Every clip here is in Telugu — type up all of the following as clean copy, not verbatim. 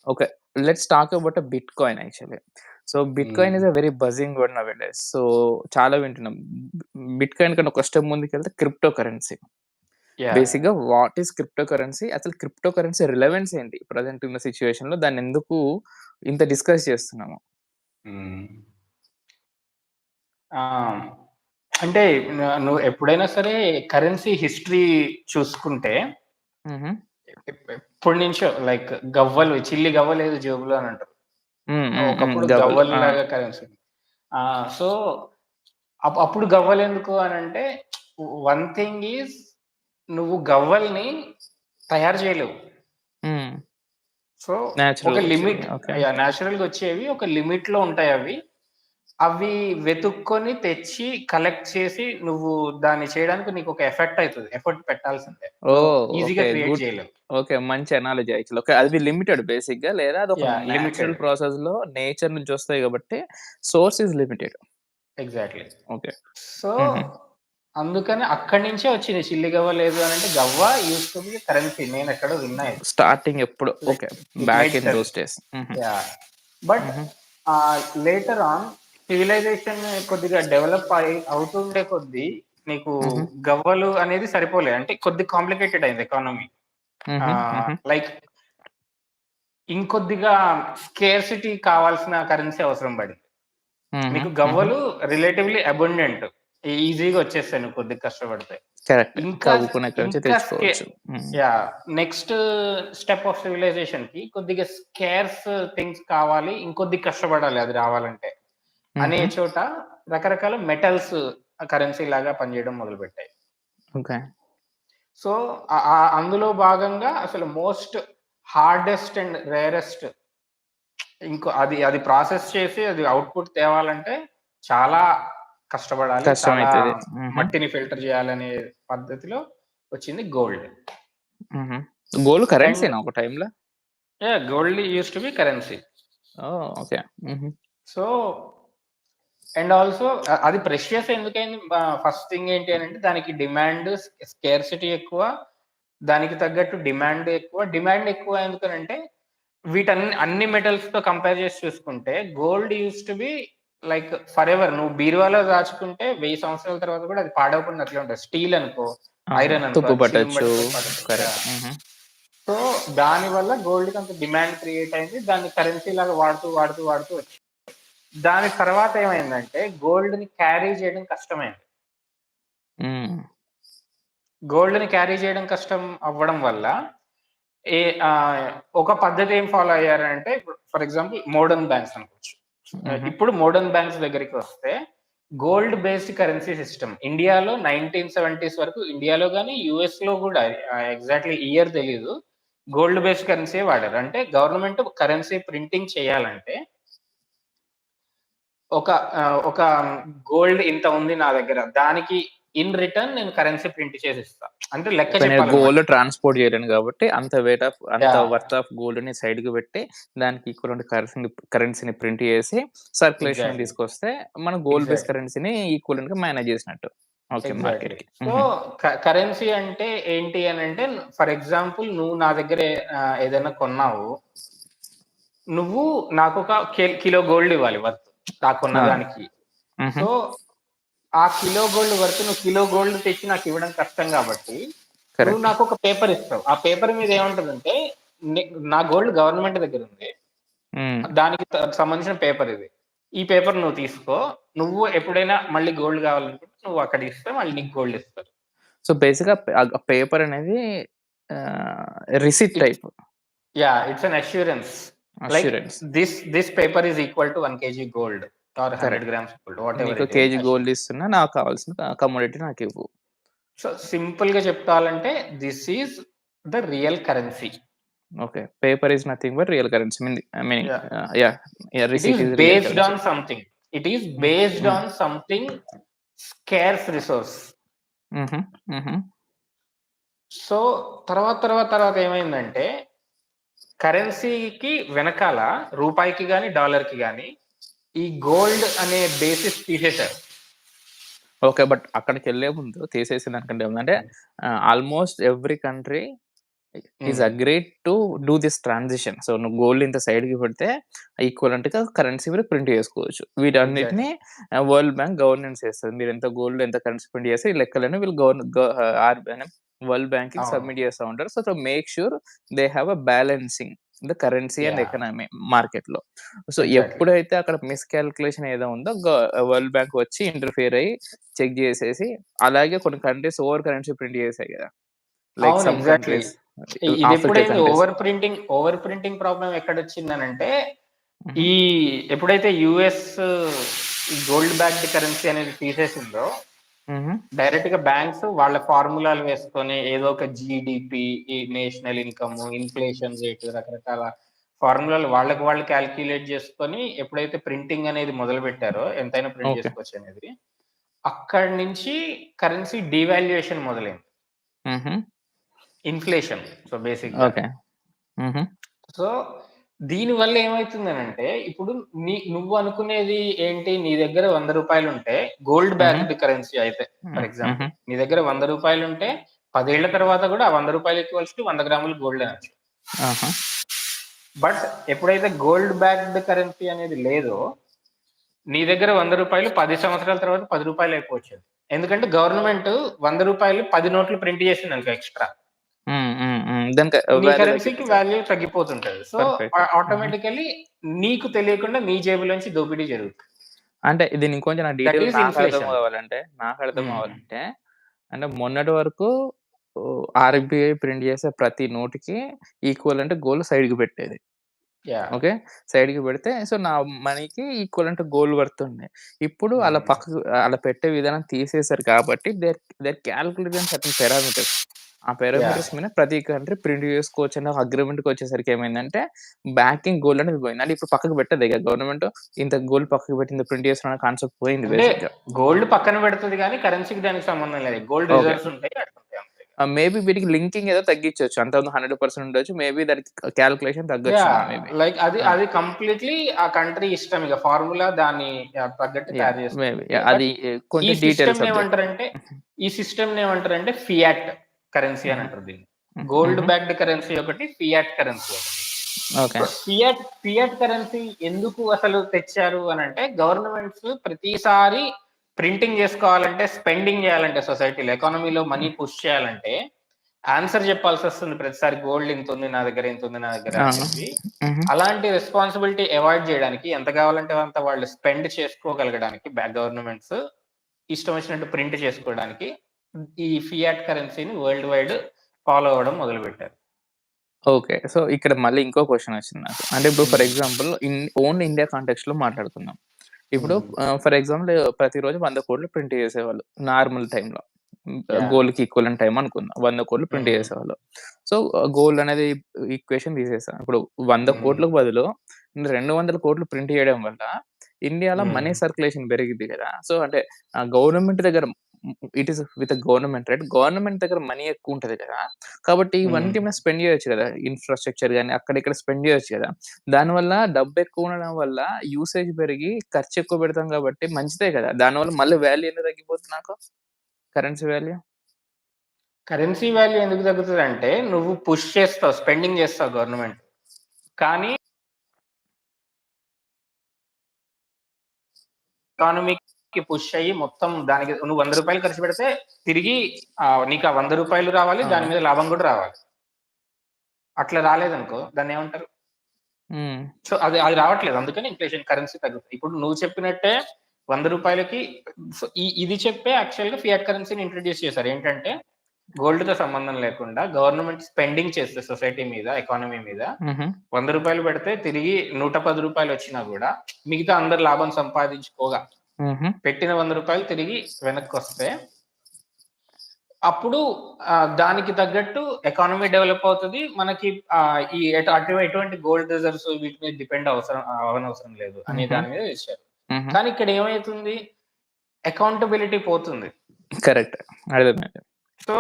Okay. Let's talk about bitcoin actually. So, bitcoin hmm. Is a very buzzing word nowadays. So, చాలా వింటున్నాం. బిట్‌కాయిన్ కన్నా ఒక స్టెప్ ముందుకెళ్తే క్రిప్టో కరెన్సీ. యాహ్! బేసిక్‌గా వాట్ ఈస్ క్రిప్టో కరెన్సీ? అసలు క్రిప్టో కరెన్సీ రిలవెన్స్ ఏంటి? ప్రెజెంట్ ఉన్న సిట్యుయేషన్‌లో దాన్నెందుకు ఇంత డిస్కస్ చేస్తున్నాము? హ్మ్. ఆ! అంటే నువ్వు ఎప్పుడైనా సరే కరెన్సీ హిస్టరీ చూసుకుంటే హుహు. ఎప్పటినుంచో లైక్ గవ్వలు చిల్లి గవ్వలేదు జేబులో అని అంటారు. హ్మ్. హ్మ్. హ్మ్. ఒకప్పుడు గవ్వలు. ఆ! గవ్వల్లాగా కరెన్సీ. సో, అప్పుడు గవ్వలెందుకు అనంటే వన్ థింగ్ ఈజ్ నువ్వు గవ్వల్ని తయారు చేయలేవు. హ్మ్. సో, ఒక నేచురల్‌గొచ్చేవి. Limit okay. నేచురల్‌గా వచ్చేవి ఒక లిమిట్‌లో ఉంటాయవి. అవి వెతుక్కొని తెచ్చి కలెక్ట్ చేసి నువ్వు దాన్ని చేయడానికి నీకొక ఎఫెక్ట్ అయితది. ఎఫర్ట్ పెట్టాల్సిందే. నువ్వు ఓహ్! ఈజీగా ఓకే. Create good. చేయలేవు. ఓకే. మంచి అనాలజీ యాక్చువల్లీ. ఓకే. అది లిమిటెడ్ బేసిక్‌గా లేదా అదొక యాహ్! లిమిటెడ్. నేచురల్ ప్రాసెస్‌లో నేచర్ నుంచి వస్తాయి కాబట్టి source is limited. Exactly. Okay. So, హుహు. అందుకని అక్కడి నుంచే వచ్చింది. చిల్లి గవ్వ లేదు అనంటే గవ్వ యూజ్డ్ టు బి కరెన్సీ. నేనెక్కడో విన్నా ఇది. స్టార్టింగ్ ఎప్పుడో like okay. It back made in sense. Those days. హుహు. యాహ్! బట్ హుహు. లేటర్ ఆన్ సివిలైజేషన్ కొద్దిగా డెవలప్ అవుతుండే కొద్దీ నీకు హుహు. గవ్వలు అనేది సరిపోలే. అంటే కొద్దిగా కాంప్లికేటెడ్ అయింది ఎకానమీ. హుహు. హుహు. లైక్ ఇంకొద్దిగా స్కేర్సిటీ కావాల్సిన కరెన్సీ అవసరం పడింది. హుహు. నీకు హుహు. గవ్వలు రిలేటివ్‌లీ అబండెంట్. ఈజీగా వచ్చేస్తాయి నువ్వు కొద్దిగా కష్టపడితే. కరెక్ట్. ఇంకా తవ్వుకునే నుంచి ఇంకా తెచ్చుకోవచ్చు. హ్మ్. యాహ్! నెక్స్ట్ స్టెప్ ఆఫ్ సివిలైజేషన్‌కి కొద్దిగా స్కేర్స్ థింగ్స్ కావాలి. ఇంకొద్దిగా కష్టపడాలి అది రావాలంటే. అనే హుహు. చోట రకరకాల మెటల్స్ కరెన్సీ లాగా పనిచేయడం మొదలుపెట్టాయి. ఓకే. సో, అందులో భాగంగా అసలు మోస్ట్ హార్డెస్ట్ అండ్ రేరెస్ట్ అది అది ప్రాసెస్ చేసి అది ఔట్‌పుట్ తేవాలంటే చాలా కష్టపడాలి. చాలా కష్టమైతది. హుహు. మట్టిని ఫిల్టర్ చేయాలనే పద్ధతిలో వచ్చింది గోల్డ్. హుహు. గోల్డ్ అండ్ కరెన్సీనా ఒక టైమ్‌లో? Yeah! Gold used to be currency. Oh! Okay. హుహు. సో, అండ్ ఆల్సో అది ప్రెషియస్ ఎందుకయింది ఫస్ట్ థింగ్ ఏంటి అనంటే దానికి డిమాండ్ స్కేర్సిటీ ఎక్కువ. దానికి తగ్గట్టు డిమాండ్ ఎక్కువ. డిమాండ్ ఎక్కువ ఎందుకనంటే అన్ని మెటల్స్‌తో కంపేర్ చేసి చూసుకుంటే gold used to be like forever. నువ్వు బీరువాలో దాచుకుంటే 1000 సంవత్సరాల తర్వాత కూడా అది పాడవకుండా అట్లే ఉంటది. స్టీల్ అనుకో, అవును. ఐరన్ అనుకో తుప్పు అది సీమ్ పట్టొచ్చు. పట్టిపోయి పాడైపోతది. కరెక్ట్. యాహ్! హుహు. సో, దానివల్ల గోల్డ్‌కి అంత డిమాండ్ క్రియేట్ అయింది. దాన్ని కరెన్సీ లాగా వాడుతూ వచ్చింది. దాని తర్వాత ఏమైందంటే గోల్డ్‌ని క్యారీ చేయడం కష్టమైంది. హ్మ్. గోల్డ్‌ని క్యారీ చేయడం కష్టం అవ్వడం వల్ల ఏ ఆహ్, ఒక పద్ధతి ఏం ఫాలో అయ్యారంటే ఇప్పుడు ఫర్ ఎగ్జాంపుల్ మోడర్న్ బ్యాంక్స్ అనుకోవచ్చు. హుహు. ఇప్పుడు మోడర్న్ బ్యాంక్స్ దగ్గరికి వస్తే గోల్డ్ బేస్డ్ కరెన్సీ సిస్టమ్ ఇండియాలో 1970స్ వరకు ఇండియాలో గాని, యూఎస్‌లో గూడా ఎగ్జాక్ట్‌లీ ఇయర్ తెలీదు. గోల్డ్ బేస్డ్ కరెన్సీయే వాడారు. అంటే గవర్నమెంట్ కరెన్సీ ప్రింటింగ్ చేయాలంటే ఒక ఒక గోల్డ్ ఇంత ఉంది నా దగ్గర. దానికి ఇన్ రిటర్న్ నేను కరెన్సీ ప్రింట్ చేసిస్తా. అంటే లెక్క ఓకే. నేను చెప్పాలన్నమాట. గోల్డ్ ట్రాన్స్‌పోర్ట్ చేయలేను కాబట్టి అంత యాహ్! వర్త్ ఆఫ్ గోల్డ్‌ని సైడ్‌కి పెట్టి దానికి ఈక్వలెంట్ కరెన్సీని ప్రింట్ చేసి సర్క్యులేషన్‌లోకి ఎగ్జాక్ట్‌లీ. తీసుకొస్తే మనం గోల్డ్ బేస్ ఎగ్జాక్ట్‌లీ. కరెన్సీని ఈక్వలెంట్‌గా మేనేజ్ చేసినట్టు. ఓకే. ఎగ్జాక్ట్‌లీ. మార్కెట్‌కి. సో, హుహు. కరెన్సీ అంటే ఏంటి అనంటే ఫర్ ఎగ్జాంపుల్ నువ్వు నా దగ్గర ఏదైనా కొన్నావు. నువ్వు నాకొక కిలో గోల్డ్ ఇవ్వాలి వర్త్. ఆ కొన్న ఆ! దానికి. హుహు. సో, ఆ కిలో గోల్డ్ వర్త్ నువ్వు కిలో గోల్డ్ తెచ్చి నాకివ్వడం కష్టం గాబట్టి, నువ్వు కరెక్ట్. నాకొక పేపర్ ఇస్తావు. ఆ పేపర్ మీద ఏముంటదంటే, నే నా గోల్డ్ గవర్నమెంట్ దగ్గరుంది. హ్మ్. దానికి సంబంధించిన పేపర్ ఇది. ఈ పేపర్ నువ్వు తీసుకో. నువ్వు ఎప్పుడైనా మళ్ళీ గోల్డ్ కావాలనుకుంటే నువ్వు అక్కడిస్తే మళ్ళీ నీకు గోల్డ్ ఇస్తారు. సో, బేసిక్‌గా పేపర్ అనేది receipt it's type yeah! It's an assurance. Like assurance. This paper is equal to 1 KG gold or 100 correct. Grams gold whatever నీకు it is KG assurance. Gold ఇస్తున్నా, నాకు కావాల్సిన కమోడిటీ నాకివ్వు. సో, సింపుల్‌గా చెప్పాలంటే this is the real currency. Okay. Paper is nothing but real currency meaning yeah! Yeah! It receipt is is real based currency. On something. It is hmm. Based హ్మ్. On something scars resource. హుహు. హుహు. సో, తర్వాత ఏమైందంటే కరెన్సీకి వెనకాల రూపాయికి గాని, డాలర్‌కి గాని ఈ గోల్డ్ అనే బేసిస్ తీసేశారు. ఓకే. బట్ అక్కడికెళ్ళే ముందు తీసేసిన దానికంటే ముందు అంటే almost every country is agreed to do this transition. So, నువ్వు గోల్డ్ ఇంత సైడ్‌కి పెడితే ఈక్వలెంట్‌గా కరెన్సీ మీరు ప్రింట్ చేసుకోవచ్చు. వీటన్నిటిని ఎగ్జాక్ట్‌లీ. వరల్డ్ బ్యాంక్ గవర్నెన్స్ చేస్తది. మీరెంత గోల్డ్, ఎంత కరెన్సీ ప్రింట్ చేస్తే ఈ లెక్కలన్నీ వీళ్ళు ఆర్‌బీఐ వరల్డ్ బ్యాంక్‌కి అవును. సబ్మిట్ చేస్తా ఉంటారు. So, to make sure they have a balancing the currency and yeah! Economy మార్కెట్‌లో. So, exactly. ఎప్పుడైతే అక్కడ మిస్‌కాలిక్యులేషన్ ఏదో ఉందో వరల్డ్ బ్యాంక్ వచ్చి ఇంటర్ఫియర్ అయ్యి చెక్ చేసేసి, అలాగే కొన్ని కంట్రీస్ ఓవర్ కరెన్సీ ప్రింట్ చేసాయి గదా! లైక్ అవును. Some exactly. కంట్రీస్ ఆఫ్రికా ఇదెప్పుడైంది కంట్రీస్. ఓవర్ ప్రింటింగ్ ప్రాబ్లమ్ ఎక్కడొచ్చిందనంటే, హుహు. ఈ ఎప్పుడైతే యూఎస్ ఈ గోల్డ్ బ్యాక్డ్ కరెన్సీ అనేది తీసేసిందో, హుహు. డైరెక్ట్‌గా బ్యాంక్స్ వాళ్ళ ఫార్ములాలు వేసుకొని ఏదో ఒక జీడీపీ, ఈ నేషనల్ ఇన్‌కమ్, ఇన్‌ఫ్లేషన్ రేట్ రకరకాల ఫార్ములాలు వాళ్ళకి వాళ్ళు కాలిక్యులేట్ చేసుకొని ఎప్పుడైతే ప్రింటింగ్ అనేది మొదలుపెట్టారో ఎంతైనా ప్రింట్ ఓకే. చేసుకోవచ్చనేది, అక్కడి నుంచి కరెన్సీ డీవాల్యుయేషన్ మొదలైంది. హుహు. ఇన్‌ఫ్లేషన్. సో, బేసిక్‌గా. ఓకే. హుహు. సో, దీనివల్ల ఏమైతుందనంటే, ఇప్పుడు నువ్వు అనుకునేది ఏంటి? నీ దగ్గర రూ. 100 గోల్డ్ హుహు. బ్యాక్డ్ కరెన్సీ అయితే హ్మ్. For example. హుహు. నీ దగ్గర రూ. 100 10 ఏళ్ల తర్వాత గూడా ఆ రూ. 100 ఈక్వల్స్ టు 100 గ్రాములు గోల్డ్ అనొచ్చు. ఆహా! బట్ ఎప్పుడైతే గోల్డ్ బ్యాక్డ్ కరెన్సీ అనేది లేదో, నీ దగ్గర రూ. 100 10 సంవత్సరాల తర్వాత రూ. 10 అయిపోవచ్చది. ఎందుకంటే గవర్నమెంట్ రూ. 100 10 నోట్లు ప్రింట్ చేసిందనుకో ఎక్స్‌ట్రా. హ్మ్. హ్మ్. హ్మ్. దానికి నీ వాల్యూ కరెన్సీకి తగ్గిపోతది. వాల్యూ తగ్గిపోతుంటది. So, perfect. హుహు. ఆటోమేటికల్లీ నీకు తెలియకుండా నీ జేబులోంచి దోపిడీ జరుగుతుంది. అంటే దీన్ని ఇంకొంచెం దట్ డీటెయిల్ ఈస్ ఇన్‌ఫ్లేషన్. నాకర్థం హ్మ్. అవ్వాలంటే, అంటే మొన్నటి వరకు ఆర్‌బీఐ ప్రింట్ చేసే ప్రతి నోట్‌కి ఈక్వలెంట్ గోల్డ్ సైడ్‌కి పెట్టేది. యాహ్! ఓకే. సైడ్‌కి పెడితే సో, నా మనీకి ఈక్వలెంట్ గోల్డ్ వర్త్ ఉండే. ఇప్పుడు అలా హ్మ్. అలా పెట్టే విధానం తీసేసారు కాబట్టి దే ఆర్ కాలిక్యులేటింగ్ సర్టెన్ పారామీటర్స్. ఆ యాహ్! పారామీటర్స్ మీద ప్రతి కంట్రీ ప్రింట్ చేసుకోవచ్చన్న అగ్రీమెంట్‌కొచ్చేసరికి ఏమైందంటే, బ్యాకింగ్ గోల్డ్ అనేది పోయింది. అంటే ఇప్పుడు పక్కకు పెట్టదు ఇగ గవర్నమెంట్ ఇంత గోల్డ్ పక్కకు పెట్టి ఇంత ప్రింట్ చేస్తున్న కాన్సెప్ట్ పోయింది అంటే బేసిక్‌గా. గోల్డ్ పక్కన పెడతది గానీ, కరెన్సీకి దానికి సంబంధం లేదు. Gold okay. రిజర్వ్స్ ఉంటాయి. అట్లుంటాయి అంతే. మేబీ వీటికి లింకింగ్ ఏదో తగ్గించొచ్చు. అంతకుముందు 100% ఉండొచ్చు. మేబీ దానికి కాలిక్యులేషన్ తగ్గొచ్చేమో యాహ్! మేబీ. లైక్ అది ఆ! అది కంప్లీట్‌లీ ఆ కంట్రీ ఇష్టం ఇగ. ఫార్ములా దాన్ని తగ్గట్టు యాహ్! తయారు మేబీ చేసుకుంటుంది. యాహ్! బట్ అది ఈ కొంచెం డీటెయిల్ సిస్టమ్‌ని సబ్జెక్ట్. ఏమంటారంటే, ఈ సిస్టమ్‌ని ఏమంటారంటే ఫియాట్ కరెన్సీ అని హుహు. అంటారు దీన్ని. హ్మ్. గోల్డ్ హుహు. బ్యాక్డ్ కరెన్సీ ఒకటి, ఫియాట్ కరెన్సీ ఒకటి. ఓకే. సో, ఫియాట్ కరెన్సీ ఎందుకు అసలు తెచ్చారు అనంటే, గవర్నమెంట్స్ ప్రతిసారి ప్రింటింగ్ జేసుకోవాలంటే, స్పెండింగ్ జేయాలంటే సొసైటీలో, ఎకానమీలో మనీ హ్మ్. పుష్ చేయాలంటే, ఆన్సర్ జెప్పాల్సొస్తుంది ప్రతిసారి గోల్డ్ ఇంతుంది నా దగ్గర, ఇంతుంది నా దగ్గర అని అవును. చెప్పి. హుహు. అలాంటి రెస్పాన్సిబిలిటీ అవాయిడ్ జేయడానికి ఎంత కావాలంటే అంత వాళ్ళు స్పెండ్ చేసుకోగలగడానికి గవర్నమెంట్స్ ఇష్టం వచ్చినట్టు ప్రింట్ చేసుకోవడానికి ఈ ఫియాట్ కరెన్సీని వరల్డ్ వైడ్ ఫాలో అవ్వడం మొదలుపెట్టారు. ఓకే. సో, ఇక్కడ మళ్ళీ ఇంకో క్వెషన్ వచ్చింది నాకు. అంటే ఇప్పుడు ఫర్ హ్మ్. ఎగ్జాంపుల్ ఓన్లీ ఇండియా కాంటెక్స్ట్‌లో మాట్లాడుకుందాం. ఇప్పుడు హ్మ్. ఫర్ ఎగ్జాంపుల్ ప్రతిరోజు 100,00,00,000 ప్రింట్ చేసేవాళ్ళు నార్మల్ టైమ్‌లో. యాహ్! గోల్డ్‌కి ఈక్వలెంట్ టైమ్ అనుకుందాం. 100,00,00,000 ప్రింట్ హ్మ్. చేసేవాళ్ళు. సో, గోల్డ్ అనేది ఈక్వేషన్ తీసేసాం. ఇప్పుడు హ్మ్. 100,00,00,000 బదులు 200,00,00,000 ప్రింట్ చేయడం వల్ల ఇండియాలో మనీ హ్మ్. సర్క్యులేషన్ పెరిగిద్ది కదా! సో, అంటే గవర్నమెంట్ దగ్గర it is with government right? Government దగ్గర మనీ ఎక్కువుంటది కదా! కాబట్టి హ్మ్. ఇవన్నిటి మీద స్పెండ్ చేయొచ్చు కదా! ఇన్‌ఫ్రాస్ట్రక్చర్ గాని అక్కడ ఇక్కడ స్పెండ్ చేయొచ్చు కదా! దానివల్ల డబ్బెక్కువ ఉండడం వల్ల యూసేజ్ పెరిగి ఖర్చెక్కువ పెడతాం కాబట్టి మంచిదే కదా! దానివల్ల మళ్ళీ వాల్యూ ఎందుకు తగ్గిపోతుంది నాకు? Currency value? కరెన్సీ వాల్యూ ఎందుకు తగ్గుతదంటే, నువ్వు పుష్ చేస్తావు, స్పెండింగ్ చేస్తావు గవర్నమెంట్. కానీ ఎకానమీకి పుష్ అయ్యి మొత్తం దానికి నువ్వు రూ. 100 ఖర్చు పెడితే తిరిగి నీకు ఆ రూ. 100 రావాలి. అవును. దాని మీద లాభం గూడా రావాలి. అట్లా రాలేదనుకో దాన్నేమంటారు? హ్మ్. సో, అది అది రావట్లేదు. అందుకని ఇన్‌ఫ్లేషన్ కరెన్సీ తగ్గుతుంది. ఇప్పుడు నువ్వు చెప్పినట్టే రూ. 100కి సో, ఇది చెప్పే యాక్చువల్‌గా ఫియాట్ కరెన్సీని ఇంట్రొడ్యూస్ చేశారు. ఏంటంటే గోల్డ్‌తో సంబంధం లేకుండా గవర్నమెంట్ స్పెండింగ్ చేస్తే సొసైటీ మీద, ఎకానమీ మీద హుహు. రూ. 100 పెడితే తిరిగి రూ. 110 వచ్చినా గూడా మిగతా అందరు లాభం సంపాదించుకోగా హుహు. పెట్టిన రూ. 100 తిరిగి వెనక్కొస్తే అప్పుడు దానికి తగ్గట్టు ఎకానమీ డెవలప్ అవుతది. మనకి ఈ ఎటువంటి గోల్డ్ రిజర్వ్స్ వీటి మీద డిపెండ్ అవ్వనవసరం లేదు అనే హుహు. దాని మీద చేశారు. హుహు. కానీ ఇక్కడ ఏమైతుంది? అకౌంటబిలిటీ పోతుంది. కరెక్ట్. అర్థమైంది. సో,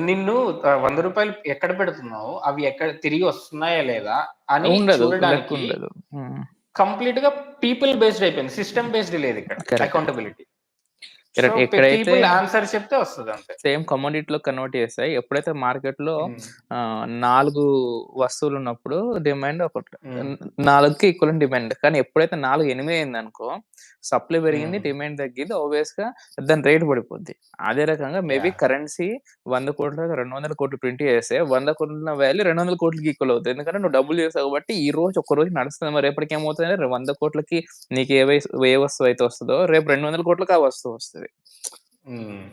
నిన్ను రూ. 100 ఎక్కడ పెడుతున్నావు? అవి ఎక్కడ తిరిగి వస్తున్నాయా లేదా? అని ఉండదు. చూడడానికి లెక్కుండదు. హ్మ్. కంప్లీట్‌గా పీపుల్ బేస్డ్ అయిపోయింది. సిస్టమ్ బేస్డ్ లేదిక్కడ కరెక్టే. అకౌంటబిలిటీ. సో, ఎక్కడైతే పీపుల్ ఆన్సర్ చెప్తే వస్తది అంతే. సేమ్ కమోడిటీలో కన్వర్ట్ చేస్తాయి. ఎప్పుడైతే మార్కెట్‌లో హ్మ్. 4 వస్తువులున్నప్పుడు డిమాండ్ ఒకటి హ్మ్. 4కి ఈక్వలెంట్ డిమాండ్. కానీ ఎప్పుడైతే 4, 8 అయిందనుకో సప్లై పెరిగింది, హ్మ్. డిమాండ్ తగ్గింది. ఆబ్వియస్‌గా దాని రేట్ పడిపోద్ది. అదే రకంగా మేబీ యాహ్! కరెన్సీ 100,00,00,000 200,00,00,000 ప్రింట్ చేస్తే 100,00,00,000 వాల్యూ 200,00,00,000కి ఈక్వల్ అవుతది. ఎందుకంటే నువ్వు డబ్బులు చేసావు కాబట్టి ఈ రోజు ఒక్కరోజు నడుస్తది. మరి రేపటికి ఏమవుతదంటే 100,00,00,000కి నీకు ఏ వస్తువు అయితే వస్తదో రేపు 200,00,00,000కి ఆ వస్తువు వస్తది. హ్మ్.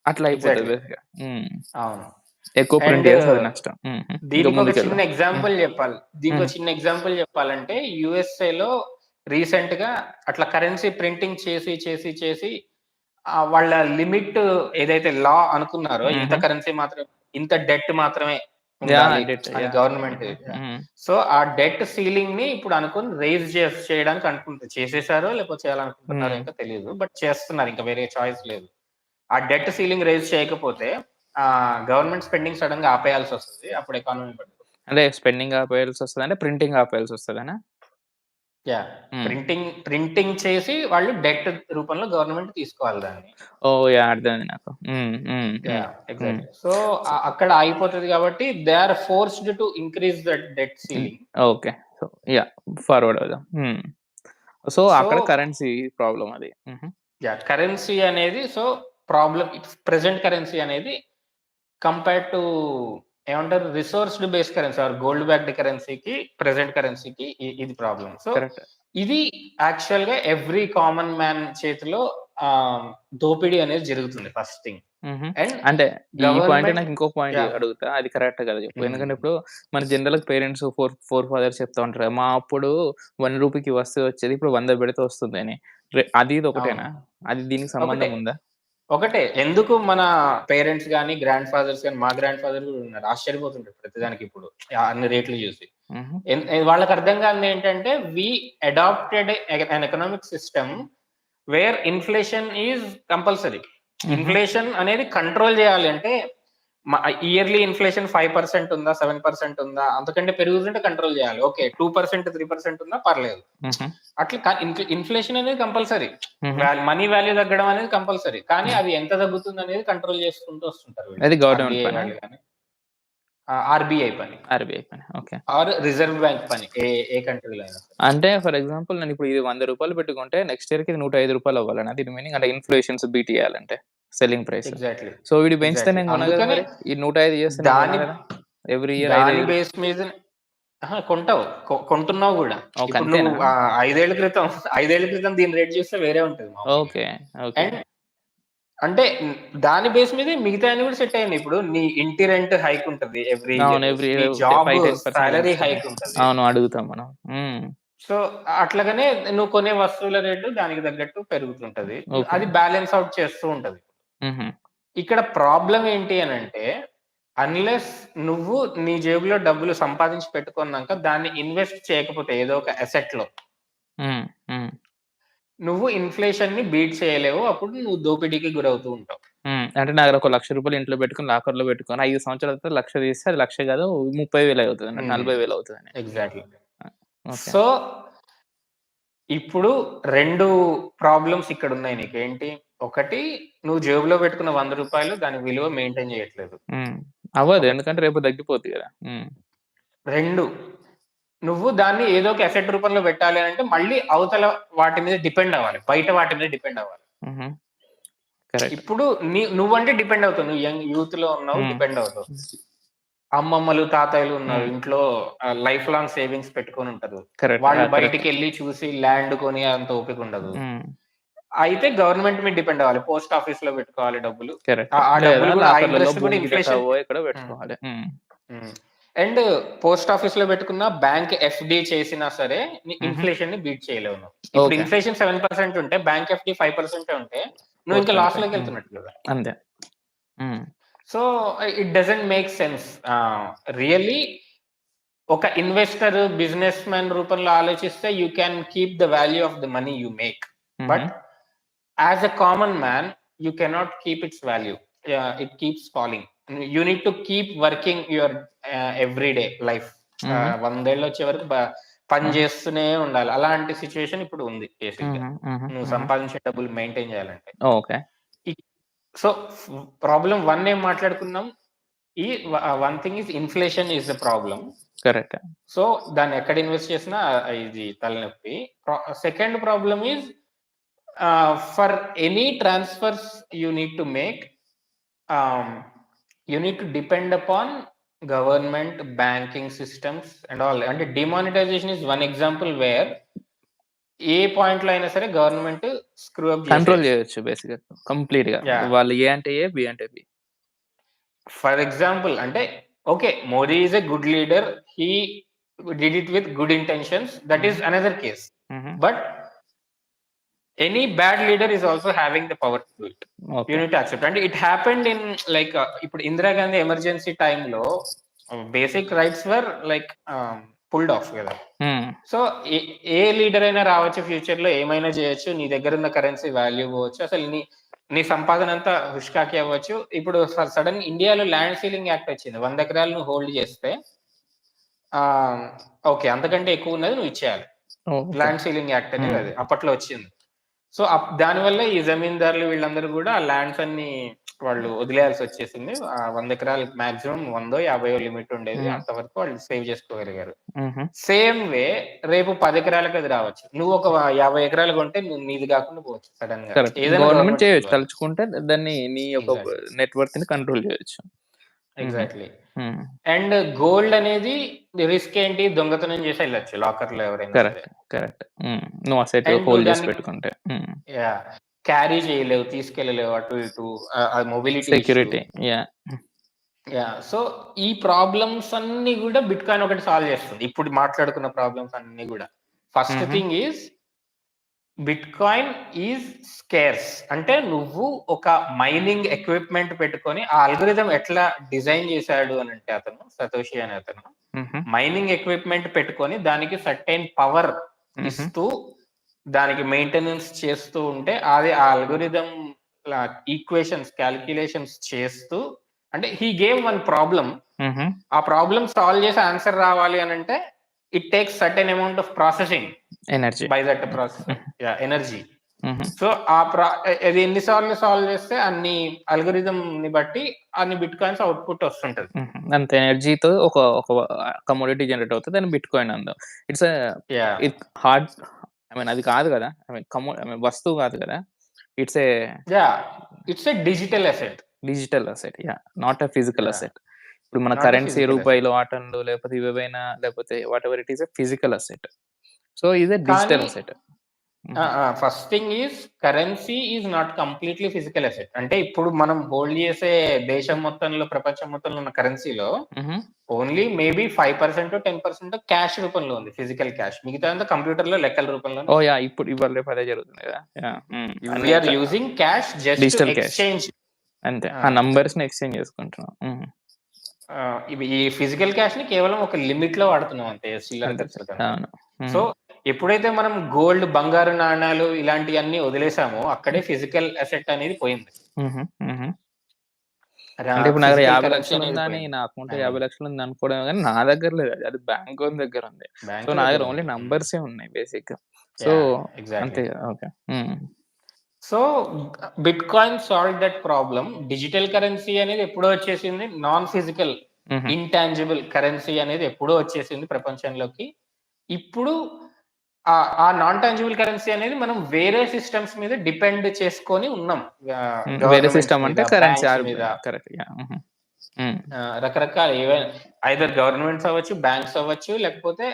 అట్లా అయిపోతది ఎగ్జాక్ట్‌లీ. బేసిక్‌గా. అవును. ఎక్కువ ప్రింట్ అండ్ చేస్తే అది నష్టం. ఇంకా దీనికొక ముందుకెళ్ళు. చిన్న హ్మ్. ఎగ్జాంపుల్ జెప్పాలి. దీనికొక హ్మ్. చిన్న ఎగ్జాంపుల్ జెప్పాలంటే యూఎస్ఏలో రీసెంట్‌గా అట్లా కరెన్సీ ప్రింటింగ్ చేసి వాళ్ళ లిమిట్ ఏదైతే లా అనుకున్నారో ఇంత హుహు. కరెన్సీ మాత్రమే, ఇంత డెట్ మాత్రమే ఉండాలి డెట్. అని యాహ్! గవర్నమెంట్. హుహు. హ్మ్. సో, ఆ డెట్ సీలింగ్‌ని ఇప్పుడు అనుకోని రైజ్ చేయడానికి అనుకుంటు చేసేసారో లేకపోతే చేయాలనుకుంటున్నారో హ్మ్. ఇంకా తెలీదు. బట్ చేస్తున్నారు. ఇంకా వేరే చాయిస్ లేదు. ఆ డెట్ సీలింగ్ రైజ్ చేయకపోతే గవర్నమెంట్ స్పెండింగ్ సడెన్‌గా ఆపేయాల్సొస్తది. అప్పుడు ఎకానమీ పడిపోతుంది. అంటే స్పెండింగ్ ఆపేయాల్సొస్తదంటే ప్రింటింగ్ ఆపేయాల్సొస్తదనా? యాహ్! హ్మ్. ప్రింటింగ్ చేసి వాళ్ళు డెట్ రూపంలో గవర్నమెంట్ తీసుకోవాలి దాన్ని. ఓహ్! యాహ్! అర్థమైంది నాకు. హ్మ్. హ్మ్. హ్మ్. యాహ్! హ్మ్. ఎగ్జాక్ట్‌లీ. సో, అక్కడ ఆగిపోతది కాబట్టి they are forced to increase the debt hmm. Ceiling. Okay. So, yeah! Forward అవుదాం. సో, సో, అక్కడ కరెన్సీ ప్రాబ్లమ్ అది. యాహ్! కరెన్సీ అనేది సో, ప్రాబ్లమ్ ప్రెజెంట్ కరెన్సీ అనేది కంపేర్డ్ టు ఏమంటారు resourced based currency or gold backed కరెన్సీకి, ప్రెజెంట్ కరెన్సీకి ఇది ప్రాబ్లమ్. So, correct. ఇది యాక్చువల్‌గా ఎవ్రీ కామన్ మ్యాన్ చేతిలో దోపిడీ అనేది జరుగుతుంది ఫస్ట్ థింగ్. హుహు. అండ్ అంటే ఈ పాయింటే గవర్నమెంట్ నాకు ఇంకో పాయింట్ యాహ్! అడుగుతా. అది కరెక్టే కదా చెప్పు. హ్మ్. ఎందుకంటే ఇప్పుడు మన జనరల్‌గా పేరెంట్స్ ఫోర్ ఫాదర్స్ చెప్తా ఉంటారు. మా అప్పుడు రూ. 1కి వస్తువు వచ్చేది. ఇప్పుడు 100 పెడితే వస్తుందని. అది ఇది అవును. ఒకటేనా? అది దీనికి ఒకటే. సంబంధం ఉందా? ఒకటే. ఎందుకు మన పేరెంట్స్ గాని, గ్రాండ్ ఫాదర్స్ గాని, మా గ్రాండ్ ఫాదర్ గూడా ఉన్నారు. ఆశ్చర్యపోతుంటారు ప్రతిదానికి ఇప్పుడు. అన్ని రేట్లు జూసి. హుహు. వాళ్ళకి అర్థం కానిదేంటంటే, we adapted an economic system where inflation is compulsory. హుహు. ఇన్‌ఫ్లేషన్ అనేది కంట్రోల్ జేయాలి అంటే, ఇయర్‌లీ ఇన్‌ఫ్లేషన్ 5% ఉందా? 7% ఉందా? అంతకంటే పెరుగుతుంటే కంట్రోల్ జేయాలి. ఓకే. 2%, 3% ఉన్నా పర్లేదు. హుహు. అట్లా ఇన్‌ఫ్లేషన్ అనేది కంపల్సరీ. హుహు. మనీ వాల్యూ తగ్గడం అనేది కంపల్సరీ. కానీ హ్మ్. అది ఎంత తగ్గుతుందనేది కంట్రోల్ చేసుకుంటూ వస్తుంటారు వీళ్ళు. అది గవర్నమెంట్ ఆర్‌బీఐ పనా? వాళ్ళు గాని. ఆర్‌బీఐ పని. ఆర్‌బీఐ పనా? ఓకే. ఆర్ రిజర్వ్ బ్యాంక్ పని. ఏ కంట్రీలో అయినా సరే. అంటే ఫర్ ఎగ్జాంపుల్ నేనిప్పుడు ఇది రూ. 100 పెట్టుకుంటే నెక్స్ట్ ఇయర్‌కి ఇది రూ. 105 అవ్వాలనా దీని మీనింగ్? అంటే ఇన్‌ఫ్లేషన్స్ బీట్ చేయాలంటే సెల్లింగ్ ప్రైస్. ఎగ్జాక్ట్‌లీ. సో, వీడు పెంచితే ఎగ్జాక్ట్‌లీ. నేను కొన గదా అందుకనే మరి. ఈ 105 చేస్తే నేను కొన దాని గదా! ఎవ్రీ ఇయర్ 5, దాని 5 బేస్ మీదనే కొంటావు. కొంటున్నావు గూడా. ఓకే. ఇప్పుడు నువ్వు అంతేనా? 5 ఏళ్ల క్రితం 5 ఏళ్ల క్రితం దీని రేట్ చూస్తే వేరే ఉంటది మామూలుగా. ఓకే. ఓకే. అండ్ అంటే దాని బేస్ మీదే మిగతాయన్ని గూడా సెట్ అయ్యినాయి. ఇప్పుడు నీ ఇంటి రెంట్ హైక్ ఉంటది ఎవ్రీ అవును. ఇయర్. ఎవ్రీ నీ ఇయర్ జాబ్ 5, 10% సాలరీ పెంచుతారు. హైక్ ఉంటది. అవును. అడుగుతాం మనం. సో, అట్లాగనే నువ్వు కొనే వస్తువుల రేటు దానికి తగ్గట్టు పెరుగుతుంటది. ఓకే. అది బ్యాలెన్స్ ఔట్ చేస్తూ ఉంటది. హుహు. ఇక్కడ ప్రాబ్లమ్ ఏంటి అనంటే, అన్‌లెస్ నువ్వు నీ జేబులో డబ్బులు సంపాదించి పెట్టుకున్నాక దాన్ని ఇన్వెస్ట్ చేయకపోతే ఏదో ఒక అసెట్‌లో, హ్మ్. హ్మ్. నువ్వు ఇన్‌ఫ్లేషన్‌ని బీట్ చేయలేవు. అప్పుడు నువ్వు దోపిడీకి గురవుతూ ఉంటావు. అంటే నా దగ్గర ఒక రూ. 1,00,000 ఇంట్లో పెట్టుకొని లాకర్‌లో పెట్టుకొని 5 సంవత్సరాల తర్వాత 1,00,000 తీస్తే అది 1,00,000 కాదు 30,000 అవుతదన్నట్టు. హ్మ్. 40,000 అవుతదని. ఎగ్జాక్ట్‌లీ. ఆ! ఓకే. సో, ఇప్పుడు 2 ప్రాబ్లమ్స్ ఇక్కడున్నాయి నీకు. ఏంటి? ఒకటి నువ్వు జేబులో పెట్టుకున్న రూ. 100 దాని విలువ మెయింటైన్ చేయట్లేదు. హ్మ్. అవ్వదు. ఒకటి. ఎందుకంటే రేపు తగ్గిపోద్ది గదా! 2 నువ్వు దాన్ని ఏదో ఒక అసెట్ రూపంలో పెట్టాలి అనంటే మళ్ళీ అవతల వాటి మీద డిపెండ్ అవ్వాలి. బయట వాటి మీద డిపెండ్ అవ్వాలి. హుహు. కరెక్ట్. ఇప్పుడు నువ్వంటే డిపెండ్ అవుతావు. నువ్వు యూత్‌లో ఉన్నావు హ్మ్. డిపెండ్ అవుతావు. అమ్మమ్మలు, తాతయ్యలు ఉన్నారు. హ్మ్. ఇంట్లో లైఫ్ లాంగ్ సేవింగ్స్ పెట్టుకొనుంటారు. కరెక్ట్. వాళ్ళు కరెక్ట్. బయటికెళ్ళి చూసి ల్యాండ్ కొని అంత ఓపిక ఉండదు. హ్మ్. అయితే గవర్నమెంట్ మీద డిపెండ్ అవ్వాలి. పోస్ట్ ఆఫీస్‌లో పెట్టుకోవాలి డబ్బులు. కరెక్ట్. ఆ లేదా డబ్బులు గూడా ఆ లాకర్‌లలో ఇన్వెస్ట్ గూడా భూమి గిట్ట ఇన్‌ఫ్లేషన్. కవ్వో ఎక్కడో హ్మ్. పెట్టుకోవాలి. హ్మ్. అండ్ పోస్ట్ ఆఫీస్‌లో పెట్టుకున్న బ్యాంక్ ఎఫ్‌డి చేసినా సరే హుహు. ఇన్‌ఫ్లేషన్‌ని బీట్ చేయలేవు నువ్వు. ఇప్పుడు ఓకే. ఇన్‌ఫ్లేషన్ 7% ఉంటే బ్యాంక్ ఎఫ్‌డి 5% ఉంటే నువ్వు ఇంకా 4.5 లాస్‌లోకెళ్తున్నట్టు కదా! అంతే. Hmm. So, it doesn't make sense. Really ఒక ఇన్వెస్టర్, బిజినెస్ మ్యాన్ రూపంలో ఆలోచిస్తే you can keep the value of the money you make. హుహు. But as a common man you cannot keep its value. It keeps falling. You need to keep working your everyday life. హుహు. 100 ఏళ్ళు వచ్చే వరకు పని హుహు. చేస్తూనే ఉండాలి. అలాంటి సిట్యుయేషన్ ఇప్పుడు ఉంది బేసిక్‌గా. హుహు. హుహు. నువ్వు హుహు. సంపాదించే డబ్బులు మెయింటైన్ చేయాలంటే. ఓకే. సో ప్రాబ్లం 1 ఏం మాట్లాడుకున్నాం? ఈ one thing is inflation is the problem. Correct. So దాన్ని ఎక్కడ ఇన్వెస్ట్ చేసినా ఇది తలనొప్పి. Second problem is for any transfers you need to make, you need to depend upon government, banking systems and all. అంటే demonetization is one example where a point లో అయినా సరే గవర్నమెంట్ స్క్రూ అప్ కంట్రోల్ చేయొచ్చు బేసిక్‌గా కంప్లీట్‌గా. Yeah. వాళ్ళు ఏ అంటే ఏ, బి అంటే బి. ఫర్ ఎగ్జాంపుల్ అంటే okay, Modi is a good leader, he did it with good intentions, that is another case. హుహు. But any bad leader is also having the power to do it. Okay. You need to accept. అంటే ఇట్ హ్యాపెండ్ ఇన్ లైక్ ఇప్పుడు ఇందిరాగాంధీ ఎమర్జెన్సీ టైంలో basic rights were like pulled off కదా. హ్మ్. సో ఏ లీడర్ అయినా రావచ్చు, ఫ్యూచర్ లో ఏమైనా చేయొచ్చు, నీ దగ్గర ఉన్న కరెన్సీ వాల్యూ పోవచ్చు, అసలు నీ సంపాదన అంతా హుష్కాకి అవ్వచ్చు. ఇప్పుడు సడన్ ఇండియాలో ల్యాండ్ సీలింగ్ యాక్ట్ వచ్చింది. 100 ఎకరాలు నువ్వు హోల్డ్ చేస్తే ఓకే అంతకంటే ఎక్కువ ఉన్నది నువ్వు ఇచ్చేయాలి. ఓకే. ల్యాండ్ సీలింగ్ యాక్ట్ అనేది అది అప్పట్లో వచ్చింది. సో దానివల్ల ఈ జమీందారులు వీళ్ళందరూ కూడా ఆ ల్యాండ్స్ అన్ని వాళ్ళు వదిలేయాల్సి వచ్చేసింది. 100 ఎకరాలు మాక్సిమం 100-50 లిమిట్ ఉండేది. అంతవరకు వాళ్ళు సేవ్ చేసుకోగలిగారు. హుహు. సేమ్ వే రేపు 10 ఎకరాలకు అది రావచ్చు. నువ్వు ఒక 50 ఎకరాలు కొంటే నీది కాకుండా పోవచ్చు సడన్ గా. కరెక్ట్. ఏదైనా గవర్నమెంట్ గవర్నమెంట్ చేయొచ్చు. తలుచుకుంటే దాన్ని నీ యొక్క Exactly. నెట్ వర్త్‌ని కంట్రోల్ చేయొచ్చు. ఎగ్జాక్ట్లీ. హ్మ్. అండ్ గోల్డ్ అనేది రిస్క్ ఏంటి, దొంగతనం చేసి వెళ్ళొచ్చు లాకర్ లో ఎవరైనా సరే. కరెక్ట్. కరెక్ట్. నువ్వు అసెట్ And హోల్డ్ చేసి దాన్ని- పెట్టుకుంటే. క్యారీ చేయలేవు, తీసుకెళ్ళలేవు అటు ఇటు, మొబిలిటీ సెక్యూరిటీ. యాహ్! సో ఈ ప్రాబ్లమ్స్ అన్ని కూడా బిట్ కాయిన్ ఒకటి సాల్వ్ చేస్తుంది. ఇప్పుడు మాట్లాడుకున్న ప్రాబ్లమ్స్ అన్ని కూడా. First Mhm. Thing is bit coin is scares. అంటే నువ్వు ఒక మైనింగ్ ఎక్విప్మెంట్ పెట్టుకొని ఆ అల్గోరిథం ఎట్లా డిజైన్ చేశాడు అని అంటే అతను సతోషి అనే అతను హుహు. మైనింగ్ ఎక్విప్మెంట్ పెట్టుకొని దానికి సర్టైన్ పవర్ హుహు. ఇస్తూ దానికి మెయింటెనెన్స్ చేస్తూ ఉంటే అది ఆ అల్గోరిథం ఈక్వేషన్స్ క్యాలిక్యులేషన్స్ చేస్తూ, అంటే హీ గేవ్ వన్ ప్రాబ్లం, హుహు. ఆ ప్రాబ్లం సాల్వ్ చేసి ఆన్సర్ రావాలి అని అంటే it takes certain amount of processing energy. By that process energy. హుహు. సో అది ఎన్నిసార్లు సాల్వ్ చేస్తే అన్ని అల్గోరిథం ని బట్టి అన్ని బిట్ కాయిన్స్ అవుట్పుట్ వస్తుంటది. హుహు. అంత ఎనర్జీతో ఒక ఒక కమోడిటీ జనరేట్ అవుతది. దాన్ని బిట్‌కాయిన్ అందాం. ఇట్స్ ఇట్ హార్డ్ అది కాదు కదా. వస్తువు కాదు కదా. It's it's a digital asset. Digital asset. Not a physical Yeah. Asset. ఇప్పుడు మన Not a కరెన్సీ physical రూపాయలు, ఆటన్లు లేకపోతే ఇవేవైనా లేకపోతే whatever it is a physical asset. So ఇది డిజిటల్ కానీ asset. First thing is currency is not completely physical asset. అంటే ఇప్పుడు మనం హోల్డ్ చేసే దేశం మొత్తంలో, ప్రపంచం మొత్తంలో ఉన్న కరెన్సీలో ఓన్లీ మేబీ 5% 10% క్యాష్ రూపంలో ఉంది, ఫిజికల్ క్యాష్. మిగతా అంతా కంప్యూటర్ లో లెక్కల రూపంలో. ఇప్పుడు ఇవాళ రేపు అదే జరుగుతుంది కదా. We're using cash just Digital cash. Exchange. అంతే. ఆ నంబర్స్ ని ఎక్స్చేంజ్ చేసుకుంటున్నాం. ఈ ఫిజికల్ క్యాష్ ని కేవలం ఒక లిమిట్ లో వాడుతున్నాం అంతే, చిల్లర అంతే. ఖర్చుల కన్నా. అవును. సో ఎప్పుడైతే మనం గోల్డ్, బంగారు నాణాలు ఇలాంటివన్నీ వదిలేసామో అక్కడే ఫిజికల్ అసెట్ అనేది పోయింది. అంటే ఇప్పుడు నా దగ్గర Physical 50 currency లక్షలు అనేది ఉందని, పోయింది. నా అకౌంట్ 50 లక్షలు ఉంది అనుకోవడం కానీ నా దగ్గర లేదు. అది బ్యాంక్ ఓన్ దగ్గర ఉంది. Bank సో నా దగ్గర దగ్గర ఓన్లీ ఉంది. నంబర్సే ఉన్నాయి బేసిక్. So exactly. అంతే కదా. Okay. So bit coin solve that problem. Digital currency అనేది ఎప్పుడో వచ్చేసింది. నాన్ ఫిజికల్ ఇంటాంజిబుల్ కరెన్సీ అనేది ఎప్పుడో వచ్చేసింది ప్రపంచంలోకి. ఇప్పుడు ఆ నాన్ టాంజిబుల్ కరెన్సీ అనేది మనం వేరే సిస్టమ్స్ మీద డిపెండ్ చేసుకొని ఉన్నాం. వేరే సిస్టమ్ అంటే కరెన్సీ మీద కరెక్ట్. రకరకాల ఏవైనా ఐదర్ గవర్నమెంట్స్ అవ్వచ్చు, బ్యాంక్స్ అవ్వచ్చు, లేకపోతే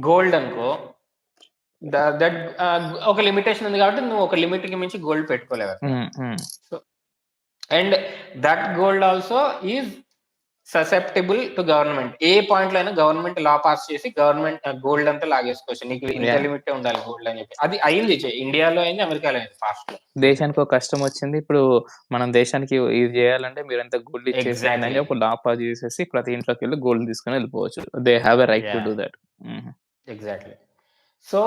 గోల్డ్ అనుకో. దట్ ఒక లిమిటేషన్ ఉంది కాబట్టి నువ్వు ఒక లిమిట్ కి మించి గోల్డ్ పెట్టుకోలేవు. So and that gold also is susceptible to government. A point లో అయినా గవర్నమెంట్ లా పాస్ చేసి గవర్నమెంట్ గోల్డ్ అంతా లాగేసుకోవచ్చు. నీకు ఇంత లిమిట్ ఉండాలి గోల్డ్ అని చెప్పి. అది అయింది, ఇండియాలో అయింది, అమెరికాలో అయింది ఫాస్ట్. దేశానికి ఒక కష్టం వచ్చింది. ఇప్పుడు మనం దేశానికి ఇది చేయాలంటే మీరు ఎంత గోల్డ్ ఇచ్చేసేయండి అని ఒక లా పాస్ చేసేసి ప్రతి ఇంట్లోకి వెళ్ళి గోల్డ్ తీసుకొని వెళ్ళిపోవచ్చు. They have a right to do that. Exactly. So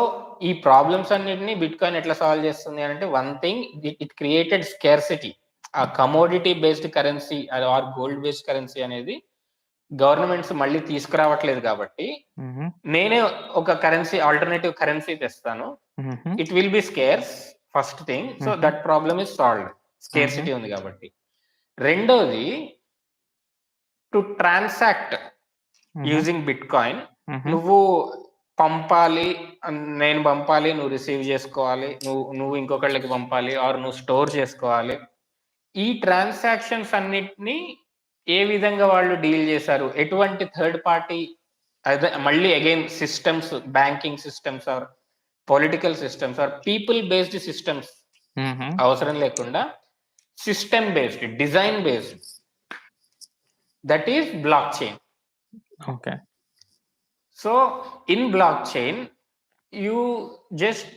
ఈ ప్రాబ్లమ్స్ అన్నిటిని బిట్ కాయిన్ ఎట్లా సాల్వ్ చేస్తుంది అంటే, one thing, it created scarcity. ఆ commodity based currency or gold based currency అనేది గవర్నమెంట్స్ మళ్ళీ తీసుకురావట్లేదు కాబట్టి నేనే ఒక కరెన్సీ, ఆల్టర్నేటివ్ కరెన్సీ తెస్తాను. It will be scarce first thing. So that problem is solved. Scarcity ఉంది కాబట్టి. రెండోది, to transact using bitcoin, నువ్వు పంపాలి, నేను పంపాలి, నువ్వు రిసీవ్ చేసుకోవాలి, నువ్వు ఇంకొకళ్ళకి పంపాలి, ఆర్ నువ్వు స్టోర్ చేసుకోవాలి. ఈ ట్రాన్సాక్షన్స్ అన్నిటిని ఏ విధంగా వాళ్ళు డీల్ చేశారు, ఎటువంటి థర్డ్ పార్టీ, అదే మళ్ళీ again systems, banking systems or political systems or people based systems అవసరం లేకుండా system based, design based, that is blockchain. Okay. So in blockchain you just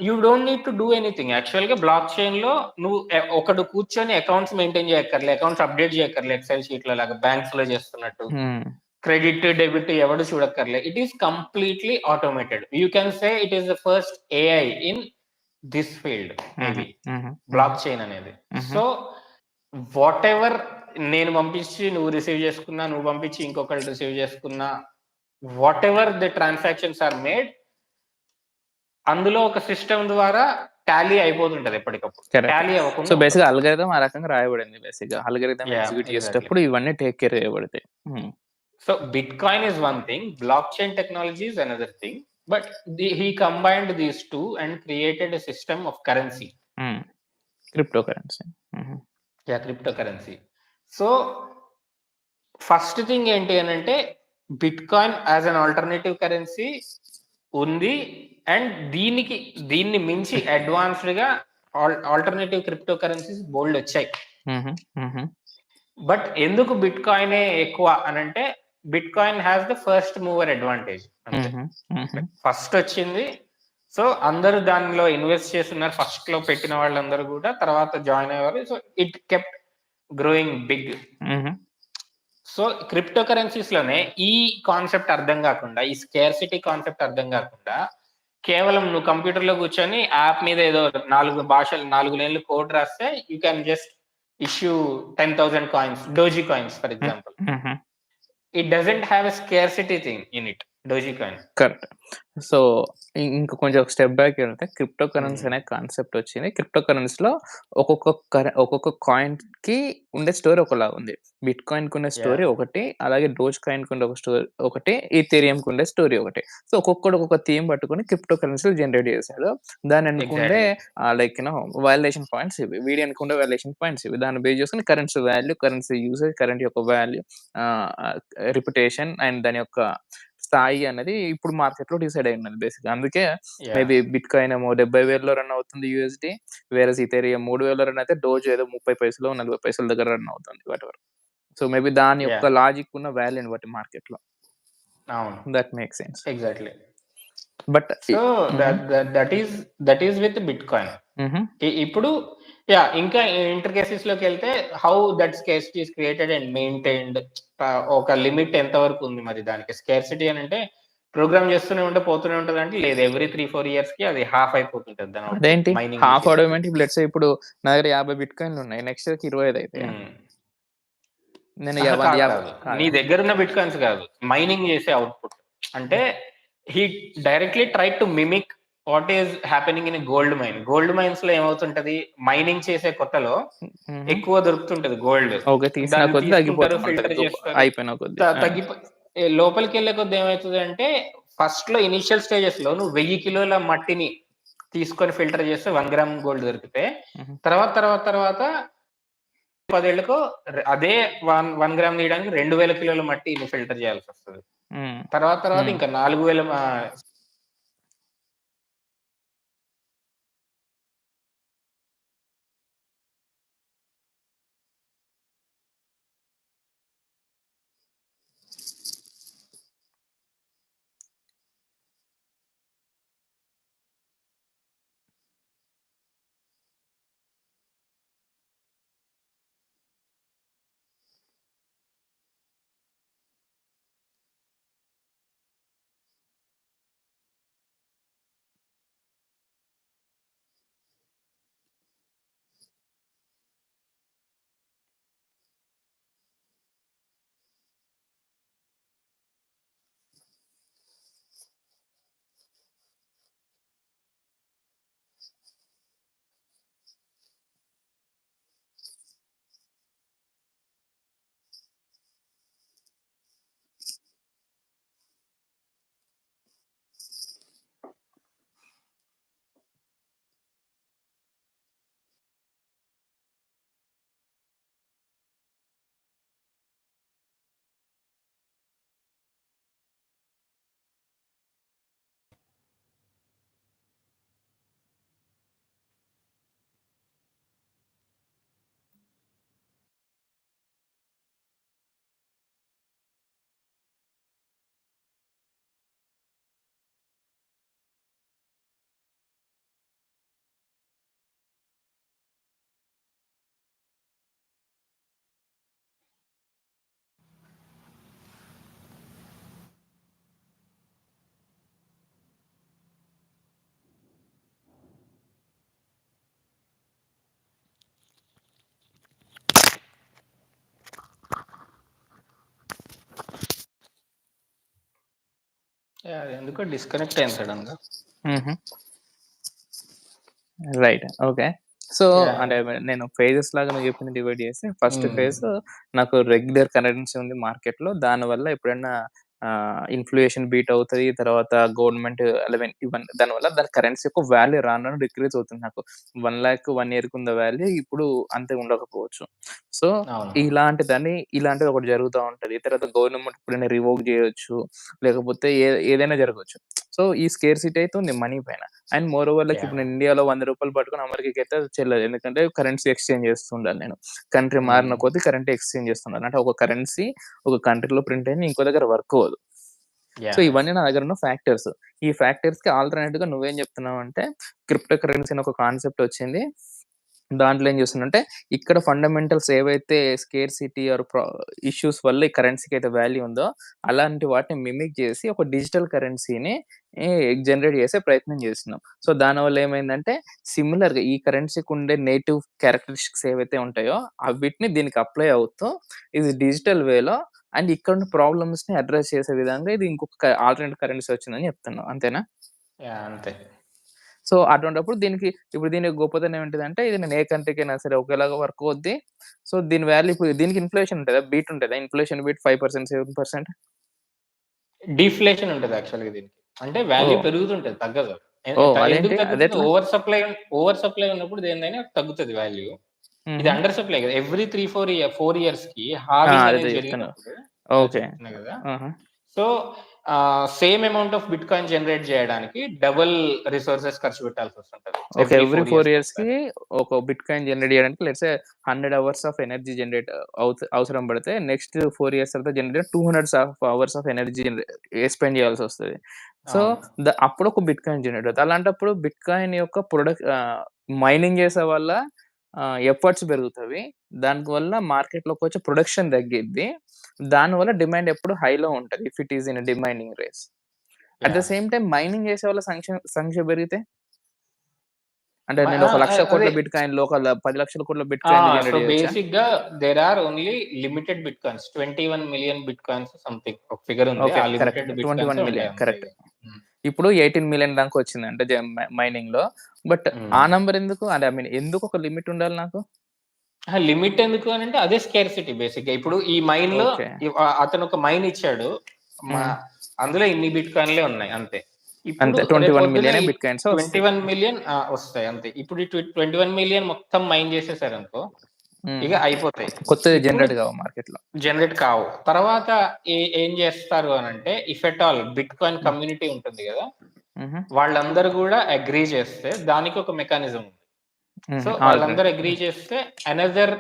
you don't need to do anything. Actual గా బ్లాక్ చైన్ లో నువ్వు ఒకడు కూర్చొని అకౌంట్స్ మెయింటైన్ చేయక్కర్లే, అకౌంట్స్ అప్డేట్ చేయక్కర్లే, ఎక్సెల్ షీట్ లో లాగా బ్యాంక్స్ లో చేస్తున్నట్టు. క్రెడిట్ డెబిట్ ఎవడు చూడక్కర్లే. It is completely automated. You can say it is the first AI in this field maybe block chain అనేది. సో వాట్ ఎవర్, నేను పంపించి నువ్వు రిసీవ్ చేసుకున్నా, నువ్వు పంపించి ఇంకొకళ్ళు రిసీవ్ చేసుకున్నా, what the transactions are made, అందులో ఒక సిస్టమ్ ద్వారా టాలీ అయిపోతుంటది ఎప్పటికప్పుడు. టాలీ అవ్వకుండా. సో బేసిక్ అల్గోరిథం ఆ రకంగా రాయబడింది. బేసిక్ అల్గోరిథం ఎగ్జిక్యూట్ చేసేటప్పుడు ఇవన్నీ టేక్ కేర్ చేయబడతాయి. So bit coin is one thing, block chain technology is another thing, but he combined these two and created a system of currency. Cryptocurrency. Yeah, cryptocurrency. So first thing ఏంటి అని అంటే, bit coin as an alternative currency ఉంది, అండ్ దీన్ని మించి అడ్వాన్స్డ్ గా ఆల్టర్నేటివ్ క్రిప్టో కరెన్సీస్ బోల్డ్ వచ్చాయి. బట్ ఎందుకు బిట్ కాయినే ఎక్కువ అని అంటే, bitcoin has the first mover advantage. First వచ్చింది, సో అందరూ దానిలో ఇన్వెస్ట్ చేస్తున్నారు. ఫస్ట్ లో పెట్టిన వాళ్ళందరూ కూడా తర్వాత జాయిన్ అయ్యేవారు. So it kept growing big. So crypto currencies లోనే ఈ కాన్సెప్ట్ అర్థం కాకుండా, ఈ స్కేర్సిటీ కాన్సెప్ట్ అర్థం కాకుండా, కేవలం నువ్వు కంప్యూటర్ లో కూర్చొని యాప్ మీద ఏదో 4 లైన్లు కోడ్ రాస్తే you can just issue 10,000 coins, doji coins for example. It doesn't have a scarcity thing in it, doji coin. Correct. So ఇంకా కొంచెం ఒక స్టెప్ బ్యాక్ వెళ్తే క్రిప్టో కరెన్సీ అనే కాన్సెప్ట్ వచ్చింది. క్రిప్టో కరెన్సీలో ఒక్కొక్క కాయిన్ కి ఉండే స్టోరీ ఒకలా ఉంది. బిట్ కాయిన్ కు ఉండే స్టోరీ ఒకటి, అలాగే డోజ్ కాయిన్ కు ఉండే ఒక స్టోరీ ఒకటి, ఈథెరియం కు ఉండే స్టోరీ ఒకటి. సో ఒక్కొక్కడు ఒక్కొక్క థీమ్ పట్టుకొని క్రిప్టో కరెన్సీలు జనరేట్ చేశాడు. దాని అనుకుండే లైక్ వాల్యుయేషన్ పాయింట్స్ ఇవి, వీడి అనుకుండే వాల్యుయేషన్ పాయింట్స్ ఇవి. దాన్ని బేస్ చేసుకుని currency value, currency usage, current యొక్క వాల్యూ, రిప్యుటేషన్ అండ్ దాని యొక్క స్థాయి అనేది ఇప్పుడు మార్కెట్ లో డిసైడ్ అయి ఉన్నది బేసిక్. అందుకే మేబీ బిట్ కాయిన్ ఏమో 70,000 రన్ అవుతుంది యూఎస్డి, వేరే ఈథెరియం 3,000 రన్ అయితే, డోజ్ ఏదో 30 పైసలు 40 పైసల దగ్గర రన్ అవుతుంది వాటెవర్. సో మేబీ దాని యొక్క లాజిక్ ఉన్న వాల్యూని బట్టి మార్కెట్ లో. That make sense. Exactly. But so that is with bit coin. ఇప్పుడు ఇంకా ఇంటర్కేసెస్ లోకి వెళ్తే, how that scarcity is created and maintained, ఒక లిమిట్ ఎంత వరకు ఉంది మరి దానికి. స్కేర్సిటీ అని అంటే ప్రోగ్రామ్ చేస్తూనే ఉంటే పోతూనే ఉంటది అంటే, లేదు, ఎవ్రీ 3-4 ఇయర్స్ కి అది హాఫ్ అయిపోతుంటది. అదేంటి హాఫ్ అవడం ఏంటి? లెట్స్ సే ఇప్పుడు నా దగ్గర 50 బిట్ కాయిన్లు ఉన్నాయి, నెక్స్ట్ ఇయర్ కి 25 అయితే నేను నీ దగ్గర ఉన్న బిట్ కాయిన్స్ కాదు, మైనింగ్ చేసే అవుట్పుట్. అంటే he directly try to mimic what is happening in gold mine. Gold mines లో ఏమవుతుంటది, మైనింగ్ చేసే కొత్తలో ఎక్కువ దొరుకుతుంటది గోల్డ్. ఫిల్టర్ చేస్తారు, లోపలికి వెళ్ళే కొద్ది ఏమవుతుంది అంటే, ఫస్ట్ లో ఇనిషియల్ స్టేజెస్ లో నువ్వు 1000 కిలోల మట్టిని తీసుకొని ఫిల్టర్ చేస్తే 1 గ్రామ్ గోల్డ్ దొరికితే, తర్వాత 10 ఏళ్లకు అదే 1 గ్రామ్ తీయడానికి 2000 కిలోల మట్టి ఫిల్టర్ చేయాల్సి వస్తుంది. తర్వాత ఇంకా 4000 ఎందుకో డిస్కనెక్ట్ అయింది సడన్‌గా. హుహు. రైట్. ఓకే. So, yeah! అంటే నేను ఫేజెస్ లాగా నువ్వు చెప్పింది డివైడ్ చేసి ఫస్ట్ హ్మ్. ఫేజ్ నాకు రెగ్యులర్ కరెన్సీ ఉంది మార్కెట్‌లో. దానివల్ల ఎప్పుడన్నా ఇన్‌ఫ్లేషన్ బీట్ అవుతది. తర్వాత గవర్నమెంట్ 11 ఇవన్నీ దానివల్ల దాని కరెన్సీ యొక్క వాల్యూ రాను రాను డిక్రీజ్ అవుతుంది నాకు. 1,00,000 1 ఇయర్‌కి ఉన్న వాల్యూ ఇప్పుడు అంతే ఉండకపోవచ్చు. సో, అవును. ఇలాంటిది ఒకటి జరుగుతా ఉంటది. తర్వాత గవర్నమెంట్ ఎప్పుడైనా రివోక్ చేయొచ్చు. లేకపోతే ఏదైనా జరగొచ్చు. సో, ఈ స్కేర్సిటీ అయితే ఉంది మనీ పైన. And more over like yeah! ఇప్పుడు నేను ఇండియాలో రూ. 100 పట్టుకొని అమెరికాకైతే అది చెల్లదు. ఎందుకంటే కరెన్సీ ఎక్స్‌చేంజ్ చేస్తుండాలి నేను. కంట్రీ మారిన హ్మ్. కొద్దీ కరెంట్ ఎక్స్‌చేంజ్ చేస్తుండాలి. అంటే ఒక కరెన్సీ ఒక కంట్రీలో ప్రింట్ అయింది ఇంకో దగ్గర వర్క్ అవ్వదు. So, yeah! ఇవన్నీ నా దగ్గర ఉన్న ఫ్యాక్టర్స్. ఈ ఫ్యాక్టర్స్‌కి ఆల్టర్‌నేట్‌గా నువ్వేం చెప్తున్నావంటే క్రిప్టో కరెన్సీ అని ఒక కాన్సెప్ట్ వచ్చింది. దాంట్లో ఏం చేస్తుందంటే, ఇక్కడ ఫండమెంటల్స్ ఏవైతే స్కేర్సిటీ ఆర్ ఇష్యూస్ వల్ల ఈ కరెన్సీకైతే వాల్యూ ఉందో, అలాంటి వాటిని మిమిక్ జేసి ఒక డిజిటల్ కరెన్సీని ఈ జనరేట్ చేసే ప్రయత్నం చేస్తున్నాం. సో, దానివల్ల ఏమైందంటే, సిమిలర్‌గా ఈ కరెన్సీకుండే నేటివ్ క్యారెక్టరిస్టిక్స్ ఏవైతే ఉంటాయో, అవిటిని దీనికి అప్లై అవుతూ, ఇది డిజిటల్ వేలో అండ్ ఇక్కడున్న ప్రాబ్లమ్స్‌ని అడ్రెస్ చేసే విధంగా ఇది ఇంకొక ఆల్టర్‌నేట్ కరెన్సీ వచ్చిందని చెప్తున్నావు. అంతేనా? యాహ్! అంతే. సో, అటువంటప్పుడు దీని గొప్పతనం ఏంటిదంటే, ఇది నేను ఏ కంట్రీకైనా సరే ఒకేలాగా వర్క్ అవుద్ది. సో, దీని వాల్యూ ఇప్పుడు దీనికి ఇన్‌ఫ్లేషన్ ఉంటదా? బీట్ ఉంటదా? Inflation beat 5%, 7%? డిఫ్లేషన్ ఉంటది యాక్చువల్‌గా దీనికి. అంటే వాల్యూ ఓహ్! పెరుగుతుంటది తగ్గదు. ఓహ్! ఎందుకు అదేంటి? తగ్గుతది? అదెట్లా? ఓవర్ సప్లై ఉన్నప్పుడు దేనిదైనా తగ్గుతది వాల్యూ. ఇది హుహు. అండర్ సప్లై కదా! ఎవ్రీ 4 ఇయర్స్‌కి హార్వింగ్ అదే అనేది చెప్తున్నావు. జరిగినప్పుడు ఓకే. చెప్తున్నా కదా! ఆహా! So, same amount of bitcoin generate చేయడానికి డబుల్ రిసోర్సెస్ ఖర్చు పెట్టాల్సొస్తుంటది. ఓకే. ఎవ్రీ ఎవ్రీ 4 4 ఇయర్స్‌కి ఇయర్స్‌కి ఒకసారి. ఒక బిట్‌కాయిన్ జనరేట్ చేయడానికి let's say 100 hours of energy generate అవసరం పడితే నెక్స్ట్ 4 ఇయర్స్ తర్వాత generate 200 hours of energy spend చేయాల్సొస్తది. సో, అవును. అప్పుడు ఒక బిట్‌కాయిన్ జనరేట్ అవుతది. అలాంటప్పుడు బిట్‌కాయిన్ యొక్క మైనింగ్ చేసే వాళ్ళ ఎఫర్ట్స్ పెరుగుతవి. దానివల్ల మార్కెట్‌లోకొచ్చే ప్రొడక్షన్ తగ్గిద్ది. దానివల్ల డిమాండ్ ఎప్పుడు హైలో ఉంటది. If it is in demanding race. At the yeah! Same time mining చేసేవాళ్ళ సంఖ్య పెరిగితే అంటే మ నేను ఆ! ఒక 1,00,000 అదే. కోట్ల బిట్‌కాయిన్‌లో ఒక 10,00,000 కోట్ల బిట్‌కాయిన్‌లు సో, జనరేట్ చేయొచ్చా? బేసిక్‌గా there are only limited bitcoins. 21,000,000 bitcoins something ఒక ఫిగర్ ఉంది. ఓకే. ఆ కరెక్ట్. లిమిటెడ్ బిట్‌కాయిన్సే 21,000,000 ఉంటాయి అంతే కరెక్ట్. ఇగ. హ్మ్. ఇప్పుడు 18,000,000 దాకా వచ్చిందంటే మైనింగ్‌లో. బట్ ఆ హ్మ్. నంబర్ ఎందుకు? అంటే ఐ మీన్ ఎందుకు ఒక లిమిట్ ఉండాలి నాకు? అహా! లిమిట్ ఎందుకు అనంటే అదే స్కేర్సిటీ బేసిక్‌గా. ఇప్పుడు ఈ మైన్‌లో ఓకే. అతను ఒక మైన్ ఇచ్చాడు. మ హ్మ్. అందులో ఇన్ని బిట్‌కాయిన్‌లే ఉన్నాయి అంతే. ఇప్పుడు అంతే రేపొద్దున 21,000,000 ఈ బిట్‌కాయిన్సే వస్తాయి. 21,000,000 వస్తాయి అంతే. ఇప్పుడు ఈ 21,000,000 మొత్తం మైన్ చేసేసారనుకో, హ్మ్. ఇగ అయిపోతాయి. కొత్తది ఇప్పుడు జనరేట్ కావు మార్కెట్‌లో. జనరేట్ కావు. తర్వాత ఏం జేస్తారు అనంటే, ఇఫ్ ఎట్ ఆల్ బిట్‌కాయిన్ హ్మ్. కమ్యూనిటీ ఉంటుంది గదా! హుహు. వాళ్ళందరూ గూడా అగ్రీ చేస్తే దానికి ఒక మెకానిజం ఉంది. సో, హుహు. వాళ్ళందరూ ఆల్టర్‌నేటివ్. అగ్రీ హ్మ్. చేస్తే అనదర్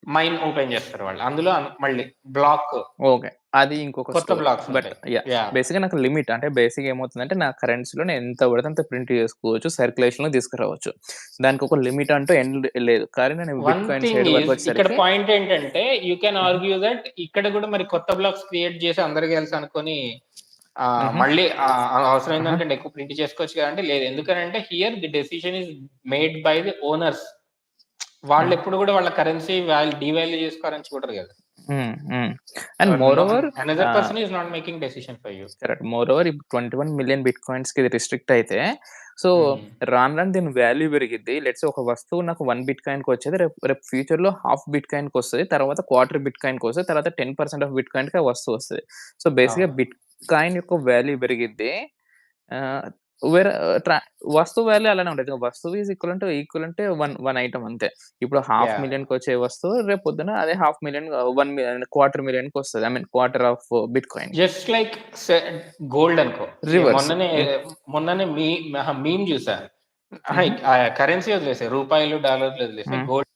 మైన్ ఓపెన్ చేస్తారు వాళ్ళు. అందులో మళ్ళీ బ్లాక్ ఓకే. అది ఇంకొక కొత్త స్టోరీ. బ్లాక్స్ బట్ ఉంటాయి. యాహ్! యాహ్! బేసిక్‌గా నాకు లిమిట్ అంటే బేసిక్‌గా ఏమవుతుందంటే నా కరెన్సీలో నేను ఎంత పడితే అంత ప్రింట్ చేసుకోవచ్చు. సర్క్యులేషన్‌లో తీసుకురావచ్చు. దానికొక లిమిట్ అంటూ ఎండ్ లేదు. కానీ నేను one bitcoin thing side is ఇక్కడ వరకొచ్చేసరికి పాయింట్ ఏంటంటే, యూ కెన్ హుహు. ఆర్గ్యూ థట్ ఇక్కడ గూడా మరి కొత్త బ్లాక్స్ క్రియేట్ చేసి అందరికి తెలుసు అనుకోని హుహు. మళ్ళీ అవసరమైన ఆహా! దానికంటే ఎక్కువ ప్రింట్ చేసుకోవచ్చు కదంటే లేదు. ఎందుకనంటే here the decision is made by the owners. హ్మ్. వాళ్ళెప్పుడు గూడా వాళ్ళ కరెన్సీ డీవాల్యూ చేసుకోవాలని చూడరు గదా! హ్మ్. హ్మ్. అండ్ మోర్ ఓవర్ అనదర్ ఆహ్, person is not making decision for you. Correct. More over ఇప్పుడు 21,000,000 బిట్‌కాయిన్స్‌కి ఇది రిస్ట్రిక్ట్ అయితే, సో, హ్మ్. రాను రాను దీని వాల్యూ పెరిగిద్ది. లెట్స్ సే ఒక వస్తువు నాకు 1 బిట్‌కాయిన్‌కొచ్చేది రేపు రేపు ఫ్యూచర్‌లో హాఫ్ బిట్‌కాయిన్‌కొస్తది. తర్వాత క్వార్టర్ బిట్‌కాయిన్‌కొస్తది. తర్వాత 10% ఆఫ్ బిట్‌కాయిన్‌కి ఆ వస్తువు వస్తది. సో, బేసిక్‌గా అవును. బిట్‌కాయిన్ యొక్క వాల్యూ పెరిగిద్ది. ఆహ్, వేరే ట్రా వస్తువు వాల్యూ అలానే ఉంటది. వస్తువు ఈక్వలెంట్ 1 ఐటెమ్ అంతే. ఇప్పుడు యాహ్! 500,000కొచ్చే వస్తువు రేపు పొద్దున అదే 1,000,000 క్వార్టర్ మిలియన్‌కొస్తది. ఐ మీన్ క్వార్టర్ ఆఫ్ బిట్‌కాయిన్‌కి. జస్ట్ లైక్ గోల్డ్ అనుకో. రివర్స్. మొన్ననే హ్మ్. మొన్ననే మీమ్ జూసా. అహా! హుహు. కరెన్సీ వదిలేసేయి. రూపాయలు, డాలర్లు వదిలేసేయి. హ్మ్. గోల్డ్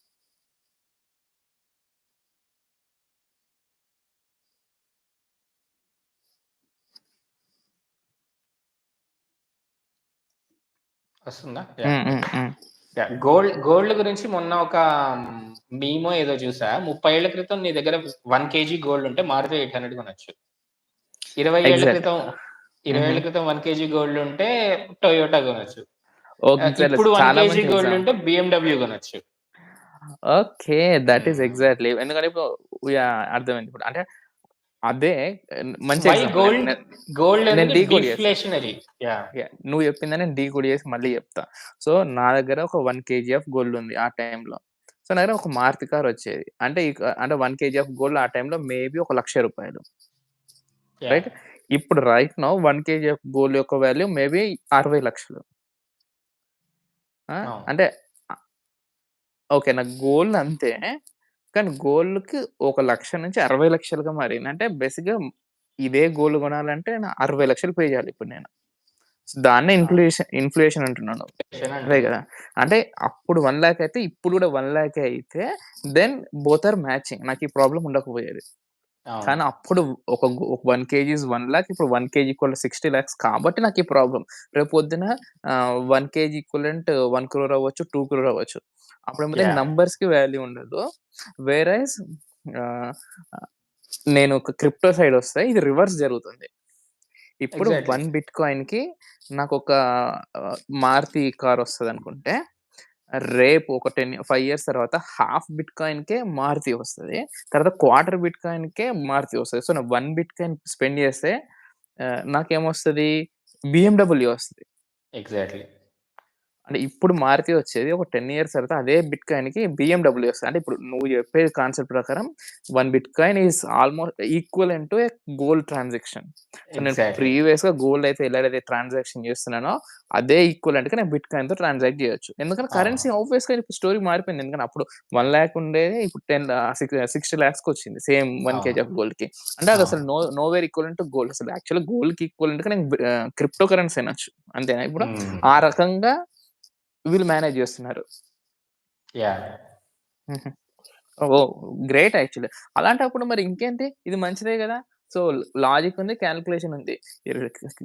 వస్తుందా? యాహ్! హ్మ్. హ్మ్. ఓకే. హ్మ్. యాహ్! గోల్డ్ గురించి మొన్న ఒక మీమో ఏదో చూసా. 30 ఏళ్ల క్రితం నీ దగ్గర 1 కేజీ గోల్డ్ ఉంటే మారుతి 800 కొనొచ్చు. 20 ఏళ్ల ఎగ్జాక్ట్‌లీ. క్రితం 20 హుహు. ఏళ్ల క్రితం 1 కేజీ గోల్డ్ ఉంటే టొయోటా కొనొచ్చు. ఎగ్జాక్ట్‌లీ. ఇప్పుడు 1 చాలా కేజీ మంచి గోల్డ్ ఉంటే ఎగ్జాంపుల్. BMW కొనొచ్చు. ఓకే. థట్ ఈస్ హ్మ్. ఎగ్జాక్ట్‌లీ. ఎందుకంటే ఇప్పుడు యాహ్! అర్థమైంది ఇప్పుడు. అంటే అదే మంచి వై ఎగ్జాంపుల్. గోల్డ్ గోల్డ్ నేను అనేది డీకోడ్ చేస్తా. డిఫ్లేషనరీ. యాహ్! నువ్వు చెప్పిందని నేను డీకోడ్ చేసి మళ్ళీ చెప్తా. సో, నా దగ్గర ఒక 1 కేజీ ఆఫ్ గోల్డ్ ఉంది ఆ టైంలో. సో, నా దగ్గర ఒక మారుతి కార్ వచ్చేది. అంటే 1 కేజీ ఆఫ్ గోల్డ్ ఆ టైంలో మేబీ ఒక రూ. 1,00,000. యాహ్! రైట్? ఇప్పుడు right now 1 KG of gold యొక్క వాల్యూ మేబీ 60,00,000. ఆ! అవును. అంటే ఓకే. నాకు గోల్డ్ అంతే. కానీ గోల్డ్‌కి 1,00,000-60,00,000గా మారింది. అంటే బేసిక్‌గా ఇదే గోల్డ్ కొనాలంటే 60,00,000 పే చేయాలి ఇప్పుడు నేను. దాన్నే ఆ! ఇన్‌ఫ్లేషన్ అంటున్నాను. ఇన్ఫ్లేషన్ అదే అంటారు. గదా! అంటే అప్పుడు 1,00,000 అయితే ఇప్పుడు గూడా 1,00,000 అయితే దెన్ బోత్ ఆర్ మ్యాచింగ్. నాకు ఈ ప్రాబ్లమ్ ఉండకపోయేది. అవును. కానీ అప్పుడు ఒక 1 కేజీ ఈస్ 1,00,000 ఇప్పుడు 1 కేజీ ఈక్వల్ 60,00,000 కాబట్టి నాకు ఈ ప్రాబ్లమ్. రేపొద్దున 1 కేజీ ఈక్వివలెంట్ 1,00,00,000 అవ్వచ్చు, 2,00,00,000 అవ్వచ్చు. అప్పుడేమైతే యాహ్! నంబర్స్‌కి వాల్యూ ఉండదు. వేరైజ్ ఆహ్, నేను ఒక క్రిప్టో సైడ్ వస్తే ఇది రివర్స్ జరుగుతుంది. ఇప్పుడు ఎగ్జాక్ట్‌లీ. 1 బిట్‌కాయిన్‌కి నాకొక మారుతి కార్ వస్తదనుకుంటే, రేపు ఒక 5 ఇయర్స్ తర్వాత హాఫ్ బిట్‌కాయిన్‌కే మారుతి వస్తది. తర్వాత క్వార్టర్ బిట్‌కాయిన్‌కే మారుతి వస్తది. సో, నేను 1 బిట్‌కాయిన్ స్పెండ్ చేస్తే నాకేమొస్తది? బీఎండబ్ల్యూ వస్తది. ఎగ్జాక్ట్‌లీ. అంటే ఇప్పుడు మారుతి వచ్చేది ఒక 10 ఇయర్స్ తర్వాత అదే బిట్‌కాయిన్‌కి బీఎండబ్ల్యూ వస్తది. అంటే ఇప్పుడు నువ్వు చెప్పే కాన్సెప్ట్ ప్రకారం 1 bitcoin is almost equivalent to a gold transaction. So, నేను ఎగ్జాక్ట్‌లీ. ప్రీవియస్‌గా గోల్డ్ అయితే ఎలాగైతే ట్రాన్సాక్షన్ చేస్తున్నానో అదే ఈక్వివలెంట్‌గా నేను బిట్‌కాయిన్‌తో ట్రాన్సాక్ట్ చేయొచ్చు. ఎందుకంటే అవును. కరెన్సీ ఆబ్వియస్‌గా ఇప్పుడు స్టోరీ మారిపోయింది. ఎందుకంటే అప్పుడు 1,00,000 ఉండేది ఇప్పుడు 60,00,000కి వచ్చింది. సేమ్ 1 అవును. కేజీ ఆఫ్ గోల్డ్‌కి. అంటే అది అవును. అసలు నోవేర్ ఈక్వివలెంట్ టు గోల్డ్. అసలు యాక్చువల్‌గా గోల్డ్‌కి ఈక్వివలెంట్‌గా నేను క్రిప్టో కరెన్సీ అనొచ్చు. అంతేనా ఇప్పుడు? హ్మ్. ఆ రకంగా వీళ్ళు మేనేజ్ జేస్తున్నారు. యాహ్! హుహు. ఓహ్! Great actually. అలాంటప్పుడు మరి ఇంకేంటి? ఇది మంచిదే గదా! సో, లాజిక్ ఉంది, కాలిక్యులేషన్ ఉంది.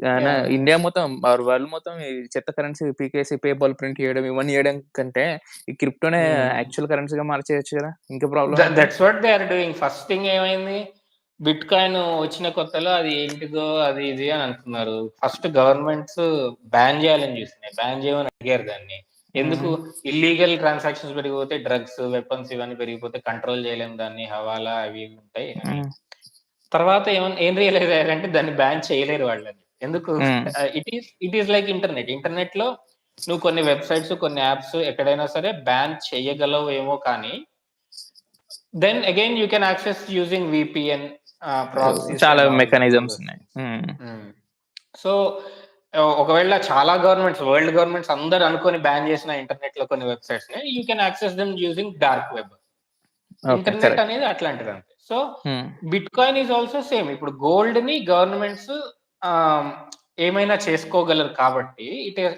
యాహ్! ఇండియా మొత్తం వరల్డ్ మొత్తం ఈ చెత్త కరెన్సీ పీకేసి పేపాల్ ప్రింట్ చేయడం, ఇవన్నీ చేయడం కంటే ఈ క్రిప్టోనే హ్మ్. యాక్చువల్ కరెన్సీగా మార్చేయొచ్చు గదా! ఇంకా ప్రాబ్లమ్ ఏంటి? That's what they are doing. First thing ఏమైంది? బిట్‌కాయిన్ వచ్చిన కొత్తలో అది ఏంటిదో అది ఇది అని అనుకున్నారు. ఫస్ట్ గవర్నమెంట్స్ బ్యాన్ చేయాలని చూస్తున్నాయి. బ్యాన్ చేయమని అడిగారు దాన్ని. ఎందుకు? హ్మ్. ఇల్లీగల్ ట్రాన్సాక్షన్స్ పెరిగిపోతే డ్రగ్స్, వెపన్స్ ఇవన్నీ పెరిగిపోతే కంట్రోల్ చేయలేము దాన్ని. హవాలా అవి ఇవి ఉంటాయి అని. హ్మ్. తర్వాత ఏం రియలైజ్ అయ్యారంటే దాన్ని బ్యాన్ చేయలేరు వాళ్ళని. ఎందుకు? హ్మ్. It is like internet. ఇంటర్నెట్‌లో నువ్వు కొన్ని వెబ్‌సైట్స్, కొన్ని యాప్స్ ఎక్కడైనా సరే బ్యాన్ చేయగలవేమో కానీ then again you can access using VPN, proxies చాలా అండ్ ఆల్ మెకానిజమ్స్ దోస్ ఉన్నాయి. థింగ్స్. హ్మ్. హ్మ్. సో, ఒకవేళ చాలా వరల్డ్ గవర్నమెంట్స్ అందరూ అనుకోని బ్యాన్ చేసిన ఇంటర్నెట్‌లో కొన్ని వెబ్‌సైట్స్‌ని you can access them using dark web. Okay. Internet correct. అనేది అట్లాంటిదంతే. So, hmm. Bitcoin is also same. ఇప్పుడు గోల్డ్‌ని గవర్నమెంట్స్ ఆహ్, ఏమైనా చేసుకోగలరు కాబట్టి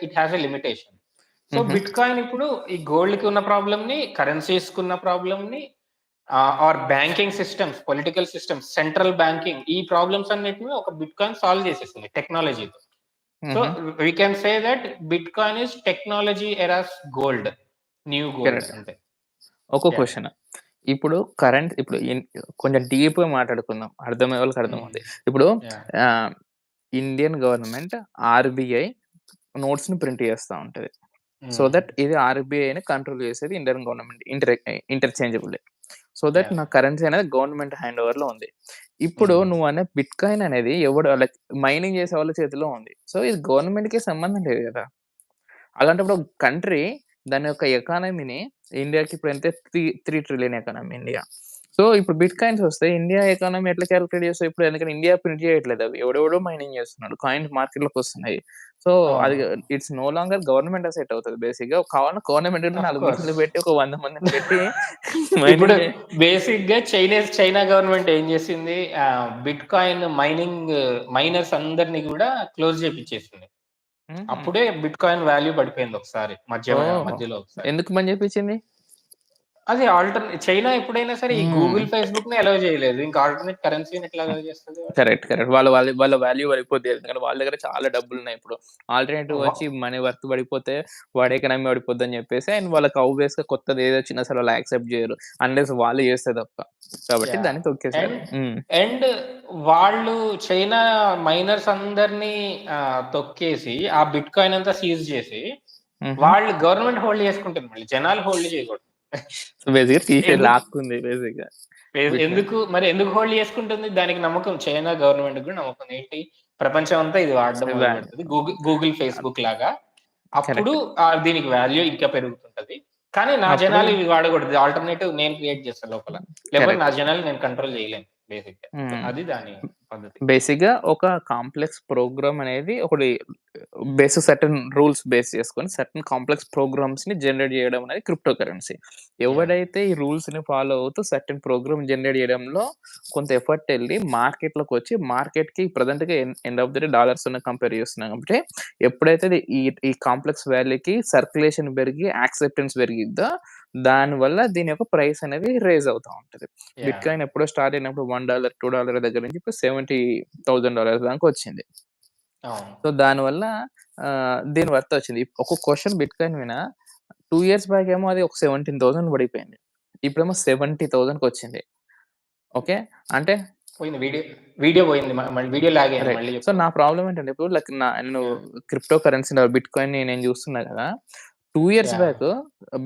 it has a limitation. So, హుహు. బిట్‌కాయిన్ ఇప్పుడు ఈ గోల్డ్‌కి ఉన్న ప్రాబ్లమ్‌ని, కరెన్సీస్‌కి ఉన్న ప్రాబ్లమ్‌ని or banking systems, political systems, central banking ఈ ప్రాబ్లమ్స్ అన్నిటిని ఒక బిట్‌కాయిన్ సాల్వ్ చేసేస్తుంది టెక్నాలజీతో. సో, హుహు. We can say that bitcoin is technology eras gold. New gold correct. అంతే. ఒక్క యాహ్! క్వెషన్. ఇప్పుడు కొంచెం డీప్‌గా మాట్లాడుకుందాం. అర్థమయ్యే వాళ్ళకి హ్మ్. అర్థమవుద్ది. ఇప్పుడు yeah! Ah, Indian government RBI నోట్స్‌ని ప్రింట్ చేస్తా ఉంటది. So hmm. దట్ ఇది ఆర్‌బీఐని కంట్రోల్ చేసేది ఇండియన్ గవర్నమెంట్ ఇంటర్చేంజబుల్లే. So that yeah! నా కరెన్సీ అనేది గవర్నమెంట్ హ్యాండ్ ఓవర్‌లో ఉంది. ఇప్పుడు హ్మ్. నువ్వనే బిట్‌కాయిన్ అనేది లైక్ మైనింగ్ చేసే వాళ్ళ చేతిలో ఉంది. సో ఇది గవర్నమెంట్‌కి సంబంధం లేదు గదా! అలాంటప్పుడు కంట్రీ దాని యొక్క ఎకానమీని ఇండియాకి ఇప్పుడు ఎంత 3 ట్రిలియన్ ఎకానమీ ఇండియా. సో, ఇప్పుడు బిట్‌కాయిన్స్ వస్తే ఇండియా ఎకానమీ ఎట్లా కాలిక్యులేట్ చేస్తావు ఇప్పుడు? ఎందుకంటే ఇండియా ప్రింట్ చేయట్లేదు అవి. ఎవడెవడో మైనింగ్ చేస్తున్నాడు. కాయిన్స్ మార్కెట్‌లోకొస్తున్నాయి. సో, అవును. అది it's no longer government asset అవుతది బేసిక్‌గా. కావాలంటే గవర్నమెంట్ ఉంటే ఆఫ్ 4 కోర్స్. మనుషుల్ని పెట్టి ఒక 100 మందిని పెట్టి ఇప్పుడు మైనింగ్ జే బేసిక్‌గా చైనా గవర్నమెంట్ ఏం చేసింది? బిట్‌కాయిన్ మైనర్స్ అందరిని గూడా క్లోజ్ చేపిచ్చేసింది. హుహు. అప్పుడే బిట్‌కాయిన్ వాల్యూ పడిపోయింది ఒకసారి. ఓహ్! మధ్యలో ఒకసారి. ఎందుకు బంద్ చేపిచ్చింది? అది చైనా ఎప్పుడైనా సరే ఈ హ్మ్. గూగుల్, ఫేస్‌బుక్‌ని అలౌ చేయలేదు. ఇంకా ఆల్టర్‌నేట్ కరెన్సీని ఎట్లా అలౌ చేస్తది వాడు? కరెక్ట్. వాళ్ళ వాల్యూ పడిపోద్ది. ఎందుకంటే వాళ్ళ దగ్గర చాలా డబ్బులున్నాయి ఇప్పుడు. ఆల్టర్‌నేటివ్ వ వచ్చి మనీ వర్త్ పడిపోతే వాడి ఎకానమీ పడిపోద్దని చెప్పేసి అండ్ వాళ్ళకి ఆబ్వియస్‌గా కొత్తది ఏదొచ్చినా సరే వాళ్ళు యాక్సెప్ట్ చేయరు. అన్‌లెస్ వాళ్ళు చేస్తే తప్ప. కాబట్టి యాహ్! దాన్ని తొక్కేసారు. అండ్ హ్మ్. అండ్ వాళ్ళు చైనా మైనర్స్ అందరిని తొక్కేసి, ఆ బిట్‌కాయిన్ అంతా సీజ్ చేసి, హుహు. వాళ్ళు గవర్నమెంట్ హోల్డ్ చేసుకుంటుంది మళ్ళీ. జనాలు హోల్డ్ చేయకూడదు. సో, బేసిక్‌గా తీసేది ఎందుకు? లాక్కుంది బేసిక్‌గా. ఎందుకు హోల్డ్ చేసుకుంటుంది? దానికి నమ్మకం, చైనా గవర్నమెంట్ కూడా నమ్మకం ఏంటి, ప్రపంచం అంతా ఇది వాడడం మొదలు పెడుతుంది, గూగుల్ ఫేస్బుక్ లాగా. అప్పుడు దీనికి వాల్యూ ఇంకా పెరుగుతుంటది. కానీ నా జనాలు ఇవి వాడకూడదు, ఆల్టర్నేటివ్ నేను క్రియేట్ చేస్తాను లోపల, లేకపోతే నా జనాలు నేను కంట్రోల్ చేయలేను బేసిక్ గా. అది దాని పద్ధతి. బేసిక్ గా ఒక కాంప్లెక్స్ ప్రోగ్రామ్ అనేది ఒకటి బేసిక్ సర్టన్ రూల్స్ బేస్ చేసుకొని సర్టన్ కాంప్లెక్స్ ప్రోగ్రామ్స్ ని జనరేట్ చేయడం అనేది క్రిప్టో కరెన్సీ. ఎవడైతే ఈ రూల్స్ ని ఫాలో అవుతూ సర్టన్ ప్రోగ్రామ్ జనరేట్ చేయడంలో కొంత ఎఫర్ట్ వెళ్ళి మార్కెట్ లోకి వచ్చి, మార్కెట్ కి ప్రజెంట్ గా end of the day dollars compare చేస్తున్నాం కాబట్టి, ఎప్పుడైతే ఈ కాంప్లెక్స్ వాల్యూకి సర్క్యులేషన్ పెరిగి యాక్సెప్టెన్స్ పెరిగిద్దో, దాని వల్ల దీని యొక్క ప్రైస్ అనేది రేజ్ అవుతా ఉంటది. బిట్ కాయిన్ ఎప్పుడో స్టార్ట్ అయినప్పుడు $1 $2 దగ్గర నుంచి ఇప్పుడు $70,000 దాకా వచ్చింది. సో దానివల్ల దీని వర్త్ వచ్చింది. ఒక క్వశ్చన్ బిట్ కాయిన్ మీద 2 years బ్యాక్ ఏమో అది ఒక 17,000 పడిపోయింది. ఇప్పుడేమో 70,000కి వచ్చింది. ఓకే, అంటే వీడియో పోయింది, వీడియో లాగ్ అయింది మళ్ళీ. సో నా ప్రాబ్లం ఏంటంటే, ఇప్పుడు లైక్ నేను క్రిప్టో కరెన్సీ బిట్ కాయిన్ నేను చూస్తున్నా కదా, 2 years back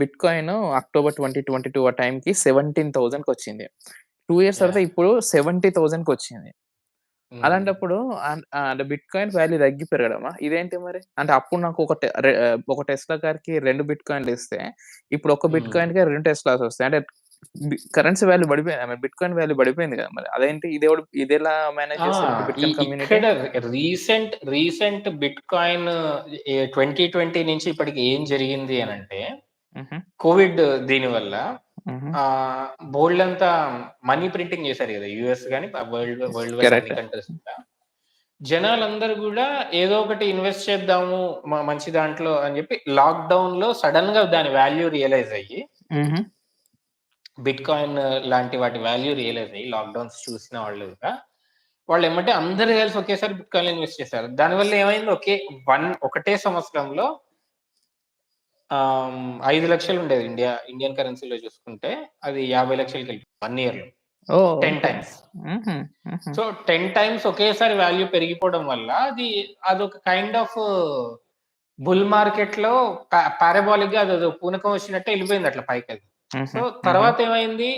bit coin October 2022 ఆ టైంకి 17,000కి వచ్చింది. 2 years తర్వాత ఇప్పుడు 70,000కి వచ్చింది. అలాంటప్పుడు అంటే బిట్ కాయిన్ వాల్యూ తగ్గి పెరగడమా ఇదేంటి మరి? అంటే అప్పుడు నాకు ఒక టెస్లా కార్‌కి 2 బిట్ కాయిన్‌లు ఇస్తే, ఇప్పుడు ఒక బిట్ కాయిన్‌కి 2 టెస్లాస్ వస్తాయి. అంటే కరెన్సీ వాల్యూ పడిపోయింది. I mean bit coin value పడిపోయింది కదా మరి. అదేంటి ఇదెలా మేనేజ్ చేస్తారు బిట్ కాయిన్ కమ్యూనిటీ? ఇక్కడ రీసెంట్ బిట్ కాయిన్ 2020 నుంచి ఇప్పటికి ఏం జరిగింది అని అంటే, కోవిడ్ దీని వల్ల బోల్డ్ అంతా మనీ ప్రింటింగ్ చేశారు కదా యుఎస్ గానీ వరల్డ్ వైడ్ అన్ని కంట్రీస్. జనాలందరూ కూడా ఏదో ఒకటి ఇన్వెస్ట్ చేద్దాము మంచి దాంట్లో అని చెప్పి లాక్డౌన్ లో సడన్ గా దాని వాల్యూ రియలైజ్ అయ్యి, బిట్ కాయిన్ లాంటి వాటి వాల్యూ రియలైజ్ అయ్యి లాక్డౌన్స్ చూసిన వాళ్ళు ఏమంటే అందరూ కలిసి ఒకేసారి బిట్ కాయిన్ ఇన్వెస్ట్ చేశారు. దానివల్ల ఏమైంది, ఒకటే సంవత్సరంలో 5 లక్షలు ఉండేది ఇండియన్ కరెన్సీలో చూసుకుంటే, అది 50 లక్షలకి వెళ్ళింది 1 year లో. 10 times. సో 10 times ఒకేసారి వాల్యూ పెరిగిపోవడం వల్ల అదొక కైండ్ ఆఫ్ బుల్ మార్కెట్ లో పారాబాలిక్ గా అది పూనకం వచ్చినట్టే వెళ్ళిపోయింది అట్లా పైకి అది. సో తర్వాత ఏమైంది,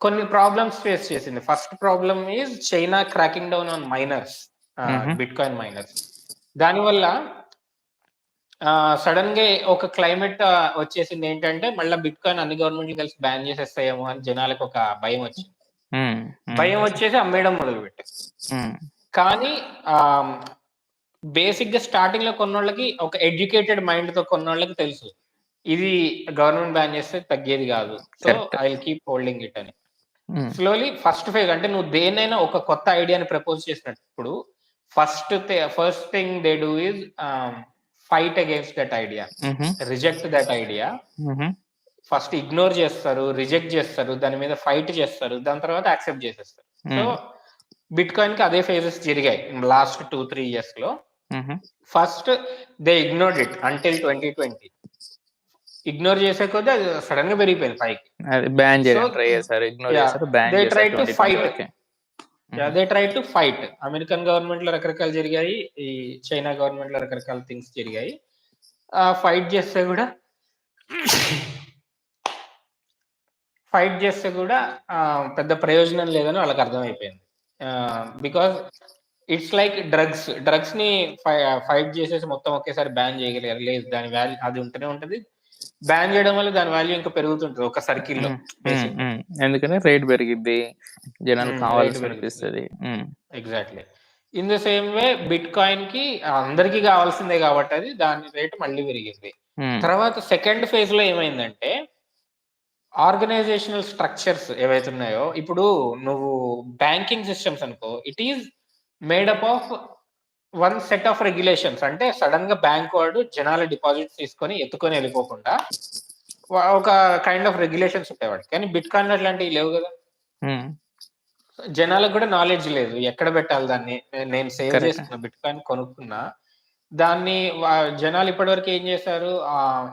కొన్ని ప్రాబ్లమ్స్ ఫేస్ చేసింది. First problem is China cracking down on miners, bit miners. దానివల్ల సడన్ గా ఒక క్లైమేట్ వచ్చేసింది ఏంటంటే, మళ్ళీ బిట్ కాయిన్ అన్ని గవర్నమెంట్లు కలిసి బ్యాన్ చేసేస్తాయేమో అని జనాలకు ఒక భయం వచ్చింది. భయం వచ్చేసి అమ్మేయడం మొదలు పెట్టారు. కానీ బేసిక్ గా స్టార్టింగ్ లో కొన్నోళ్ళకి, ఒక ఎడ్యుకేటెడ్ మైండ్ తో కొన్నోళ్ళకి తెలుసు ఇది గవర్నమెంట్ బ్యాన్ చేస్తే తగ్గేది కాదు, so I will keep holding it అని. స్లోలీ ఫస్ట్ ఫేజ్ అంటే నువ్వు దేనైనా ఒక కొత్త ఐడియాని ప్రపోజ్ చేసినప్పుడు first thing they do is fight against that idea, reject that idea. First ignore చేస్తారు, రిజెక్ట్ చేస్తారు, దాని మీద ఫైట్ చేస్తారు, దాని తర్వాత యాక్సెప్ట్ చేసేస్తారు. సో బిట్ కాయిన్ కి అదే ఫేజెస్ జరిగాయి లాస్ట్ 2-3 years లో. First they ignored it until 2020. Ignore చేసే కొద్దీ అది సడన్ గా పెరిగిపోయింది పైకి. They try to fight. American government లో రకరకాలు జరిగాయి, ఈ చైనా గవర్నమెంట్ లో రకరకాల థింగ్స్ జరిగాయి. ఫైట్ చేస్తే కూడా పెద్ద ప్రయోజనం లేదని వాళ్ళకి అర్థమైపోయింది. బికాస్ ఇట్స్ లైక్ డ్రగ్స్ ని ఫైట్ చేసేసి మొత్తం ఒకేసారి బ్యాన్ చేయగలిగారు, లేదు దాని వాల్యూ అది ఉంటూనే ఉంటది. బ్యాన్ చేయడం వల్ల దాని వాల్యూ ఇంకా పెరుగుతుంటది ఒక సర్కిల్లో. ఎందుకంటే రేట్ పెరిగిద్ది, జనాలు కావాల్సి. Exactly. In the same way bit coin కి అందరికీ కావాల్సిందే కాబట్టి అది దాని రేట్ మళ్ళీ పెరిగింది. తర్వాత సెకండ్ ఫేజ్ లో ఏమైందంటే, ఆర్గనైజేషనల్ స్ట్రక్చర్స్ ఏవైతే ఉన్నాయో, ఇప్పుడు నువ్వు బ్యాంకింగ్ సిస్టమ్స్ అనుకో, it is made up of one set of regulations. అంటే సడన్ గా బ్యాంక్ వాడు జనాల డిపాజిట్స్ తీసుకొని ఎత్తుకొని వెళ్ళిపోకుండా ఒక కైండ్ ఆఫ్ రెగ్యులేషన్స్ ఉంటాయి వాడికి. కానీ బిట్ కాయిన్ అట్లాంటివి లేవు కదా. జనాలకు కూడా నాలెడ్జ్ లేదు ఎక్కడ పెట్టాలి దాన్ని. నేను సేవ్ చేసుకున్నా బిట్ కాయిన్, కొనుక్కున్నా దాన్ని, జనాలు ఇప్పటివరకు ఏం చేశారు,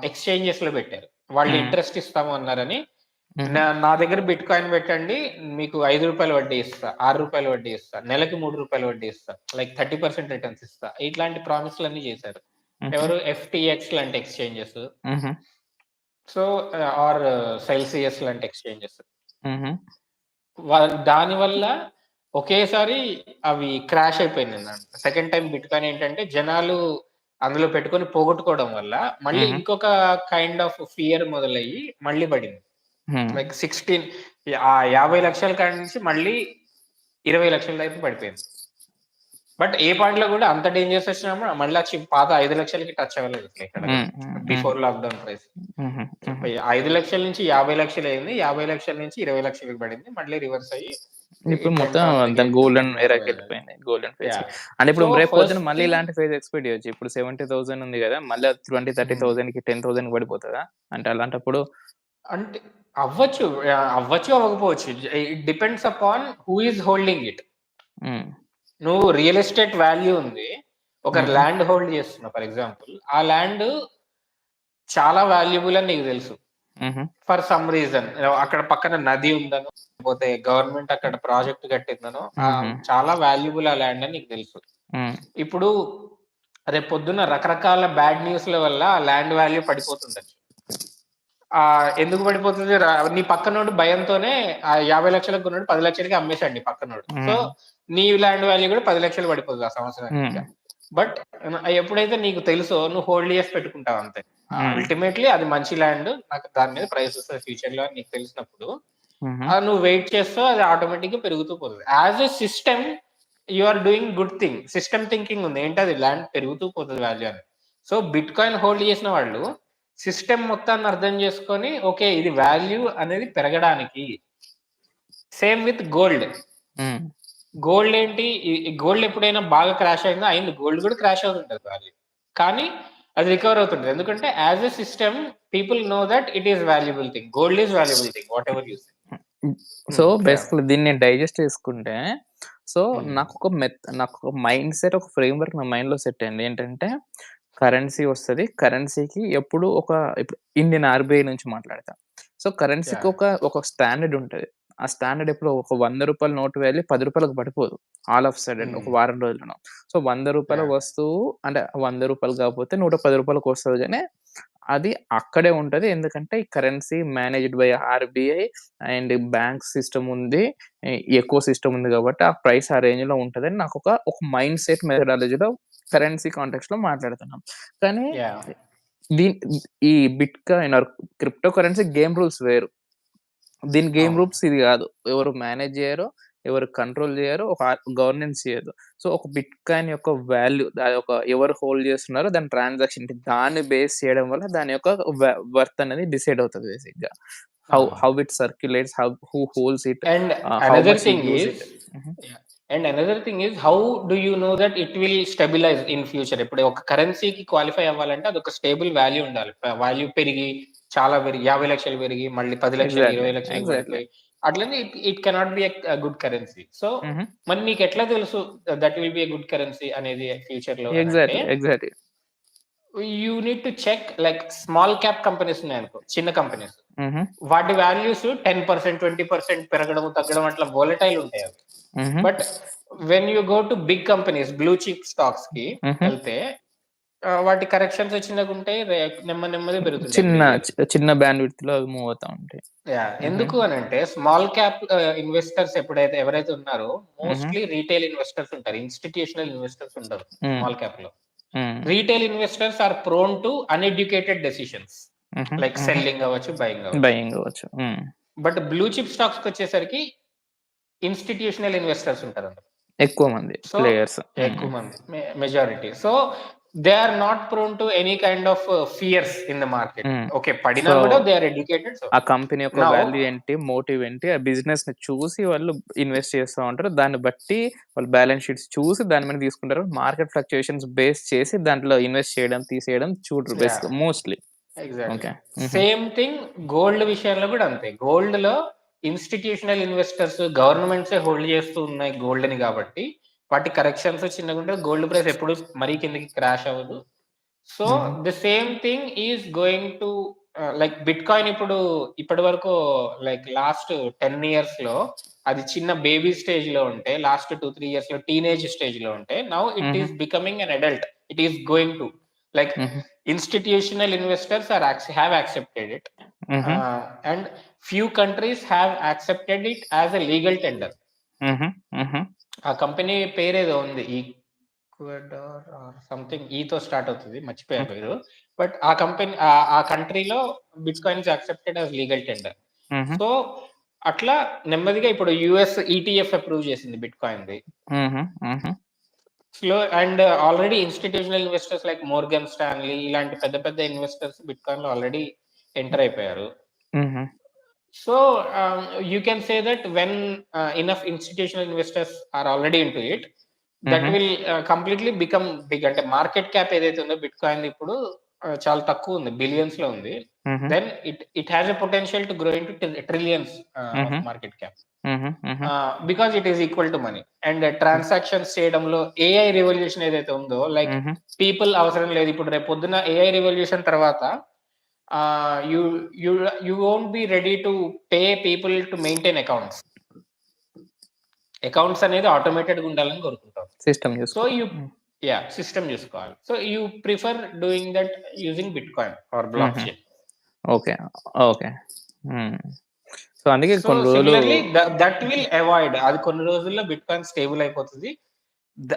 ఎక్స్చేంజెస్ లో పెట్టారు. వాళ్ళు ఇంట్రెస్ట్ ఇస్తాము అన్నారని, నా దగ్గర బిట్ కాయిన్ పెట్టండి, మీకు ₹5 వడ్డీ ఇస్తా, ₹6 వడ్డీ ఇస్తా, నెలకి ₹3 వడ్డీ ఇస్తా, లైక్ 30% రిటర్న్స్ ఇస్తా, ఇట్లాంటి ప్రామిస్లు అన్ని చేశారు. ఎవరు? FTX లాంటి ఎక్స్చేంజెస్, సో ఆర్ సెల్సియస్ లాంటి ఎక్స్చేంజెస్. దానివల్ల ఒకేసారి అవి క్రాష్ అయిపోయినాయి. సెకండ్ టైమ్ బిట్‌కాయిన్ ఏంటంటే జనాలు అందులో పెట్టుకొని పోగొట్టుకోవడం వల్ల మళ్ళీ హుహు. ఇంకొక కైండ్ ఆఫ్ ఫియర్ మొదలయ్యి మళ్ళీ పడింది. హ్మ్. లైక్ 50,00,000 కాడ నుంచి మళ్ళీ 20,00,000 వైపు పడిపోయింది. బట్ ఏ పాయింట్‌లో కూడా అంత డేంజర్స్ వచ్చినప్పుడు మళ్ళీ పాత 5,00,000కి టచ్ అవ్వలేదు అసలు ఎక్కడ కూడా. హ్మ్. హ్మ్. హ్మ్. Before lockdown price. హుహు. హుహు. 5,00,000 నుంచి 50,00,000 అయింది. 50,00,000 నుంచి 20,00,000కి పడింది. మళ్ళీ రివర్స్ అయ్యి ఇప్పుడు ఇట్ వెంట్ మొత్తం ఆన్ దాని అగైన్ గోల్డెన్ మోర్ వైరల్. ఎరాకెళ్ళిపోయింది. గోల్డెన్ ఫేజ్‌కి. యాహ్! అంటే సో ఇప్పుడు రేపు పొద్దున ఫస్ట్ మళ్ళీ థింగ్ ఇలాంటి ఫేజ్ ఎక్స్‌పెక్ట్ చేయొచ్చు. ఇప్పుడు 70,000 ఉంది గదా! మళ్ళీ అది 20, 30,000కి 10,000కి పడిపోతదా? అంటే అలాంటప్పుడు అంటే అవ్వచ్చు. అవ్వచ్చు, అవ్వకపోవచ్చు. It depends upon who is holding it. Hmm. నువ్వు రియల్ ఎస్టేట్ వాల్యూ ఉంది. ఒక హుహు. ల్యాండ్ హోల్డ్ చేస్తున్నావు ఫర్ ఎగ్జాంపుల్. ఆ ల్యాండ్ చాలా వాల్యుబుల్ అని నీకు తెలుసు. హుహు. ఫర్ సమ్ రీజన్ అక్కడ పక్కన నది ఉందనో, లేకపోతే గవర్నమెంట్ అక్కడ ప్రాజెక్ట్ కట్టిందనో, హుహు. చాలా వాల్యుబుల్ ఆ ల్యాండ్ అని నీకు తెలుసు. హ్మ్. ఇప్పుడు రేపొద్దున్న రకరకాల బ్యాడ్ న్యూస్‌ల వల్ల ఆ ల్యాండ్ వాల్యూ పడిపోతుండొచ్చు. ఎందుకు పడిపోతుంది? నీ పక్కనోడు భయంతోనే 50,00,000కి కొన్నాడు 10,00,000కి అమ్మేసాడు నీ పక్కనోడు. సో, హ్మ్. నీ ల్యాండ్ వాల్యూ కూడా 10,00,000 పడిపోతది ఆ సంవత్సరానికి హ్మ్. ఇక. బట్ ఎప్పుడైతే నీకు తెలుసో నువ్వు హోల్డ్ చేసి పెట్టుకుంటావు అంతే. హ్మ్. అల్టిమేట్‌లీ అది మంచి ల్యాండ్. నాకు దాని మీద ప్రైస్ వస్తది ఫ్యూచర్‌లో అని నీకు తెలిసినప్పుడు హుహు. నువ్వు వెయిట్ చేస్తావు. అది ఆటోమేటిక్‌గా పెరుగుతూ పోతది. As a system you are doing good thing. System thinking ఉంది. ఏంటది ల్యాండ్ పెరుగుతూ పోతది వాల్యూ అని. సో, బిట్‌కాయిన్ హోల్డ్ చేసిన వాళ్ళు సిస్టమ్ మొత్తాన్ని అర్థం చేసుకొని ఓకే. ఇది వాల్యూ అనేది పెరగడానికి. Same with gold. హ్మ్. గోల్డ్ ఏంటి? ఈ గోల్డ్ ఎప్పుడైనా బాగా క్రాష్ అయిందా? అయింది. గోల్డ్ కూడా క్రాష్ అవుతుంటది వాల్యూ. కానీ అది రికవర్ అవుతుంటది. ఎందుకంటే as a system people know that it is valuable thing. Gold is valuable thing whatever you say. Hmm. So, yeah! Basically దీన్ని నేను డైజెస్ట్ చేసుకుంటే, సో, హ్మ్. నాకొక మైండ్‌సెట్, ఒక ఫ్రేమ్‌వర్క్ నా మైండ్‌లో సెట్ అయింది. ఏంటంటే, కరెన్సీ వస్తది. కరెన్సీకి ఎప్పుడు ఇప్పుడు ఇండియన్ ఆర్‌బీఐ నుంచి మాట్లాడతా. సో, కరెన్సీకి యాహ్! ఒక స్టాండర్డ్ ఉంటది. ఆ స్టాండర్డ్ ఎప్పుడు ఒక రూ. 100 నోట్ వాల్యూ రూ. 10కి పడిపోదు. ఆల్ ఆఫ్ సడెన్ ఒక హ్మ్. వారం రోజుల్లోనో. సో, రూ. 100 యాహ్! వస్తువు అంటే రూ. 100 కాకపోతే రూ. 110కి వస్తది గానీ, అది అక్కడే ఉంటది. ఎందుకంటే, ఈ currency managed by RBI and bank system ఉంది. ఎకో సిస్టమ్ ఉంది కాబట్టి, ఆ ప్రైస్ ఆ రేంజ్‌లో ఉంటదని ఒక మైండ్ సెట్ మెథడాలజీలో కరెన్సీ కాంటెక్స్ట్‌లో మాట్లాడుతున్నాం. కానీ యాహ్! దీన్ ఈ bitcoin or crypto game rules వేరు. దీని గేమ్ అవును. రూల్స్ ఇది గాదు. ఎవరు మేనేజ్ జేయరు. ఎవరు కంట్రోల్ జేయరు. గవర్నెన్స్ చేయదు. సో, ఒక బిట్‌కాయిన్ యొక్క వాల్యూ ఎవరు హోల్డ్ చేస్తున్నారో దాని ట్రాన్సాక్షన్ దాన్ని బేస్ చేయడం వల్ల దాని యొక్క వర్త్ అనేది డిసైడ్ అవుతది బేసిక్‌గా. హౌ అవును. How it circulates, who holds it, and how another much you thing use is it. హుహు. Yeah! And another thing is how do you know that it will stabilize in future? ఇప్పుడు ఒక కరెన్సీకి క్వాలిఫై అవ్వాలంటే అదొక స్టేబుల్ వాల్యూ ఉండాలి. వాల్యూ పెరిగి, చాలా పెరిగి 50,00,000 పెరిగి, మళ్ళీ 10,00,000, ఎగ్జాక్ట్‌లీ. 20,00,000కి ఎగ్జాక్ట్‌లీ. పడిపోయి, అట్లనే it cannot be good currency. So, హుహు. మరి నీకెట్లా తెలుసు that will be a good currency అనేది ఫ్యూచర్‌లో అనంటే, exactly. Exactly. You need to check like small cap companies ఉన్నాయనుకో, చిన్న కంపెనీస్. హుహు. వాటి వాల్యూస్ 10%, 20% పెరగడం, తగ్గడం అట్లా వోలటైల్ ఉంటాయి అవి. హుహు. But when you go to big companies, blue chip స్టాక్స్‌కి హుహు. ఎళ్తే వాటి కరెక్షన్స్ చిన్నగుంటాయి. నెమ్మదిగా పెరుగుతుంటాయి చిన్న ఎవ్రీ ఇయర్. చిన్న బ్యాండ్ విడ్త్‌లో అవి మూవ్ అవుతా ఉంటాయి. యాహ్! హుహు. ఎందుకు అనంటే స్మాల్ క్యాప్ ఇన్వెస్టర్స్ ఎవరైతే ఉన్నారో హుహు. మోస్ట్‌లీ రీటైల్ ఇన్వెస్టర్స్ ఉంటారు. ఇన్‌స్టిట్యూషనల్ ఇన్వెస్టర్స్ ఉండరు హ్మ్. స్మాల్ క్యాప్‌లో. Hmm. Retail investors are prone to uneducated decisions. హుహు. లైక్ హుహు. సెల్లింగ్ అవ్వచ్చు, బయింగ్ అవ్వచ్చు. బయింగ్ అవ్వచ్చు. హ్మ్. బట్ బ్లూ చిప్ స్టాక్స్‌కొచ్చేసరికి ఇన్‌స్టిట్యూషనల్ ఇన్వెస్టర్స్ ఉంటారందులో. ఎక్కువ మంది సో, ప్లేయర్స్. హ్మ్. ఎక్కువ మంది. Majority. So, they are not prone to any kind of fears in the market. Hmm. Okay. పడినా సో, గూడా దే ఆర్ ఎడ్యుకేటెడ్. సో, ఆ కంపెనీ యొక్క నౌ వాల్యూ ఏంటి? మోటివ్ ఏంటి? ఆ బిజినెస్‌ని చూసి వాళ్ళు ఇన్వెస్ట్ చేస్తా ఉంటారు. దాన్ని బట్టి వాళ్ళు బ్యాలెన్స్ షీట్స్ చూసి దాని మీద తీసుకుంటారు. మార్కెట్ ఫ్లక్చుయేషన్స్ బేస్ చేసి దాంట్లో ఇన్వెస్ట్ చేయడం, తీసేయడం చూడరు యాహ్! బేసిక్‌గా మోస్ట్‌లీ. ఎగ్జాక్ట్‌లీ. ఓకే. హుహు. సేమ్ థింగ్ గోల్డ్ విషయంలో గూడా అంతే. గోల్డ్‌లో ఇన్‌స్టిట్యూషనల్ ఇన్వెస్టర్స్, గవర్నమెంట్సే హోల్డ్ చేస్తూ ఉన్నాయి గోల్డ్‌ని గాబట్టి, వాటి కరెక్షన్స్ చిన్నగుంటే గోల్డ్ ప్రైస్ ఎప్పుడు మరీ కిందకి క్రాష్ అవ్వదు. సో, హుహు. The same thing is going to like bitcoin ఇప్పటి వరకు లైక్ లాస్ట్ 10 ఇయర్స్‌లో అది చిన్న బేబీ స్టేజ్‌లో ఉంటే, లాస్ట్ 2, 3 ఇయర్స్‌లో టీనేజ్ స్టేజ్‌లో ఉంటే, నౌ ఇట్ హుహు. Is becoming an adult. It is going to like హుహు. Institutional investors have accepted it. హుహు. And few countries have accepted it as a legal tender. హుహు. హుహు. ఆ కంపెనీ పేరేదో ఉంది. ఈక్వెడార్ ఆర్ సంథింగ్ ఈతో స్టార్ట్ అవుతది. మర్చిపోయా హ్మ్. పేరు. బట్ ఆ కంపెనీ ఆ కంట్రీలో bitcoin is accepted as legal tender. హుహు. సో, అట్లా నెమ్మదిగా ఇప్పుడు యూఎస్ ఈటీఎఫ్ అప్రూవ్ చేసింది బిట్‌కాయిన్‌ది. హుహు. హుహు. And already institutional investors like Morgan Stanley ఇలాంటి పెద్ద పెద్ద ఇన్వెస్టర్స్ బిట్‌కాయిన్‌లో ఆల్రెడీ ఎంటర్ అయిపోయారు. హుహు. So, you can say that when enough institutional investors are already into it, that హుహు. will completely become big. అంటే మార్కెట్ క్యాప్ ఏదైతే ఉందో బిట్‌కాయిన్ ఇప్పుడు చాలా తక్కువ ఉంది. బిలియన్స్ లో ఉంది. హుహు. Then it has a potential to grow into trillions హుహు. Of market cap. హుహు. హుహు. Because it is equal to money. And transactions చేయడంలో ఏఐ రివల్యూషన్ ఏదైతే ఉందో లైక్ హుహు. పీపుల్ అవసరం లేదు. ఇప్పుడు రేపు పొద్దున ఏఐ రివల్యూషన్ తర్వాత you you you won't be ready to pay people to maintain accounts. Accounts అనేది ఆటోమేటెడ్‌గా ఉండాలని కోరుకుంటాం. సిస్టమ్ సో జూసుకోవాలి. You hmm. సిస్టమ్ చూసుకోవాలి. So you prefer doing that using bitcoin or block uh huh. Chain. Okay. Okay. Hmm. So, అందుకే సో కొన్ని రోజులు సిమిలర్‌లీ దట్ విల్ అవాయిడ్. అది కొన్ని రోజుల్లో బిట్‌కాయిన్ స్టేబుల్ అయిపోతది.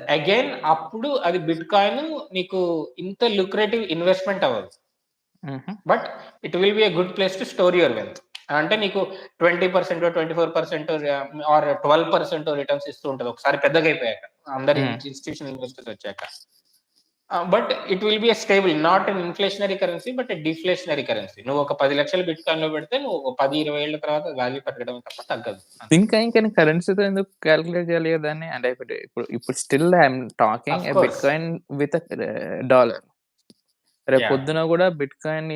అగైన్ అప్పుడు అది బిట్‌కాయిన్ నీకు ఇంత లుక్రేటివ్ ఇన్వెస్ట్‌మెంట్ అవ్వదు. హుహు. But it will be a good place to store your wealth. అంటే నీకు 20% 24% ఆర్ 12% రిటర్న్స్ ఇస్తూ ఉంటది. ఒకసారి పెద్దగా అయిపోయాక. అందరు హ్మ్. ఇన్‌స్టిట్యూషనల్ ఇన్వెస్టర్స్ వచ్చాక. But it will be a stable not an inflationary currency but a deflationary currency. నువ్వు ఒక 10,00,000 బిట్‌కాయిన్‌లో పెడితే నువ్వు ఒక 10, 20 ఏళ్ల తర్వాత వాల్యూ పెరగడమే తప్ప తగ్గదు. ఇంకా కరెన్సీతో ఎందుకు కాలిక్యులేట్ చేయాలి కదా దాన్ని? అంటే ఇప్పుడు still I'm talking of a course. Bitcoin with dollar. Yeah! రేపొద్దున గూడా బిట్‌కాయిన్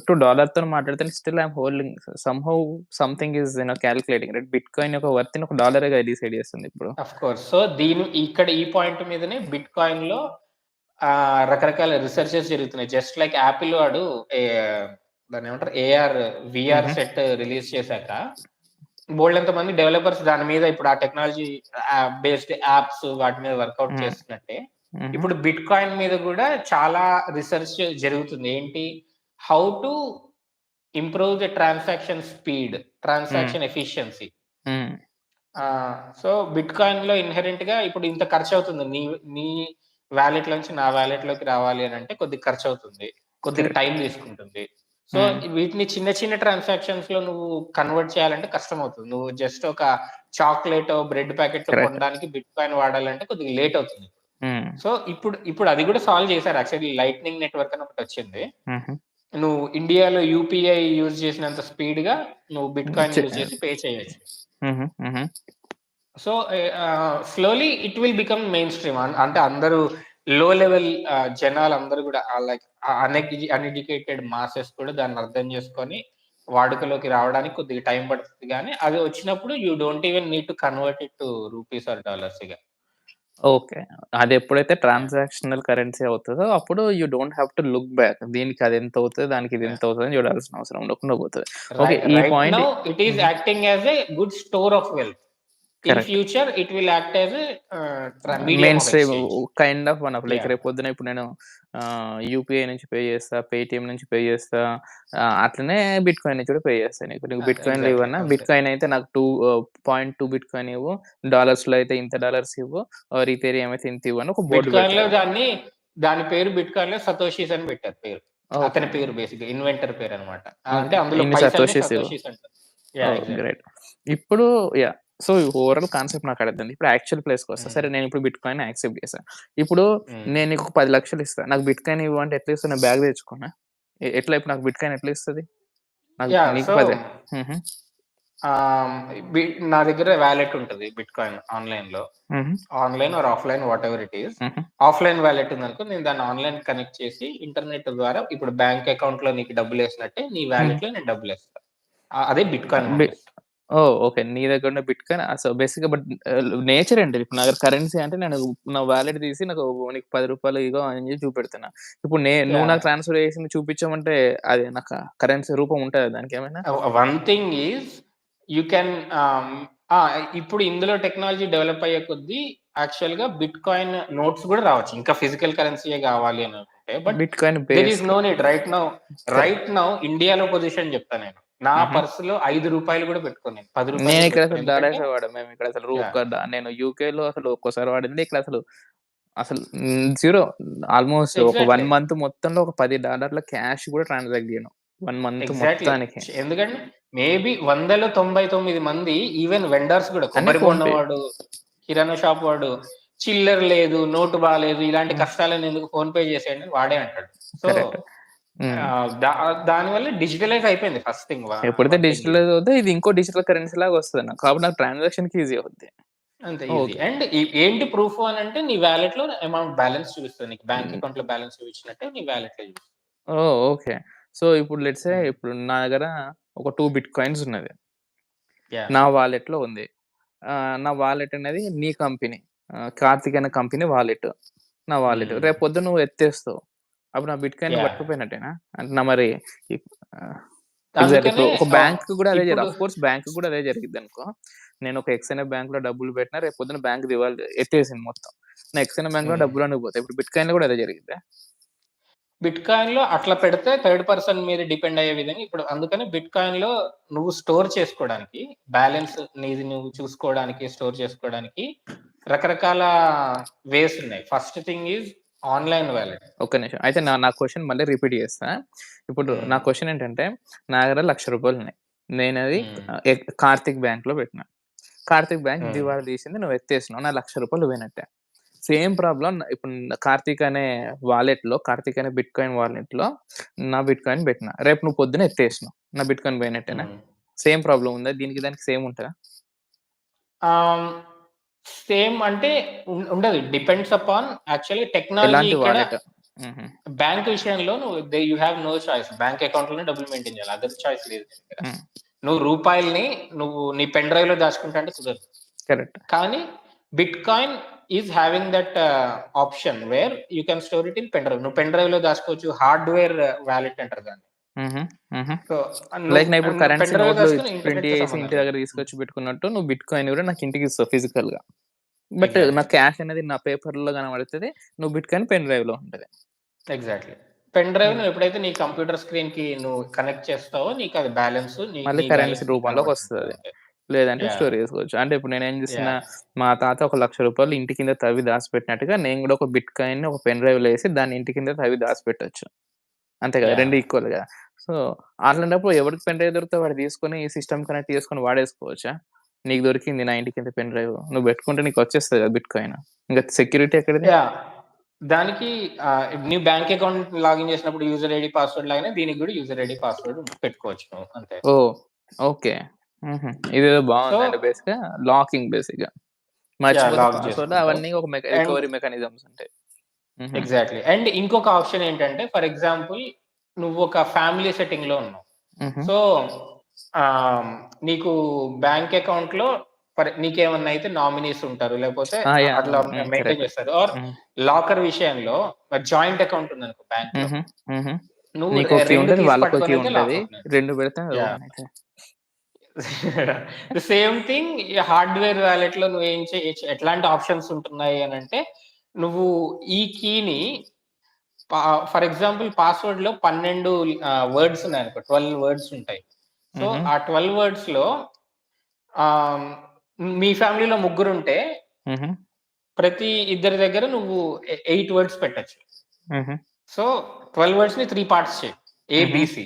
టు డాలర్‌తోని మాట్లాడితే still I'm holding somehow something is calculating right. Bitcoin యొక్క వర్త్‌ని ఒక డాలరేగా డిసైడ్ చేస్తుంది ఇప్పుడు. Of course. సో ఇక్కడ ఈ పాయింట్ మీదనే బిట్‌కాయిన్‌లో రకరకాల రిసర్చెస్ జరుగుతున్నాయి. జస్ట్ లైక్ యాపిల్ వాడు ఏ దాన్నేమంటారు వీఆర్ హుహు. సెట్ రిలీజ్ చేశాక బోలెడంత మంది డెవలపర్స్ దాని మీద ఇప్పుడు ఆ టెక్నాలజీ బేస్డ్ యాప్స్ వాటి మీద వర్కౌట్ హ్మ్. చేస్తున్నట్టే, హుహు. ఇప్పుడు బిట్‌కాయిన్ మీద కూడా చాలా రిసర్చ్ జరుగుతుంది. ఏంటి? How to improve the transaction speed, hmm. Transaction efficiency. Hmm. So బిట్‌కాయిన్‌లో ఇన్‌హెరెంట్‌గా ఇప్పుడు ఇంత ఖర్చవుతుంది. నీ నీ వాలెట్ నుంచి నా వాలెట్‌లోకి రావాలి అనంటే కొద్దిగా ఖర్చవుతుంది. కొద్దిగా కరెక్ట్. టైం తీసుకుంటుంది. సో హ్మ్. వీటిని చిన్న చిన్న ట్రాన్సాక్షన్స్‌లో నువ్వు కన్వర్ట్ చేయాలంటే కష్టమవుతుంది. నువ్వు జస్ట్ ఒక చాక్లేటో, బ్రెడ్ ప్యాకెటో కరెక్ట్. కొనడానికి బిట్‌కాయిన్ వాడాలంటే కొద్దిగా లేట్ అవుతుంది. హ్మ్. సో ఇప్పుడు అది కూడా సాల్వ్ చేశారు. యాక్చువల్లీ లైట్నింగ్ నెట్‌వర్క్ అని ఒకటొచ్చింది. హుహు. నువ్వు ఇండియాలో యూపీఐ యూజ్ చేసినంత స్పీడ్‌గా నువ్వు హ్మ్. బిట్‌కాయిన్ యూజ్ చేసి పే చేయొచ్చు. హుహు. హుహు. So slowly it will become main stream. అంటే అందరూ లో లెవెల్ జనాలందరూ కూడా లైక్ అన్ఎడ్యుకేటెడ్ మాసెస్ కూడా దాన్ని అర్థం చేసుకొని వాడుకలోకి రావడానికి కొద్దిగా టైం పడుతుంది గానీ, అది వచ్చినప్పుడు you don't even need to convert it to rupees or dollars ఇగ. ఓకే. అదెప్పుడైతే ట్రాన్సాక్షనల్ కరెన్సీ అవుతదో అప్పుడు you don't have to look back. దీనికి అదెంతవుతది, దానికి యాహ్! ఇదెంతవుతదని చూడాల్సిన అవసరం ఉండకుండా పోతది. ఓకే. ఈ right point now it is uh huh. Acting as a good store of wealth. In correct. Future it will act as a medium main of stream exchange. Kind of one of like yeah! రేపొద్దున ఇప్పుడు నేను యూపీఐ నుంచి పే చేస్తా, పేటీఎం నుంచి పే చేస్తా. అట్లనే బిట్‌కాయిన్ నుంచి కూడా పే చేస్తా నీకు. నీకు బిట్‌కాయిన్‌లో ఎగ్జాక్ట్‌లీ. ఇవ్వన్నా, అంతే. బిట్‌కాయిన్ అయితే నాకు 2.2 బిట్‌కాయిన్ ఇవ్వు, డాలర్స్‌లో అయితే ఇంత డాలర్స్ ఇవ్వు, ఈథేరియం అయితే ఇంత ఇవ్వు అని ఒక బోర్డ్ బిట్‌కాయిన్‌లో పెడతారు. దాని పేరు బిట్‌కాయిన్‌లో సతోషీస్ అని పెట్టారు పేరు. ఓకే. అతని పేరు బేసిక్‌గా ఇన్వెంటర్ పేరనమాట. అంటే ఓకే. అందులో ఇన్ని పైసల్ని సతోషిస్ ఇవ్వు. సతోషీస్ అంటారు. యాహ్! ఓహ్! ఎగ్జాక్ట్‌లీ. గ్రేట్. ఇప్పుడు యాహ్! సో, ఓవరాల్ కాన్సెప్ట్ నాకు అర్థమైంది. ఇప్పుడు యాక్చువల్ ప్లేస్‌కొస్తా. హ్మ్. సరే నేనిప్పుడు బిట్‌కాయిన్ యాక్సెప్ట్ చేశా. ఇప్పుడు హ్మ్. నేను నీకు 10,00,000 ఇస్తా. నాకు బిట్‌కాయిన్ ఇవ్వు అంటే ఎట్లా ఇస్తావు? నేను బ్యాగ్ తెచ్చుకోనా? ఎట్లా ఇప్పుడు నాకు బిట్‌కాయిన్ ఎట్లా ఇస్తది? నాకు యాహ్! నీకు సో, 10 హుహు. ఆహ్, నా దగ్గర వాలెట్ ఉంటది బిట్‌కాయిన్ ఆన్‌లైన్‌లో. హుహు. Online or offline whatever it is. హుహు. ఆఫ్‌లైన్ వాలెట్ ఉందనుకో నేను దాన్ని ఆన్‌లైన్ కనెక్ట్ చేసి ఇంటర్నెట్ ద్వారా ఇప్పుడు బ్యాంక్ అకౌంట్‌లో నీకు డబ్బులేసినట్టే నీ హ్మ్. వాలెట్‌లో నేను డబ్బులేస్తా. అదే బిట్‌కాయిన్ బి పంపిస్తా. ఓహ్! ఓకే. నీ దగ్గర ఉన్న బిట్‌కాయిన్ సో, బేసిక్‌గా నేచర్ ఏంటిది? ఇప్పుడు నా దగ్గర కరెన్సీ అంటే నేను నా వాలెట్ తీసి నీకు రూ. 10 ఇగో అని చెప్పి చూపెడుతున్నా. ఇప్పుడు నువ్వు యాహ్! నాకు ట్రాన్స్‌ఫర్ చేసింది చూపించమంటే అది నాకు కరెన్సీ రూపం ఉంటదా దానికేమైనా? One thing is you can ఆ! ఇప్పుడు ఇందులో టెక్నాలజీ డెవలప్ అయ్యే కొద్దీ యాక్చువల్‌గా బిట్‌కాయిన్ నోట్స్ గూడా రావచ్చు. ఇంకా ఫిజికల్ కరెన్సీయే గావాలి అని అనుకుంటే. అనుకుంటే, but bitcoin there is based. No need correct. Right now ఇండియాలో పొజిషన్ చెప్తా నేను. నా హుహు. పర్స్‌లో రూ. 5 కూడా పెట్టుకోను నేను. రూ. 10 కూడా నేనిక్కడ పెట్టుకోను. అసలు ఎందుకంటే డాలర్సే వాడం. మేమిక్కడ అసలు యాహ్! నేను యూకేలో అసలు ఒక్కసారి వాడింది ఇక్కడ అసలు జీరో. ఆల్‌మోస్ట్ ఒక 1 ఎగ్జాక్ట్‌లీ. మంత్ మొత్తంలో ఒక $10 క్యాష్ గూడా ట్రాన్సాక్ట్ జేయను. 1 month exactly. మొత్తానికి. ఎందుకంటే మేబీ 100లో 99 మంది ఈవెన్ వెండర్స్ కూడా అన్నీ కొబ్బరి బొండం ఫోన్‌పే. వాడు, కిరాణా షాప్ వాడు, చిల్లర లేదు, నోటు బాలేదు, ఇలాంటి హ్మ్. కష్టాలను ఎందుకు ఫోన్ పే చేసేయండి అని వాడే అంటాడు. So correct. హ్మ్. దానివల్ల డిజిటలైజ్ అయిపోయింది ఫస్ట్ థింగ్. ఎప్పుడైతే వన్ థింగ్ ఈజ్ డిజిటలైజ్ అవుద్దో ఇది ఇంకో డిజిటల్ కరెన్సీ లాగా వస్తది నాకు. కాబట్టి నాకు ట్రాన్సాక్షన్‌కి ఈజీ అవుద్ది. అంతే ఈజీ. ఓకే. అండ్ ఏంటి ప్రూఫ్ అనంటే నీ వాలెట్‌లో అమౌంట్ బ్యాలెన్స్ చూపిస్తది. నీకు బ్యాంక్ హ్మ్. అకౌంట్‌లో బ్యాలెన్స్ చూపించినట్టే నీ వాలెట్‌లో చూపిస్తది. ఓహ్! ఓకే. సో, ఇప్పుడు లెట్స్ సే హ్మ్. ఇప్పుడు నా దగ్గర ఒక 2 బిట్‌కాయిన్స్ ఉన్నది. యాహ్! నా వాలెట్‌లో ఉంది. నా వాలెట్ అనేది నీ కంపెనీ. కార్తిక్ అనే కంపెనీ వాలెట్. నా వాలెట్. హ్మ్. రేపు పొద్దున నువ్వు ఎత్తేస్తావు. అప్పుడు నా బిట్‌కాయిన్ నువ్వు యాహ్! పట్టుకుపోయినట్టేనా? అంటే నా మరి ఇప్ ఆహ్, ఎగ్జాక్ట్ అందుకనే ఇప్పుడు ఒక బ్యాంక్‌కి గూడా అదే ఇప్పుడు ఆఫ్‌కోర్స్ బ్యాంక్‌కి గూడా అదే జరిగిద్దనుకో. నేను ఒక ఎక్స్ అనే బ్యాంక్‌లో డబ్బులు పెట్టినా రేపు పొద్దున బ్యాంక్ ఎత్తేసింది మొత్తం. నా ఎక్స్ అనే బ్యాంక్‌లో హ్మ్. డబ్బులన్నీ పోతాయి. ఇప్పుడు బిట్‌కాయిన్‌లో గూడా అదే జరిగిద్దా? బిట్‌కాయిన్‌లో అట్లా పెడితే థర్డ్ పర్సన్ మీద డిపెండ్ అయ్యే విధంగా ఇప్పుడు అందుకని బిట్‌కాయిన్‌లో నువ్వు స్టోర్ చేసుకోవడానికి, బ్యాలెన్స్ నీది నువ్వు చూసుకోవడానికి, స్టోర్ చేసుకోవడానికి రకరకాల వేస్ ఉన్నాయి. First thing is online wallet. ఒక్క నిమిషం. అయితే నా క్వెషన్ మళ్ళీ రిపీట్ చేస్తా. ఇప్పుడు హ్మ్. నా క్వెషన్ ఏంటంటే, నా దగ్గర రూ. 1,00,000 ఉన్నాయి. నేనది హ్మ్. కార్తిక్ బ్యాంక్‌లో పెట్టినా. కార్తిక్ బ్యాంక్ హ్మ్. దివాళా తీసింది. నువ్వు ఎత్తేసినావు. నా రూ. 1,00,000 పోయినట్టే. సేమ్ ప్రాబ్లమ్ ఇప్పుడు కార్తిక్ అనే వాలెట్‌లో, కార్తిక్ అనే బిట్‌కాయిన్ వాలెట్‌లో నా బిట్‌కాయిన్ పెట్టినా. రేపు నువ్వు పొద్దున ఎత్తేసినావు. నా బిట్‌కాయిన్ పోయినట్టేనా? హ్మ్. సేమ్ ప్రాబ్లమ్ ఉందా? దీనికి దానికి సేమ్ ఉంటదా? ఆహ్, సేమ్ అంటే ఉండదు. డిపెండ్స్ అపాన్ యాక్చువల్లీ టెక్నాలజీ ఎలాంటి ఇక్కడ వాలెట్? హుహు. బ్యాంక్ విషయంలో you have no choice. Bank అకౌంట్‌లోనే డబ్బులు మెయింటైన్ చేయాలి. అదర్ చాయిస్ లేదు నీ దగ్గర. హ్మ్. నువ్వు రూపాయల్ని నీ పెన్ డ్రైవ్‌లో దాచుకుంటా అంటే కుదరదు. కరెక్ట్. కానీ bitcoin is having that option where you can store it in pen drive. నువ్వు పెన్ డ్రైవ్‌లో దాచుకోవచ్చు. హార్డ్‌వేర్ వాలెట్ అంటారు దాన్ని. హుహు. హుహు. సో, లైక్ నేను ఇప్పుడు నువ్వు పెన్ కరెన్సీ డ్రైవ్‌లో నోట్‌లు దాచుకొని ప్రింట్ ఇంటర్నెట్‌తో చేసి సంబంధం ఇంటి లేదు. దగ్గర తీసుకొచ్చి పెట్టుకున్నట్టు నువ్వు బిట్‌కాయిన్ కూడా నాకు ఇంటికిస్తావు ఫిజికల్‌గా. బట్ నా ఎగ్జాక్ట్‌లీ. క్యాష్ అనేది నా పేపర్‌లో కనబడతది. నువ్వు బిట్‌కాయిన్ పెన్ డ్రైవ్‌లో ఉంటది. ఎగ్జాక్ట్‌లీ. పెన్ డ్రైవ్ హ్మ్. నువ్వు ఎప్పుడైతే నీ కంప్యూటర్ స్క్రీన్‌కి నువ్వు కనెక్ట్ చేస్తావో నీకది బ్యాలెన్స్ మళ్ళీ నీ కరెన్సీ బ్యాలెన్స్ నీకు కనబడుతుంటది రూపంలోకొస్తదది. అంతే. లేదంటే యాహ్! స్టోర్ చేసుకోవచ్చు. అంటే ఇప్పుడు నేనేం చేస్తున్నా, యాహ్! మా తాత ఒక రూ. 1,00,000 ఇంటి కింద తవ్వి దాసిపెట్టినట్టుగా నేను గూడా ఒక బిట్‌కాయిన్‌ని ఒక పెన్ డ్రైవ్‌లో ఏసి దాన్ని ఇంటి కింద తవ్వి దాసిపెట్టొచ్చు. అంతే కదా! యాహ్! 2 ఈక్వల్ గదా! సో, అట్లాంటప్పుడు ఎవరికి పెన్ డ్రైవ్ దొరికితే వాడు తీసుకొని సిస్టమ్ కనెక్ట్ చేసుకొని వాడేసుకోవచ్చా? నీకు దొరికింది నా ఇంటి కింద పెన్ డ్రైవ్. నువ్వు పెట్టుకుంటే నీకొచ్చేస్తది కదా బిట్‌కాయిన్. ఇంక సెక్యూరిటీ ఎక్కడిది? యాహ్! దానికి నీ బ్యాంక్ అకౌంట్ లాగిన్ చేసినప్పుడు యూజర్ ఐడీ, పాస్వర్డ్ లాగానే దీనికి గూడా యూజర్ ఐడీ, పాస్వర్డ్ పెట్టుకోవచ్చు నువ్వు అంతే. ఓహ్! ఓకే. హుహు. ఇదేదో సో, బావుందండి బేస్‌గా. లాకింగ్ బేసిక్‌గా. యాహ్! మర్చిపోతే లాక్ పాస్వర్డ్ చేసుకుంటావు. అవన్నీ ఒక అండ్ రికవరీ మెకానిజమ్స్ ఉంటాయి. హుహు. ఎగ్జాక్ట్‌లీ. అండ్ ఇంకొక ఆప్షన్ ఏంటంటే ఫర్ ఎగ్జాంపుల్ నువ్వు ఒక ఫ్యామిలీ సెట్టింగ్‌లో ఉన్నావు. హుహు. సో, ఆహ్, నీకు బ్యాంక్ అకౌంట్‌లో నీకేమన్నా అయితే నామినీస్ ఉంటారు. లేకపోతే యాహ్! అట్లా మెయింటైన్ కరెక్ట్. చేస్తారు. ఆర్ హ్మ్. లాకర్ విషయంలో జాయింట్ అకౌంట్ ఉందనుకో బ్యాంక్‌లో. హుహు. హుహు. నువ్వు నీకో కీ 2 ఉంటది. కీస్ వాళ్ళకో కీ పట్టుకొనైతే లాక్ ఉంటది. ఓపెన్ 2 పెడితే అది యాహ్! ఓపెన్ అయితది. ది సేమ్ థింగ్ ఈ హార్డ్‌వేర్ వాలెట్‌లో నువ్వేం ఎట్లాంటి ఆప్షన్స్ ఉంటున్నాయి అనంటే, నువ్వు ఈ కీని పా ఫర్ ఎగ్జాంపుల్ పాస్వర్డ్‌లో 12 వర్డ్స్ ఉన్నాయనుకో. 12 వర్డ్స్ ఉంటాయి. సో, హుహు. ఆ 12 వర్డ్స్‌లో ఆహ్, మీ ఫ్యామిలీలో ముగ్గురుంటే హుహు. ప్రతి ఇద్దరి దగ్గర నువ్వు 8 వర్డ్స్ పెట్టొచ్చు. హుహు. సో, 12 వర్డ్స్‌ని 3 పార్ట్స్ చెయి. ఏ, హుహు. B, C.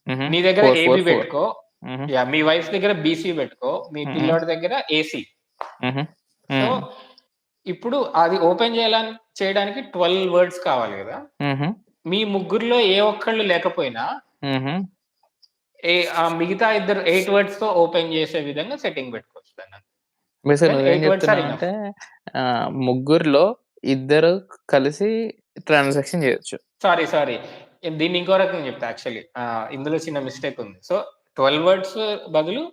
హుహు. నీ దగ్గర 4, ఏబీ 4, 4. పెట్టుకో. హుహు. యాహ్! మీ వైఫ్ దగ్గర బీసీ పెట్టుకో. మీ హుహు. పిల్లోడి దగ్గర ఏసీ. హుహు. సో, హ్మ్. ఇప్పుడు అది ఓపెన్ చేయడానికి 12 వర్డ్స్ కావాలి గదా! హుహు. మీ ముగ్గురిలో ఏ ఒక్కళ్ళు లేకపోయినా హుహు. మిగతా ఇద్దరు 8 వర్డ్స్‌తో ఓపెన్ చేసే విధంగా సెట్టింగ్ పెట్టుకోవచ్చు దాన్ని. బేసిక్‌గా దెన్ నువ్వేం 8 వర్డ్స్ ఆర్ ఇనఫ్. చెప్తున్నావంటే ముగ్గురిలో ఇద్దరు కలిసి ట్రాన్సాక్షన్ చేయొచ్చు. సారీ. దీన్ని ఇంకో రకంగా చెప్తా యాక్చువల్లీ. ఇందులో చిన్న మిస్టేక్ ఉంది. సో, 12 వర్డ్స్ బదులు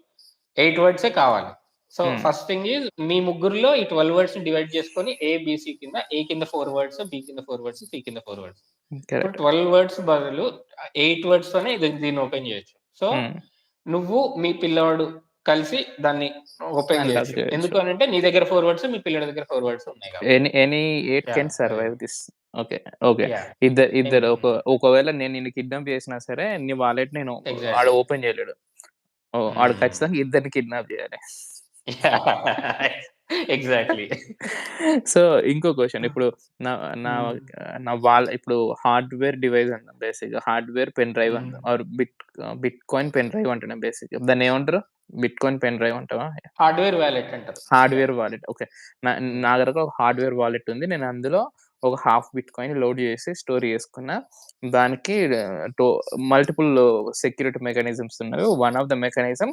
8 వర్డ్సే కావాలి. సో, హ్మ్. ఫస్ట్ థింగ్ ఈజ్ మీ ముగ్గురిలో ఈ 12 వర్డ్స్‌ని డివైడ్ చేసుకొని ఏ, బి, సి కింద ఏ కింద 4 వర్డ్స్, బి కింద 4 వర్డ్స్, సి కింద 4 వర్డ్స్. ఇప్పుడు కరెక్ట్. 12 వర్డ్స్ బదులు 8 వర్డ్స్‌తోనే దీన్ని ఓపెన్ చేయొచ్చు. సో, హ్మ్. నువ్వు, మీ పిల్లోడు కలిసి దాన్ని ఓపెన్ అన్‌లాక్ చేయొచ్చు. చేయొచ్చు. ఎందుకు అనంటే నీ దగ్గర 4 వర్డ్స్, మీ పిల్లోడి దగ్గర 4 వర్డ్స్ ఉన్నాయి కాబట్టి. Any 8 yeah! Can survive this. Okay. Okay. Yeah! ఇద్దరు ఒకవేళ నేను నిన్ను కిడ్నాప్ చేసినా సరే, నీ వాలెట్ నేను ఆడు ఎగ్జాక్ట్‌లీ. ఓపెన్ చేయలేడు. ఓహ్! ఆడు హ్మ్. ఖచ్చితంగా ఇద్దరిని కిడ్నాప్ చేయాలి. ఎగ్జాక్ట్‌లీ. సో, ఇంకో క్వెషన్ ఇప్పుడు నా నా హ్మ్. నా ఇప్పుడు హార్డ్‌వేర్ డివైస్ అంటాం బేసిక్‌గా. హార్డ్‌వేర్ పెన్ డ్రైవ్ హ్మ్. అంటాం. ఆర్ బిట్‌కాయిన్ పెన్ డ్రైవ్ అంటున్నాం బేసిక్‌గా. దాన్నేమంటారు? బిట్‌కాయిన్ పెన్ డ్రైవ్ అంటావా? హార్డ్‌వేర్ వాలెట్ అంటారు. యాహ్! Hardware wallet. ఓకే. నా హ్మ్. నా దగ్గర ఒక హార్డ్‌వేర్ వాలెట్ ఉంది. నేను అందులో ఒక హాఫ్ బిట్‌కాయిన్ లోడ్ చేసి స్టోర్ చేసుకున్నా. దానికి టో మల్టిపుల్ సెక్యూరిటీ మెకానిజమ్స్ ఉన్నవి. వన్ ఆఫ్ ద మెకానిజం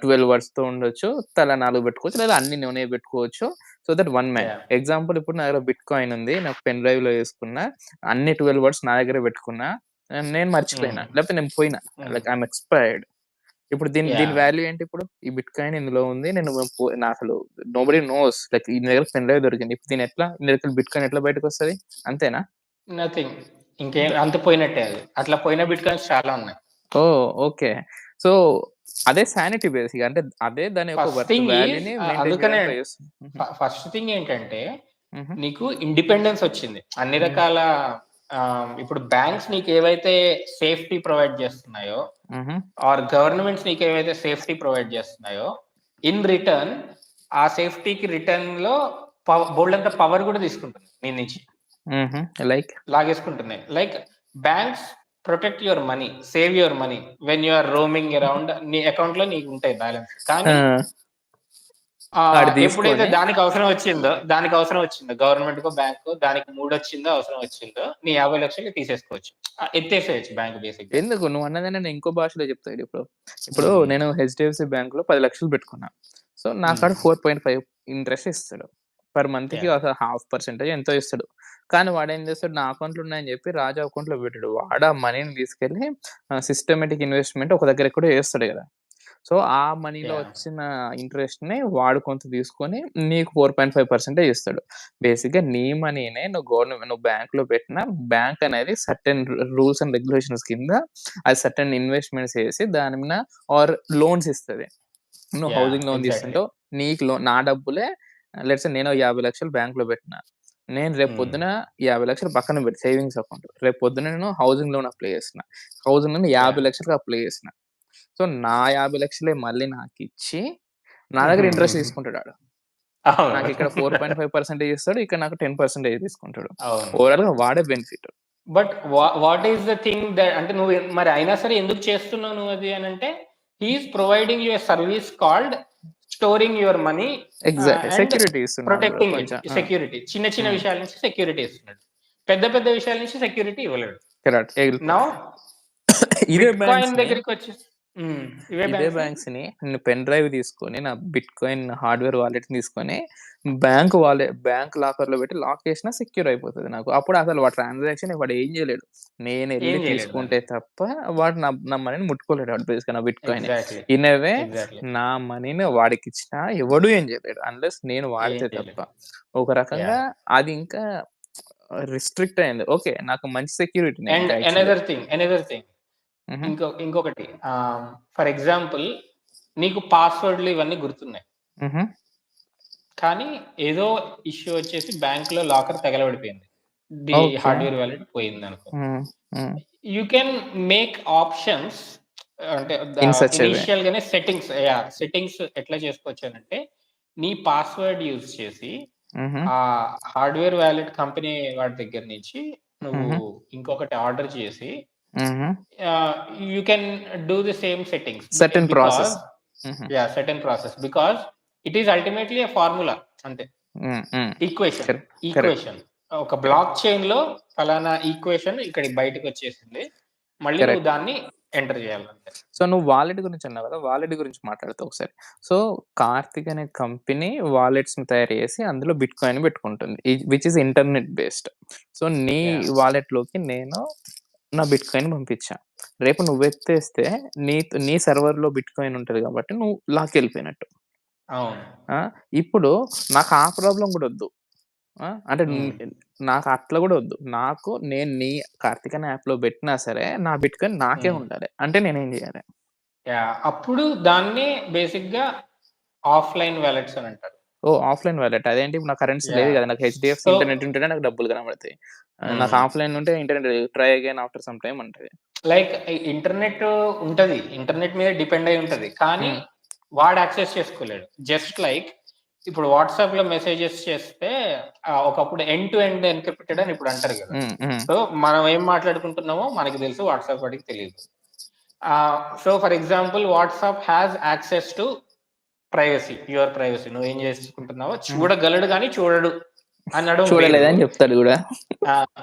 12 వర్డ్స్‌తో ఉండొచ్చు. తలా 4 పెట్టుకోవచ్చు. లేదా అన్ని నేనే పెట్టుకోవచ్చు. So that one man. Yeah! Example ఇప్పుడు నా దగ్గర బిట్‌కాయిన్ ఉంది. నాకు పెన్ డ్రైవ్‌లో ఏసుకున్నా. అన్ని 12 వర్డ్స్ నా దగ్గరే పెట్టుకున్నా. నేను మర్చిపోయినా. హ్మ్. లేకపోతే నేను పోయినా. హ్మ్. Like I am expired. ఇప్పుడు దీని యాహ్! వాల్యూ ఏంటిప్పుడు? ఈ బిట్‌కాయిన్ ఇందులో ఉంది. నేను అసలు నోబడీ నోస్ లైక్ నీ దగ్గర పెన్ డ్రైవ్ దొరికింది. ఇప్పుడు నీ దగ్గర బిట్‌కాయిన్ ఎట్లా బయటకొస్తది? అంతేనా? నథింగ్. ఇంకేం అంత పోయినట్టే అది. అట్లా పోయిన బిట్‌కాయిన్స్ చాలా ఉన్నాయి. ఓహ్! ఓకే. సో, అదే సానిటీ బేసిక్‌గా. అంటే అదే దాని యొక్క ఫస్ట్ వర్త్ థింగ్ ఈజ్ వాల్యూని మెయింటైన్ అందుకనే చేయడానికి ట్రై చేస్తుంది. ఫస్ట్ థింగ్ ఏంటంటే, హుహు. నీకు ఇండిపెండెన్స్ వచ్చింది. అన్ని హ్మ్. రకాల ఇప్పుడు బ్యాంక్స్ నీకేవైతే సేఫ్టీ ప్రొవైడ్ చేస్తున్నాయో, హుహు. ఆర్ గవర్నమెంట్స్ నీకేవైతే సేఫ్టీ ప్రొవైడ్ చేస్తున్నాయో, ఇన్ రిటర్న్ ఆ సేఫ్టీకి రిటర్న్‌లో బోలెడంత పవర్ కూడా తీసుకుంటుంది నీ నుంచి. హుహు. లైక్? లాగేసుకుంటున్నాయి. Like banks protect your money, save your money when you are roaming around నీ అకౌంట్‌లో నీకుంటాయి బ్యాలెన్స్. కానీ ఆ! ఆడు ఎప్పుడైతే తీసుకొని దానికి అవసరం వచ్చిందో గవర్నమెంట్‌కో, బ్యాంక్‌కో దానికి మూడొచ్చిందో, అవసరం వచ్చిందో నీ 50,00,000 తీసేసుకోవచ్చు. ఎత్తేసేయొచ్చు బ్యాంక్ బేసిక్‌గా. ఎందుకు నువ్వన్నదే నేను ఇంకో భాషలో చెప్తా చూడు ఇప్పుడు. ఇప్పుడు హ్మ్. నేను హెచ్‌డీఎఫ్‌సీ బ్యాంక్‌లో 10,00,000 పెట్టుకున్నా. సో, నాకాడ హ్మ్. 4.5 ఇంట్రెస్ట్ ఇస్తాడు. పర్ మంత్‌కి యాహ్! ఒక హాఫ్ పర్సెంటేజ్ ఎంతో ఇస్తాడు. కానీ వాడేం చేస్తాడు నా అకౌంట్‌లో ఉన్నాయని చెప్పి రాజు అకౌంట్‌లో పెట్టాడు. వాడు ఆ మనీని తీసుకెళ్ళి సిస్టమాటిక్ ఇన్వెస్ట్‌మెంట్ ఒక దగ్గర ఎక్కడో చేస్తాడు కదా! సో, ఆ మనీలో యాహ్! వచ్చిన ఇంట్రెస్ట్‌ని వాడు కొంత తీసుకొని నీకు 4.5% ఇస్తాడు. బేసిక్‌గా నీ మనీనే నువ్వు బ్యాంక్‌లో పెట్టినా బ్యాంక్ అనేది సర్టెన్ రూల్స్ అండ్ రెగ్యులేషన్స్ కింద అది సర్టెన్ ఇన్వెస్ట్‌మెంట్స్ చేసి దాని మీద ఆర్ లోన్స్ ఇస్తది. నువ్వు యాహ్! Housing loan exactly. తీసుకుంటావు. నీకు నా డబ్బులే లెట్స్ సే నేను 50,00,000 బ్యాంక్‌లో పెట్టినా. నేను రేపు హ్మ్. పొద్దున 50,00,000 పక్కన పెట్టి సేవింగ్స్ అకౌంట్. రేపు పొద్దున నేను హౌసింగ్ లోన్ అప్లై చేస్తున్నా. Housing loan yeah! 50,00,000కి అప్లై చేసిన. సో, నా 50,00,000 మళ్ళీ నాకిచ్చి, నా దగ్గర ఇంట్రెస్ట్ తీసుకుంటాడాడు. నాకిక్కడ అవును. 4.5% ఇస్తాడు. ఇక్కడ నాకు 10% తీసుకుంటాడు. అవును. ఓవరాల్‌గా వాడే benefit. But what is the thing that అంటే నువ్వు మరి అయినా సరే ఎందుకు చేస్తున్నావు నువ్వు అది అనంటే, he is providing you a service called storing your money exactly. And security ఇస్తున్నాడు ప్రొటెక్టింగ్ ఇట్. కొంచెం. ఆ! సెక్యూరిటీ. చిన్న చిన్న హ్మ్. విషయాల నుంచి సెక్యూరిటీ ఇస్తున్నాడు. పెద్ద పెద్ద విషయాల నుంచి సెక్యూరిటీ ఇవ్వలేడు. కరెక్ట్. నౌ ఇదే బిట్‌కాయిన్ బ్యాంక్స్‌ని దగ్గరికొచ్చేసి ఇవే ఇదే బ్యాంక్స్‌ని బ్యాంక్స్‌ని నేను పెన్ డ్రైవ్ తీసుకొని, నా బిట్‌కాయిన్ హార్డ్‌వేర్ వాలెట్‌ని తీసుకొని, బ్యాంక్ లాకర్‌లో పెట్టి లాక్ చేసినా సెక్యూర్ అయిపోతది నాకు. అప్పుడు అసలు ట్రాన్సాక్షన్ వాడు ఏం చేయలేడు. ఏం నేనెళ్లి చేయలేడు తీసుకుంటే దాన్ని. తప్ప వాడు నా నా మనీని ముట్టుకోలేడు వాడు బేసిక్‌గా నా బిట్‌కాయిన్‌ని. Exactly. In a way exactly. నా మనీని వాడికిచ్చినా ఎవడు ఏం చేయలేడు. అన్‌లెస్ నేను ఏం వాడితే తప్ప. చేయలేడు. ఒక రకంగా యాహ్! అది ఇంకా రిస్ట్రిక్ట్ అయింది. ఓకే. నాకు మంచి సెక్యూరిటీనే అండ్ ఇంకా యాక్చువల్లీ. అనదర్ థింగ్ హుహు. ఇంకొకటి ఫర్ ఎగ్జాంపుల్ నీకు పాస్వర్డ్‌లు ఇవన్నీ గుర్తున్నాయి. హుహు. కానీ ఏదో ఇష్యూ వచ్చేసి బ్యాంక్‌లో లాకర్ తగలబడిపోయింది. The okay. హార్డ్‌వేర్ వాలెట్ పోయిందనుకో. Hmm. Hmm. You can make options అంటే ఇన్ సచ్ ఎ వే. ఇనీషియల్‌గానే సెట్టింగ్స్ ఎట్లా చేసుకోవచ్చనంటే, నీ పాస్వర్డ్ యూజ్ చేసి హుహు. ఆ హార్డ్‌వేర్ వాలెట్ కంపెనీ వాడి దగ్గర నుంచి నువ్వు హుహు. ఇంకొకటి ఆర్డర్ చేసి uh huh. You can do the same settings certain process. Because uh huh. Certain process because it is ultimately a formula అంతే. Hmm. Hmm. Equation. Correct. Correct. Equation. ఒక కరెక్ట్. బ్లాక్ చైన్‌లో ఫలానా ఈక్వేషన్ ఇక్కడికి బయటకొచ్చేసింది. మళ్ళీ నువ్వు కరెక్ట్. దాన్ని ఎంటర్ చేయాలంతే. సో, నువ్వు వాలెట్ గురించి అన్నావు గదా! వాలెట్ గురించి మాట్లాడతా ఒకసారి. సో, కార్తిక్ అనే కంపెనీ వాలెట్స్‌ని తయారు చేసి అందులో బిట్‌కాయిన్ పెట్టుకుంటుంది. Which is internet based. So, నీ యాహ్! వాలెట్‌లోకి నేను నా బిట్‌కాయిన్ పంపించా. రేపు నువ్వెత్తేస్తే నీ సర్వర్‌లో బిట్‌కాయిన్ ఉంటది కాబట్టి నువ్వు లాక్కెళ్ళిపోయినట్టు. అవును. ఆ! ఇప్పుడు నాకు ఆ ప్రాబ్లమ్ గూడా ఒద్దు. ఆ! అంటే హ్మ్. నాకు అట్లా గూడా ఒద్దు. నేను కార్తిక్ అనే యాప్‌లో బెట్టినా సరే, నా బిట్‌కాయిన్ నాకే హ్మ్. ఉండాలి. అంటే నేనేం జేయాలి? యాహ్! అప్పుడు దాన్ని బేసిక్‌గా ఆఫ్‌లైన్ వాలెట్స్ అని అంటారు. ఓహ్! Offline wallet. అదేంటి ఇప్పుడు నాకు కరెన్సీ లేదు యాహ్! గదా! నాకు హెచ్‌డీఎఫ్‌సి సో ఇంటర్నెట్ ఉంటేనే నాకు డబ్బులు కనబడతాయి. నాకు హ్మ్. ఆఫ్‌లైన్ ఉంటే internet try again after some time అంటది. లైక్ ఇంటర్నెట్ ఉంటది. ఇంటర్నెట్ మీద డిపెండ్ అయ్యి ఉంటది. కానీ హ్మ్. వాడు యాక్సెస్ చేసుకోలేడు. జస్ట్ లైక్ ఇప్పుడు వాట్సాప్‌లో మెసేజెస్ చేస్తే ఒకప్పుడు ఎండ్ టు ఎండ్ ఎన్‌క్రిప్టెడ్ అని ఇప్పుడు అంటారు గదా! హ్మ్. హ్మ్. సో, మనం ఏం మాట్లాడుకుంటున్నామో మనకు తెలుసు. వాట్సాప్ వాడికి తెలీదు. So, for example WhatsApp has access to privacy. Your privacy. నువ్వేం చేసుకుంటున్నావో హుహు. చూడగలడు గానీ చూడడు అనడం వేరు. చూడలేదని జెప్తాడు గూడా.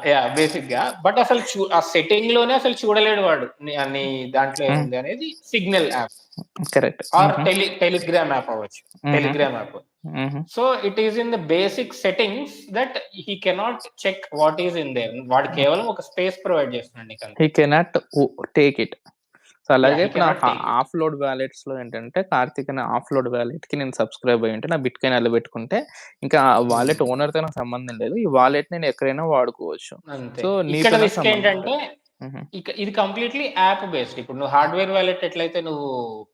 యాహ్! బేసిక్‌గా. బట్ అసలు ఆ సెట్టింగ్‌లోనే అసలు చూడలేడు వాడు. నీ దాంట్లో హ్మ్. ఏముంది అనేది Signal app correct. Or uh huh. Telegram app అవ్వచ్చు. Uh huh. Telegram app. Uh huh. So, it is in the basic settings that he cannot check what is in there. వాడు కేవలం ఒక స్పేస్ ప్రొవైడ్ చేస్తున్నాడు నీకంతే. He cannot take it. So, అలాగే యాహ్! హి ఇప్పుడు నా cannot take it. Off load వాలెట్స్‌లో ఏంటంటే కార్తిక్ అనే ఆఫ్ లోడ్ వాలెట్‌కి నేను సబ్‌స్క్రైబ్ అయ్యుంటే నా బిట్‌కాయిన్ అందులో పెట్టుకుంటే ఇంకా ఆ హ్మ్. వాలెట్ ఓనర్‌తో నాకు సంబంధం లేదు. ఈ వాలెట్ నేను ఎక్కడైనా వాడుకోవచ్చు. అంతే. సో, ఇక్కడ నీతో నాకు రిస్క్ సంబంధం ఏంటంటే ఉంటది. హుహు. ఇది కంప్లీట్‌లీ యాప్ బేస్డ్. ఇప్పుడు నువ్వు హార్డ్‌వేర్ వాలెట్ ఎట్లయితే నువ్వు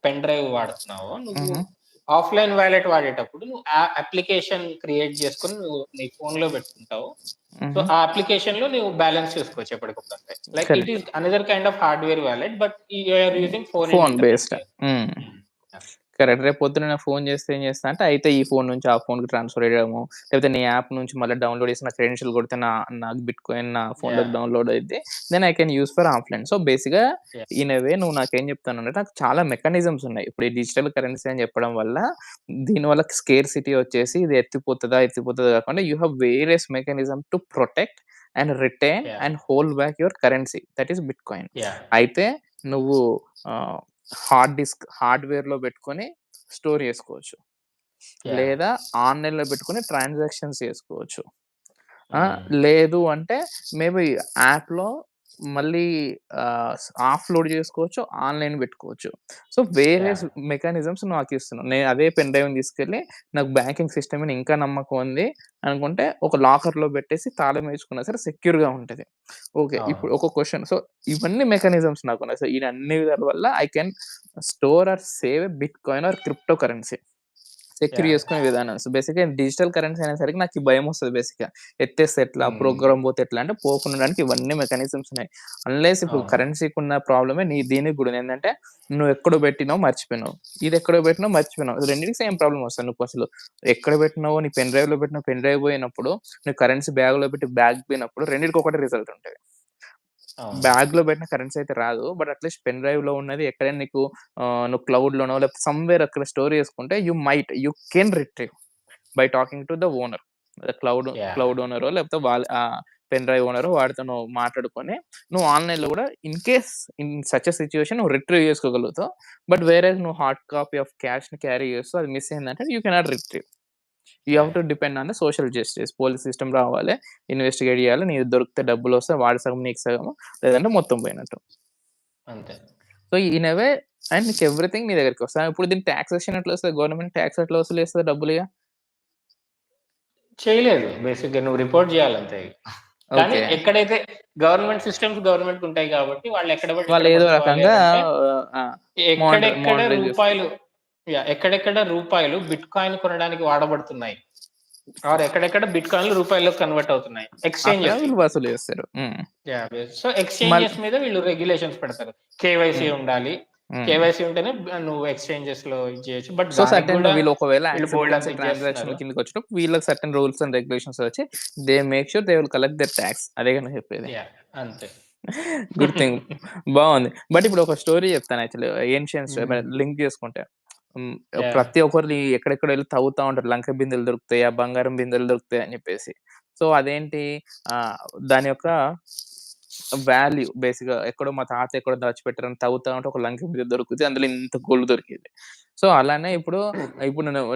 పెన్ డ్రైవ్ వాడుతున్నావో, నువ్వు హుహు. ఆఫ్‌లైన్ వాలెట్ వాడేటప్పుడు నువ్వు అప్లికేషన్ క్రియేట్ చేసుకొని నువ్వు నీ ఫోన్‌లో పెట్టుకుంటావు. సో, హుహు. ఆ అప్లికేషన్‌లో నువ్వు బ్యాలెన్స్ చూసుకోవచ్చు ఎప్పటికప్పుడు అంతే. Like it correct. Is another kind of hardware wallet but you are using phone in phone internet based. Here. Hmm. Hmm. Yeah! Correct. రేపు పొద్దున నేను ఫోన్ చేస్తే ఏం చేస్తా అంటే, అయితే ఈ ఫోన్ నుంచి ఆ ఫోన్‌కి ట్రాన్స్‌ఫర్ చేయడము, లేకపోతే నీ యాప్ నుంచి మళ్ళీ డౌన్‌లోడ్ చేసి నా క్రెడెన్షియల్ కొడితే నాకు బిట్‌కాయిన్ నా ఫోన్‌లోకి యాహ్! డౌన్‌లోడ్ అయిద్ది. Then I can use for offline. So, బేసిక్‌గా యాహ్! ఇన్ ఎ వే నువ్వు నాకేం చెప్తున్నానంటే, నాకు చాలా మెకానిజమ్స్ ఉన్నాయి. ఇప్పుడు ఈ డిజిటల్ కరెన్సీ అని చెప్పడం వల్ల, దీనివల్ల స్కేర్సిటీ వచ్చేసి ఇది ఎత్తిపోతదా, ఎత్తిపోతదా కాకుండా you have various mechanism to protect and retain yeah! And hold back your currency. That is bitcoin. Yeah! అయితే నువ్వు ఆహ్, హార్డ్‌వేర్‌లో పెట్టుకొని స్టోర్ చేసుకోవచ్చు. యాహ్! లేదా ఆన్‌లైన్‌లో పెట్టుకొని ట్రాన్సాక్షన్స్ చేసుకోవచ్చు. ఆ! హ్మ్. లేదు అంటే మేబీ యాప్‌లో మళ్ళీ ఆఫ్‌లోడ్ చేసుకోవచ్చు. ఆన్‌లైన్ పెట్టుకోవచ్చు. So, various yeah! మెకానిజమ్స్ నాకిస్తున్నావు. నేను అదే పెన్ డ్రైవ్‌ని తీసుకెళ్ళి నాకు బ్యాంకింగ్ సిస్టమ్ మీద ఇంకా నమ్మకం ఉంది అనుకుంటే ఒక లాకర్‌లో పెట్టేసి తాళం వేసుకున్నా సరే సెక్యూర్‌గా ఉంటది. ఓకే. అవును. ఇప్పుడు ఒక క్వెషన్. సో, ఇవన్నీ మెకానిజమ్స్ నాకున్నాయి. సో, ఈ అన్ని విధాల వల్ల I can store or save a bitcoin or crypto. Secure yeah! చేసుకునే విధానం. సో, బేసిక్‌గా డిజిటల్ కరెన్సీ అనేసరికి నాకీ భయమొస్తది బేసిక్‌గా. ఎత్తేస్తే ఎట్లా? హ్మ్. ప్రోగ్రామ్ పోతే ఎట్లా? అంటే పోకుండా ఉండడానికి ఇవన్నీ మెకానిజమ్స్ ఉన్నాయి. అన్‌లెస్ ఇప్పుడు అవును. కరెన్సీకున్న ప్రాబ్లమే దీనికి గూడా ఏందంటే, నువ్వెక్కడో పెట్టినావు మర్చిపోయినావు. ఇదెక్కడో పెట్టినావు మర్చిపోయినావు. రెండిటికి సేమ్ ప్రాబ్లమ్ వస్తది. నువ్వసలు ఎక్కడ పెట్టినావో నీ పెన్ డ్రైవ్‌లో పెట్టిన పెన్ డ్రైవ్ పోయినప్పుడు, నువ్వు కరెన్సీ బ్యాగ్‌లో పెట్టి బ్యాగ్ పోయినప్పుడు రెండిటికి ఒకటే రిజల్ట్ ఉంటది. అవును. బ్యాగ్‌లో పెట్టిన కరెన్సీ అయితే రాదు. బట్ అట్‌లీస్ట్ పెన్ డ్రైవ్‌లో ఉన్నది ఎక్కడైనా నీకు నువ్వు క్లౌడ్‌లోనో లేకపోతే సమ్‌వేర్ అక్కడ స్టోర్ చేసుకుంటే you can retrieve by talking to the owner. Yeah! Cloud ఓనరో లేకపోతే వాళ్ళ పెన్ డ్రైవ్ ఓనరో వాడితో నువ్వు మాట్లాడుకొని, నువ్వు ఆన్‌లైన్‌లో కూడా ఇన్ సచ్ ఎ సిట్యుయేషన్ నువ్వు రిట్రీవ్ చేసుకోగలుగుతావు. బట్ వేరేస్ నువ్వు హార్డ్ కాపీ ఆఫ్ క్యాష్‌ని క్యారీ చేస్తూ అది మిస్ అయిందంటే you cannot retrieve. You have yeah! To depend on the social justice. Police system రావాలి. ఇన్వెస్టిగేట్ చేయాలి. నీకు దొరికితే డబ్బులొస్తాయి. వాడి సగం నీకు సగము. లేదంటే మొత్తం పోయినట్టు. అంతే. So, in a way and నీకు ఎవ్రీథింగ్ నీ దగ్గరికొస్తది. ఇప్పుడు దీనికి టాక్సేషన్ ఎట్లొస్తది? గవర్నమెంట్ టాక్స్ ఎట్లా వసూలు చేస్తది డబ్బులిగ? చేయలేదు. బేసిక్‌గా నువ్వు రిపోర్ట్ జేయాలంతే ఇగ. కానీ ఓకే. ఎక్కడైతే గవర్నమెంట్ సిస్టమ్స్ గవర్నమెంట్‌కుంటాయి గాబట్టి, వాళ్ళు ఎక్కడ పడితే ఎక్కడ వాళ్ళేదో పట్టుకోవాలి రకంగా అనంటే, ఎక్కడెక్కడ మానిటరైజ్ రూపాయలు చేసుకుంటారు. ఎక్కడెక్కడ రూపాయలు బిట్‌కాయిన్ కొనడానికి వాడబడుతున్నాయి. ఆర్ ఎక్కడెక్కడ బిట్‌కాయిన్‌లు రూపాయల్లోకి కన్వర్ట్ అవుతున్నాయి. అక్కడ ఎక్స్‌చేంజెస్‌లో. వీళ్ళు వసూలు చేస్తారు. హ్మ్. సో, మళ్ ఎక్స్‌చేంజెస్ మీద వీళ్ళు రెగ్యులేషన్స్ పెడతారు. కేవైసీ హ్మ్. ఉండాలి. హ్మ్. కేవైసీ ఉంటేనే నువ్వు ఎక్స్‌చేంజెస్‌లో ఇది చేయొచ్చు. బట్ సో, దానికి సర్టెన్ గూడా వీళ్ళు ఒకవేళ వీళ్ళు యాక్సెప్టెన్సీ బోలెడంత ఇది ట్రాన్సాక్షన్ జేస్తున్నారు. కిందకొచ్చినప్పుడు వీళ్ళకి సర్టెన్ రూల్స్ అండ్ రెగ్యులేషన్స్ వచ్చి they make sure they will collect their tax. అదేగా నువ్వు చెప్పేది. యాహ్! అంతే. Good thing. బావుంది. బట్ ఇప్పుడు ఒక స్టోరీ చెప్తాను యాక్చువల్లీ ఏన్షియన్ స్టోరీ హ్మ్. లింక్ చేసుకుంటే. హ్మ్. యాహ్! ప్రతి ఒక్కరిని ఎక్కడెక్కడో ఎళ్లి తవ్వుతా ఉంటారు. లంక బిందెలు దొరుకుతాయా? బంగారం బిందెలు దొరుకుతాయి అని చెప్పేసి. సో, అదేంటి ఆహ్, దాని యొక్క వాల్యూ బేసిక్‌గా ఎక్కడో మా తాత ఎక్కడో దాచిపెట్టారని తవ్వుతా ఉంటే ఒక లంక బిందె దొరుకుద్ది. అందులో ఇంత గోల్డ్ దొరికిద్ది. సో, అలానే ఇప్పుడు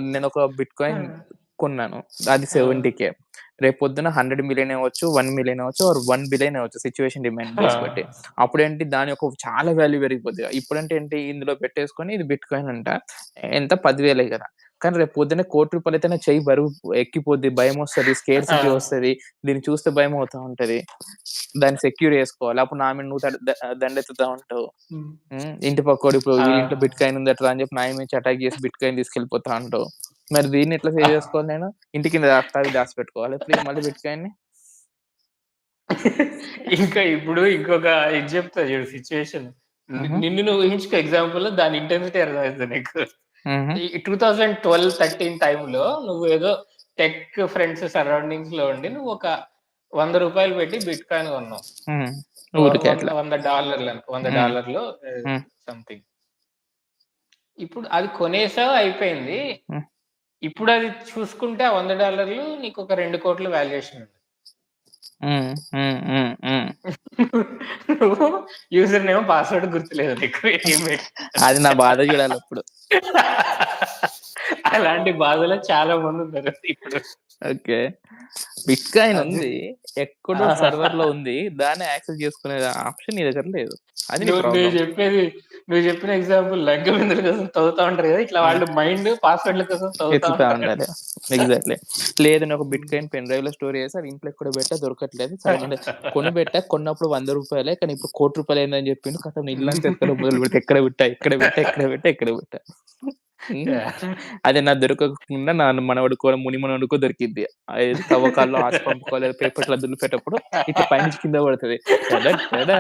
నేనొక బిట్‌కాయిన్ హ్మ్. కొన్నాను. అది ఆ! 70,000 రేపొద్దున 100,000,000 అవ్వచ్చు, 1,000,000 అవ్వచ్చు ఆర్ 1,000,000,000 అవ్వచ్చు. సిట్యుయేషన్ డిమాండ్ బేస్ బట్టి. ఆ! అప్పుడేంటి దాని యొక్క చాలా వాల్యూ పెరిగిపోద్దిగా. ఇప్పుడంటే ఏంటి ఇందులో పెట్టేసుకొని ఇది బిట్‌కాయిన్ అంట. ఎంత 10,000 కదా! కానీ రేపు పొద్దున్నే ₹1,00,00,000 అయితే నా చెయ్యి బరువు ఎక్కిపోద్ది. భయమొస్తది. స్కేర్సిటీ వస్తది. దీన్ని చూస్తే భయమవుతా ఉంటది. దాన్ని సెక్యూర్ చేసుకోవాలి. అప్పుడు నా మీద నువ్వు దండెత్తుతా ఉంటావు. ఇంటి పక్కోడు ఇప్పుడు వీళ్ళ ఇంట్లో బిట్‌కాయిన్ ఉందట్రా అని చెప్పి నా మీద అటాక్ చేసి బిట్‌కాయిన్ తీసుకెళ్ళిపోతా అంటావు. మరి దీన్ని ఎట్లా సేవ్ చేసుకోవాలి నేను? ఇంటి కింద దాచిపెట్టుకోవాలా ఇప్పుడు మళ్ళీ బిట్‌కాయిన్‌ని? ఇంకా ఇప్పుడు ఇంకొక ఇది చెప్తా చూడు సిట్యుయేషన్. హుహు. నిన్ను నువ్వు ఊహించుకో ఎగ్జాంపుల్, దాని ఇంటెన్సిటీ అర్థమవుతుంది నీకు. హుహు. ఈ 2012, 13 టైమ్‌లో నువ్వు ఏదో టెక్ ఫ్రెండ్స్ సరౌండింగ్స్‌లో ఉండి నువ్వు ఒక ₹100 పెట్టి బిట్‌కాయిన్ కొన్నావు. హ్మ్. ఊరికే అట్లా. $100 అనుకో. $100 హ్మ్. సంథింగ్. ఇప్పుడు అది కొనేసావు అయిపోయింది. హ్మ్. ఇప్పుడు అది చూసుకుంటే ఆ $100 నీకు ఒక 2,00,00,000 వాల్యుయేషన్ ఉంది. హ్మ్. హ్మ్. హ్మ్. హ్మ్. నువ్వు యూజర్ నేమ్, పాస్వర్డ్ గుర్తులేదు నీకు. అది నా బాధ చూడాలప్పుడు. అలాంటి బాధలో చాలా మంది ఉన్నారు ఇప్పుడు. ఓకే. బిట్‌కాయిన్ అది ఉంది. ఎక్కడో సర్వర్‌లో ఉంది. దాన్ని యాక్సెస్ చేసుకునే ఆప్షన్ నీ దగ్గర లేదు. అది నీ నువ్వు ప్రాబ్లమ్. నువ్వు చెప్పిన ఎగ్జాంపుల్ లంకె కోసం తవ్వుతా ఉంటారు కదా! ఇట్లా వాళ్ళు మైండ్ పాస్వర్డ్‌ల కోసం తవ్వుతా ఎత్తుతా ఉంటారు. ఉండాలి. ఎగ్జాక్ట్‌లీ. లేదు నేను ఒక బిట్‌కాయిన్ పెన్ డ్రైవ్‌లో స్టోర్ చేసి అది ఇంట్లో ఎక్కడో పెట్టా దొరకట్లేదు. సరే నేను కొనిబెట్టా. కొన్నప్పుడు ₹100 కానీ ఇప్పుడు ₹1,00,00,000 అయిందని చెప్పిండు. ఖతం ఇల్లంతా ఎతకడం మొదలుపెట్టా. ఎక్కడ పెట్టా. అది నాకు దొరకకుండా నా మనవడికో, మునిమనవడికో దొరికిద్ది. ఏది తవ్వకాల్లో ఆశ పంపుకోవాలి పేపర్‌లో దులిపేటప్పుడు ఇట్లా పైనుంచి కింద పడతది. టడా!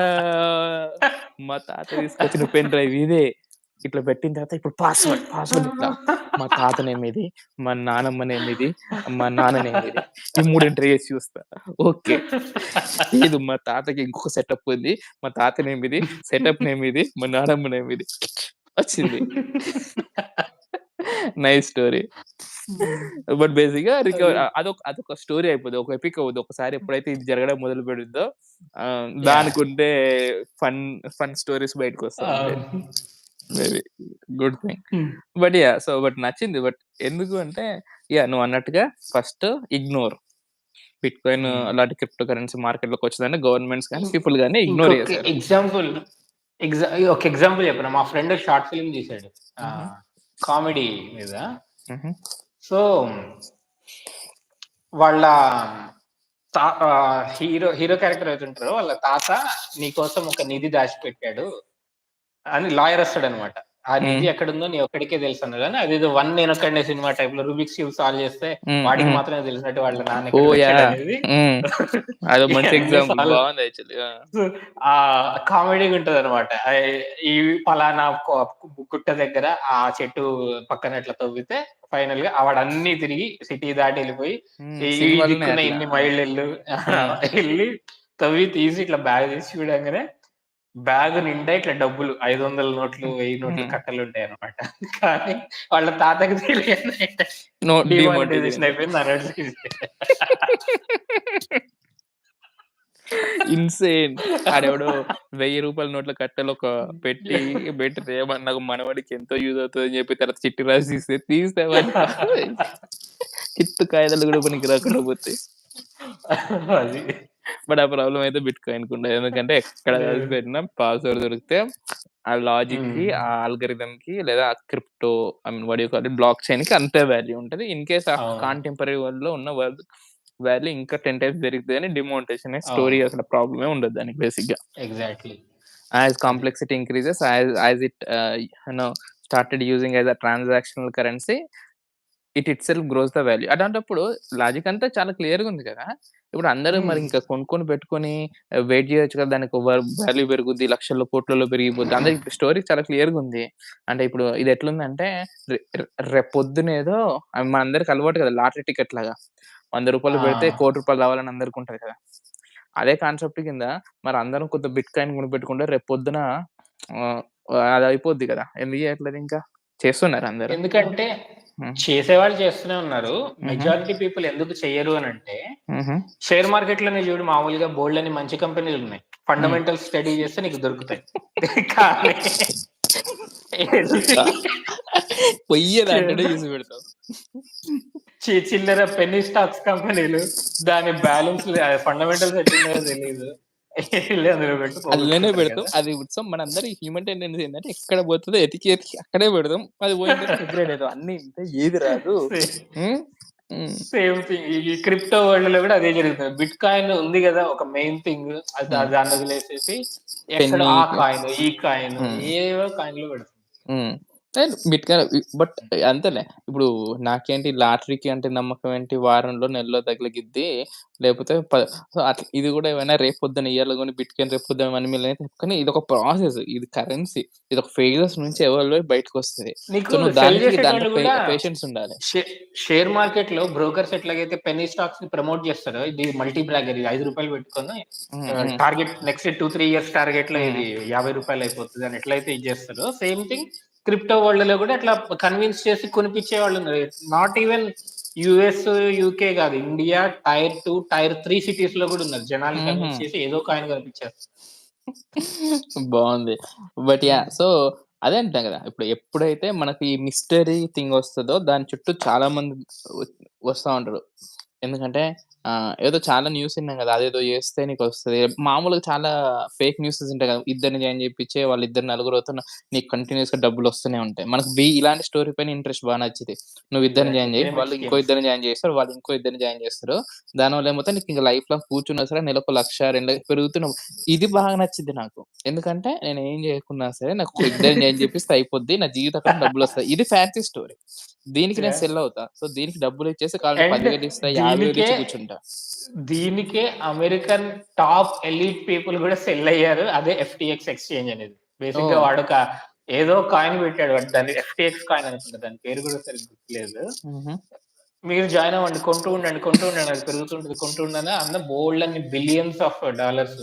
మా తాత తీసుకొచ్చిన పెన్ డ్రైవ్ ఇదే. ఇట్లా పెట్టిన తర్వాత ఇప్పుడు పాస్వర్డ్ ఇట్లా. మా తాత నేమ్ ఇది, మా నానమ్మ నేమ్ ఇది, మా నాన్న నేమ్ ఇది. ఈ 3 ఎంటర్ చేసి చూస్తా. ఓకే. లేదు మా తాతకి ఇంకొక సెటప్ ఉంది. మా తాత నేమ్ ఇది, సెటప్ నేమ్ ఇది, మా నానమ్మ నేమ్ ఇది. వచ్చింది. Nice story. బట్ బేసిక్‌గా అది. అదొక స్టోరీ అయిపోద్ది. ఒక ఎపిక్ అవుద్ది. ఒకసారి ఎప్పుడైతే ఇది జరగడం మొదలు పెడుద్దో యాహ్! దానికుండే ఫన్ ఫన్ స్టోరీస్ బయటకొస్తా ఉంటాయి. Maybe good thing. బట్ నచ్చింది. బట్ ఎందుకు అంటే నువ్వన్నట్టుగా ఫస్ట్ ఇగ్నోర్. బిట్‌కాయిన్ అలాంటి క్రిప్టో కరెన్సీ మార్కెట్‌లోకి వచ్చిందంటే గవర్నమెంట్స్ గాని, పీపుల్ గాని ఇగ్నోర్ ఇంకొక చేశారు. ఎగ్జాంపుల్ ఒక ఎగ్జాంపుల్ చెప్పనా? మా ఫ్రెండ్ షార్ట్ ఫిల్మ్ తీసాడు. హుహు. కామెడీ మీద. హుహు. సో, వాళ్ళ హీరో క్యారెక్టర్ ఎవరైతే ఉంటారో వాళ్ళ తాత నీకోసం ఒక నిధి దాచిపెట్టాడు అని లాయర్ వస్తాడనమాట. ఆ హ్మ్. నిధి ఎక్కడుందో నీ ఒక్కడికే తెలుసు అన్నాడు. అని అదేదో 'వన్ నేనొక్కడినే' సినిమా టైప్‌లో రూబిక్స్ క్యూబ్ సాల్వ్ చేస్తే హ్మ్. వాడికి హ్మ్. మాత్రమే తెలిసినట్టు వాళ్ళ నాన్న ఎక్కడ ఓహ్! పెట్టాడనేది హ్మ్. అదో మంచి ఇయన్నీ ఎగ్జాంపుల్ సాల్వ్ బావుంది యాక్చువల్లీ. ఆ! కామెడీగా ఉంటదనమాట. ఈ పలానా గుట్ట దగ్గర ఆ చెట్టు పక్కన ఇట్లా తవ్వితే ఫైనల్‌గా వాడన్నీ తిరిగి సిటీ దాటి ఎళ్ళిపోయి ఈ ఈ సినిమాలున్నాయి దిక్కున అట్లా. ఇన్ని మైళ్ళెళ్ళు హ్మ్. ఎళ్లి తవ్వి తీసి ఇట్లా బ్యాగ్ తీసి చూడంగానే బ్యాగ్ నిండా ఇట్లా డబ్బులు 500 నోట్లు, 1000 నోట్లు హ్మ్. కట్టలుంటాయన్నమాట. కానీ వాళ్ళ తాతకి తెలియదు డీమానిటైజేషన్. డీమానిటైజేషన్ అయిపోయింది అన్నట్టు. ఇన్‌సేన్. ఆడెవడో ₹1000 నోట్ల కట్టలు పెట్టితే నాకు మనవడికి ఎంతో యూజ్ అవుతదని చెప్పి తర్వాత చిట్టి రాసి తీస్తే వాడికి చిత్తు కాగితాలు కూడా పనికి రాకుండా పోతాయి. అది. బట్ ఆ ప్రాబ్లమ్ అయితే బిట్‌కాయిన్‌కుండదు. ఎందుకంటే ఎక్కడ కలిసి లేదు. పెట్టినా పాస్వర్డ్ దొరికితే ఆ లాజిక్‌కి, హ్మ్. ఆ ఆల్గారిథమ్‌కి లేదా ఆ crypto I mean what you call it block చైన్‌కి అంతే వాల్యూ ఉంటది. ఇన్ కేస్ ఆఫ్ అవును. కాంటెంపరరీ వరల్డ్‌లో ఉన్న వాల్యూ ఇంకా 10 టైమ్స్ పెరుగుతదని డిమోనిటైజేషన్ స్టోరీ అవును. అసలు ప్రాబ్లమే ఉండదు దానికి బేసిక్‌గా. ఎగ్జాక్ట్‌లీ. As అది. complexity increases, as it started using as a transactional currency, it itself gross the value. అలాంటప్పుడు లాజిక్ అంతా చాలా క్లియర్‌గా ఉంది కదా! ఇప్పుడు అందరూ మరి హ్మ్. ఇంకా కొనుక్కొని పెట్టుకొని వెయిట్ చేయొచ్చు కదా! దానికి వాల్యూ పెరుగుద్ది. లక్షల్లో, కోట్లలో పెరిగిపోద్ది. అందరికి ఇప్పుడు స్టోరీ చాలా క్లియర్‌గా ఉంది. అంటే ఇప్పుడు ఇది ఎట్లుందంటే రె రె రేపొద్దునేదో మనందరికి అలవాటు కదా! లాటరీ టికెట్ లాగా. ₹100 పెడితే ఆ! ₹1,00,00,000 రావాలని అందరికి ఉంటది కదా! అదే కాన్సెప్ట్ కింద మరి అందరం కొంత బిట్‌కాయిన్ కొనిపెట్టుకుంటే రేపొద్దున ఆహ్, అది అయిపోద్ది కదా! ఎందుకు చేయట్లేదు ఇంకా? చేస్తున్నారు అందరూ. ఎందుకంటే హ్మ్. చేసేవాళ్ళు చేస్తూనే ఉన్నారు. హుహు. మెజారిటీ పీపుల్ ఎందుకు చెయ్యరు అనంటే, హుహు. షేర్ మార్కెట్‌లోనే చూడు మామూలుగా బోలెడన్ని మంచి కంపెనీలున్నాయి. హ్మ్. ఫండమెంటల్స్ స్టడీ చేస్తే నీకు దొరుకుతాయి. కానీ ఎళ్లి ఆ! పొయ్యే దాంట్లోనే చేద్దాం. చూసి పెడతాం. చిల్లర పెన్నీ స్టాక్స్ కంపెనీలు దాని బ్యాలెన్స్ ఫండమెంటల్స్ ఎట్లున్నాయో తెలీదు. ఎళ్లి అందులో పెట్టి అందులోనే పోగొట్టుకుంటారు పెడతాం. కదా! అది సో, మనందరి హ్యూమన్ టెండెన్సీ ఏందంటే ఎక్కడ పోతదో ఎతికి ఎతికి అక్కడే పెడదాం. అది పోయిన తర్వాత రిగ్రెట్ అయితాం. అన్నీ ఇంతే ఏది రాదు. సే హ్మ్. హ్మ్. Same thing. ఈ క్రిప్టో వరల్డ్‌లో కూడా అదే జరుగుతది. బిట్ కాయిన్ ఉంది గదా! ఒక మెయిన్ థింగ్. హ్మ్. దాన్ని వదిలేసేసి ఎక్కడో పెన్నీ ఆ కాయిన్, ఈ కాయిన్ హ్మ్. ఏవేవో కాయిన్‌లు పెడుతున్నారు. హ్మ్. అండ్ బట్ అంతేలే. ఇప్పుడు నాకేంటి లాటరీకి అంటే నమ్మకం ఏంటి వారంలో, నెలలో తగిలిగిద్ది. లేకపోతే సో, అట్లా ఇది గూడా ఏమైనా రేపొద్దున ఇయాల కొని బిట్‌కాయిన్ రేపొద్దున 1 మిలియన్ అయితే కానీ ఇదొక ప్రాసెస్. ఇది కరెన్సీ. ఇదొక ఫేజెస్ నుంచి ఎవాల్వ్ అయ్యి బయటకొస్తది. సో, నీకు నువ్వు సెల్ దాంట్లో చేసేటోళ్ళు గూడా పేషెన్స్ ఉండాలి. షే షేర్ మార్కెట్‌లో బ్రోకర్స్ ఎట్లాగైతే పెన్నీ స్టాక్స్‌ని ప్రమోట్ చేస్తారో, ఇది మల్టీ బ్యాగర్ ఇది రూ. 5 పెట్టుకొని హ్మ్. హ్మ్. టార్గెట్ నెక్స్ట్ 2, 3 ఇయర్స్ టార్గెట్‌లో హ్మ్. ఇది రూ. 50 అయిపోతది అని ఎట్లయితే ఇది చేస్తారో, సేమ్ థింగ్ క్రిప్టో వరల్డ్‌లో కూడా అట్లా కన్విన్స్ చేసి కొనిపించేవాళ్ళున్నారు. నాట్ ఈవెన్ యూఎస్, యూకే కాదు. ఇండియా టైర్ 2, టైర్ 3 సిటీస్‌లో కూడా ఉన్నారు. జనాల్ని హుహు. కన్విన్స్ చేసి ఏదో కాయిన్ కొనిపించారు. బావుంది. బట్ హ్మ్. సో, అదే అంటున్నా గదా! ఎప్పుడైతే మనకి ఈ మిస్టరీ థింగ్ వస్తదో దాని చుట్టూ చాలా మంది వ వస్తా ఉంటారు. ఎందుకంటే ఏదో చాలా న్యూస్ ఇన్నాం గదా! అదేదో చేస్తే నీకొస్తది. మామూలుగా చాలా ఫేక్ న్యూసెస్ ఉంటాయి గదా! ఇద్దరిని జాయిన్ జేపిచ్చి వాళ్ళిద్దరు నలుగురితో నీకు కంటిన్యూయస్‌గా డబ్బులొస్తూనే ఉంటాయి. మనకు ఇలాంటి స్టోరీ పైన ఇంట్రెస్ట్ బా నచ్చిద్ది. నువ్వు ఇద్దరిని ఎగ్జాక్ట్‌లీ. జాయిన్ జెయి. పిరమిడ్ వాళ్ళు ఇంకో స్కీమ్స్. ఇద్దరిని జాయిన్ జేస్తారు. వాళ్ళు ఇంకో ఇద్దరిని జాయిన్ జేస్తారు. దానివల్ల ఏమవుతే నీకింక లైఫ్ లాంగ్ కూర్చున్నా సరే నెలకో 1,00,000, 2,00,000 పెరుగుతున్న ఇది బాగా నచ్చిద్ది నాకు. ఎందుకంటే నేనేం జేయకున్నా సరే నాకు ఇద్దరిని జాయిన్ జేపిస్తే అయిపోద్ది. నా జీవితకాలం డబ్బులొస్తాయి. ఇది ఫ్యాన్సీ స్టోరీ. దీనికి నేను యాహ్! సెల్ అవుతా. సో, దీనికి డబ్బులిచ్చేసి కావాలంటే అండ్ 10,000 ఇస్తా, 50,000 దీనికే ఇచ్చి కూర్చుంటా. దీనికే అమెరికన్ టాప్ ఎలీట్ పీపుల్ గూడా సెల్ అయ్యారు. అదే ఎఫ్‌టిఎక్స్ ఎక్స్‌చేంజ్ అనేది. బేసిక్‌గా ఓహ్! వాడొక ఏదో కాయిన్ పెట్టాడు. వాడు దాన్ని ఎఫ్‌టిఎక్స్ కాయిన్ అనుకుంటా. దాని పేరు గూడా సరిగ్గా గుర్తులేదు. హుహు. మీరు జాయిన్ అవ్వండి. కొంటూ ఉండండి, కొంటూ ఉండండి. అది పెరుగుతుంటది. కొంటూ ఉండగా అందులో బోలెడన్ని బిలియన్స్ ఆఫ్ డాలర్స్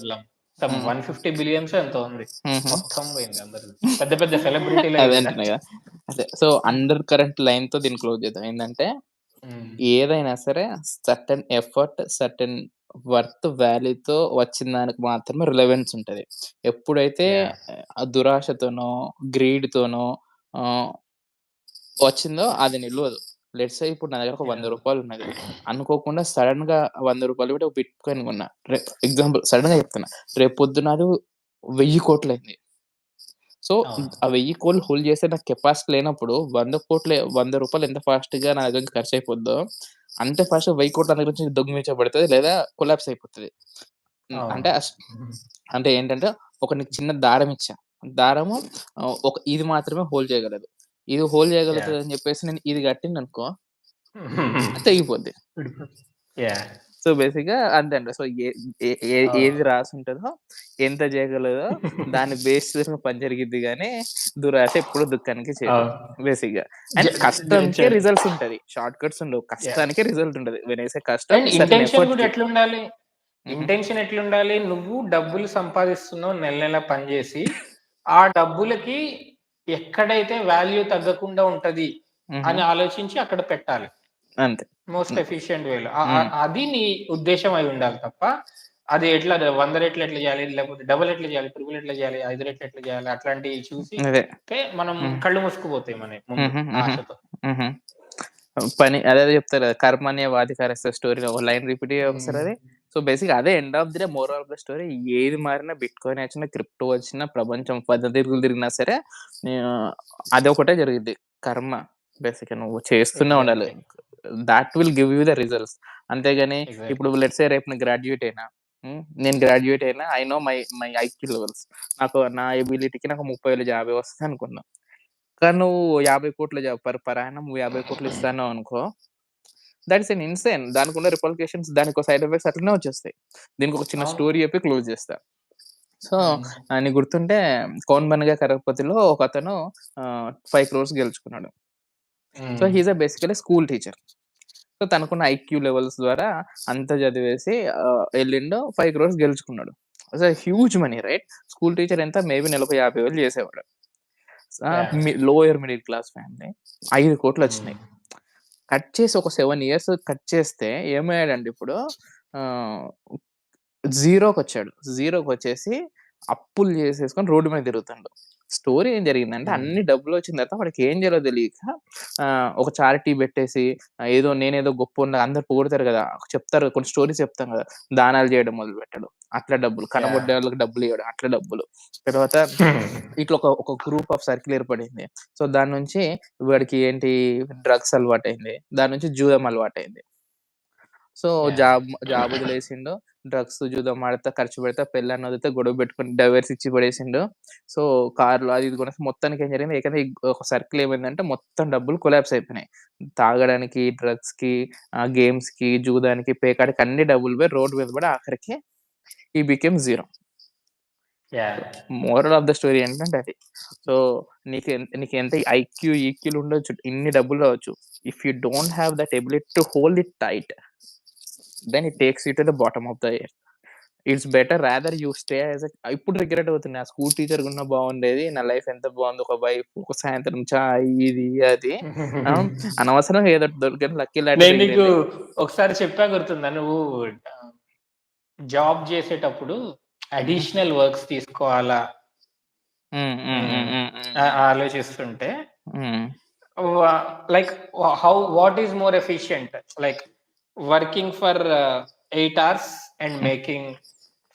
సమ్ హ్మ్. 150 బిలియన్సో ఎంతో ఉంది. హుహు. మొత్తం పోయింది అందరిది. పెద్ద పెద్ద సెలబ్రిటీలే అదే గదా! అంటున్నా గదా! అదే. సో, అండర్ కరెంట్ లైన్‌తో దీన్ని క్లోజ్ చేద్దాం. ఏందంటే, హ్మ్. ఏదైనా సరే సర్టెన్ ఎఫర్ట్, సర్టెన్ వర్త్, వాల్యూతో వచ్చిన దానికి మాత్రమే రిలవెన్స్ ఉంటది. ఎప్పుడైతే యాహ్! దురాశతోనో, గ్రీడ్‌తోనో ఆహ్, వచ్చిందో అది నిలవదు. లెట్స్ సే ఇప్పుడు నా దగ్గర ఒక యాహ్! రూ. 100 ఉన్నది. అనుకోకుండా సడెన్‌గా రూ. 100 పెట్టి ఒక బిట్‌కాయిన్ కొన్నా. ఎగ్జాంపుల్ సడెన్‌గా చెప్తున్నా. రేపు పొద్దున అది 1000,00,00,000 అయింది. సో, అవును. ఆ 1000,00,00,000 హోల్డ్ చేసే నాకు కెపాసిటీ లేనప్పుడు రూ. 100,00,00,000 ఎంత ఫాస్ట్‌గా నా దగ్గర నుంచి ఖర్చయిపోద్దో, అంతే ఫాస్ట్‌గా 1000,00,00,000 నా దగ్గర నుంచి దొంగిలించబడతది లేదా కొలాప్స్ అయిపోతది. అవును. అంటే అంటే ఏంటంటే, నీకు చిన్న దారం ఇచ్చా. దారము ఇది మాత్రమే హోల్డ్ చేయగలదు. ఇది హోల్డ్ యాహ్! చేయగలుగుతదని చెప్పేసి నేను ఇది కట్టిననుకో తెగిపోద్ది. యాహ్! సో, బేసిక్‌గా అంతే అండి. సో, ఏ ఏ ఏ అవును. ఏది రాసుంటదో, ఎంత చేయగలదో దాన్ని బేస్ చేసుకొని పని జరిగిద్ది గానీ, దురాశ ఎప్పుడు దుఃఖానికి చేటు. అవును. బేసిక్‌గా. జ అండ్ జ కష్టంకే చ రిజల్ట్స్ ఉంటది. షార్ట్ కట్స్ ఉండవు. యాహ్! కష్టానికే రిజల్ట్ ఉంటది. వెన్ ఐ సే కష్టం అండ్ సర్టెన్ ఇంటెన్షన్ గూడా ఎఫర్ట్‌కి. ఎట్లుండాలి? హుహు. ఇంటెన్షన్ ఎట్లుండాలి? నువ్వు డబ్బులు సంపాదిస్తున్నావు నెల నెల పని జేసి, ఆ డబ్బులకి ఎక్కడైతే వాల్యూ తగ్గకుండా ఉంటది హుహు. అని ఆలోచించి అక్కడ పెట్టాలి. అంతే. మోస్ట్ హ్మ్. ఎఫిషియంట్ వేలో. హ్మ్. అది నీ ఉద్దేశ్యం అయి ఉండాలి తప్ప, అది 100 రెట్లు ఎట్లా జేయాలి? లేకపోతే డబుల్ ఎట్లా జేయాలి? ట్రిపుల్ ఎట్లా జేయాలి? 5 రెట్లు ఎట్లా జేయాలి? అట్లాంటియి చూసి అదే. మనం హ్మ్. కళ్ళు మూసుకుపోతాయి మనయి ముందు హుహు. హుహు. ఆశతో. హుహు. అదేదో చెప్తారు కదా! కర్మణ్యేవాధికారస్య స్టోరీలో ఒక లైన్ రిపీట్ చెయ్యి ఒకసారి హ్మ్. అది. సో, బేసిక్‌గా అదే end of the day moral of the story ఏది మారినా బిట్‌కాయిన్ వచ్చినా, క్రిప్టో వచ్చినా, ప్రపంచం తిరుగులు తిరిగినా సరే ఆహ్, అదొకటే జరిగిద్ది. కర్మ బేసిక్‌గా నువ్వు చేస్తూనే ఉండాలి. Exactly. Thought will give you the results. అంతేగాని ఇప్పుడు ఎగ్జాక్ట్‌లీ. లెట్స్ సే రేపు నేను గ్రాడ్యుయేట్ అయినా. నేను గ్రాడ్యుయేట్ అయినా I know my my IQ levels. నా ఎబిలిటీకి నాకు 30,000 జాబే వస్తది అనుకుందాం. కానీ నువ్వు 50,00,00,000 పర్ యానమ్ నువ్వు 50,00,00,000 ఇస్తాన్నావు అనుకో, దట్ ఈస్ ఎన్ ఇన్‌సేన్. దానికున్న రిపర్కషన్స్ దానికో సైడ్ ఎఫెక్ట్స్ అట్లనే వచ్చేస్తాయి. దీనికొక చిన్న అవును. స్టోరీ చెప్పి క్లోజ్ చేస్తా. సో, హ్మ్. నీకు గుర్తుంటే 'కౌన్ బనేగా కరోడ్‌పతిలో' ఒకతను 5,00,00,000 గెలుచుకున్నాడు. సో, హ్మ్. He is basically school teacher. So, తనకున్న ఐక్యూ లెవెల్స్ ద్వారా అంతా చదివేసి ఎళ్ళిండు 5,00,00,000 గెలుచుకున్నాడు. Huge money right? School teacher ఎంత మేబీ నెలకు 50,000 చేసేవాడు. Yeah! Lower middle class family. 5,00,00,000 హ్మ్. వచ్చినాయి. కట్ చేసి ఒక 7 ఇయర్స్ కట్ చేస్తే ఏమయ్యాడంటే ఇప్పుడు ఆహ్, జీరోకొచ్చాడు. జీరోకొచ్చేసి అప్పులు చేసేసుకొని రోడ్డు మీద తిరుగుతుండు. స్టోరీ ఏం జరిగిందంటే హ్మ్. అన్ని డబ్బులొచ్చిన తర్వాత వాడికేం చేయాలో తెలియక ఒక చారిటీ పెట్టేసి ఏదో నేనేదో గొప్పోడిలా అందరూ పొగుడుతారు గదా! చెప్తారు కొన్ని స్టోరీస్ చెప్తాం గదా! దానాలు చేయడం మొదలుపెట్టాడు. అట్లా డబ్బులు. యాహ్! కనబడ్డోళ్ళకి డబ్బులియ్యడం అట్లా డబ్బులు. తర్వాత ఇట్లా ఒక గ్రూప్ ఆఫ్ సర్కిల్ ఏర్పడింది. సో, దాని నుంచి వాడికి ఏంటి డ్రగ్స్ అలవాటయింది. దాని నుంచి జూదం అలవాటయింది. So, yeah! జాబొదిలేసిండు. డ్రగ్స్, జూదం ఆడతా, ఖర్చు పెడతా, పెళ్ళాన్నొదిలితే గొడవ పెట్టుకొని డైవర్స్ ఇచ్చి పడేసిండు. సో, కార్‌లో అది ఇది కొనేసి మొత్తానికి ఏం జరిగింది ఏకంగా ఒక సర్కిల్ ఏమైందంటే మొత్తం డబ్బులు కొలాప్స్ అయిపోయినాయి. తాగడానికి, డ్రగ్స్‌కి, గేమ్స్‌కి, జూదానికి, పేకాటకి అన్ని డబ్బులు పోయి రోడ్ మీద పడి ఆఖరికి హి became zero. Yeah! Moral of the story ఏంటంటే అది. సో, నీకెంత ఐక్యూ, ఈక్యూలు ఉండొచ్చు. ఇన్ని డబ్బులు రావచ్చు. If you don't have that ability to hold it tight, then it takes you to the bottom of the earth. It's better rather you stay as ఇప్పుడు రిగ్రెట్ అవుతున్నా. స్కూల్ టీచర్‌గా ఉన్నా బాగుండేది. నా లైఫ్ ఎంత బాగుంది. ఒక వైఫ్, ఒక సాయంత్రం చాయ్ ఇది, అది. ఆ! అనవసరంగా ఏదో దొరికిన లక్కీ లాటరీ నేను నీకు తగిలింది. ఒకసారి చెప్పా గుర్తుందా? నువ్వు ఆహ్, జాబ్ జేసేటప్పుడు హుహు. అడిషనల్ వర్క్స్ తీసుకోవాలా? హ్మ్. హ్మ్. హ్మ్. హ్మ్. హ్మ్. హ్మ్. ఆలోచిస్తుంటే హ్మ్. వ like what is more efficient? Like working for 8 hours and hmm. Making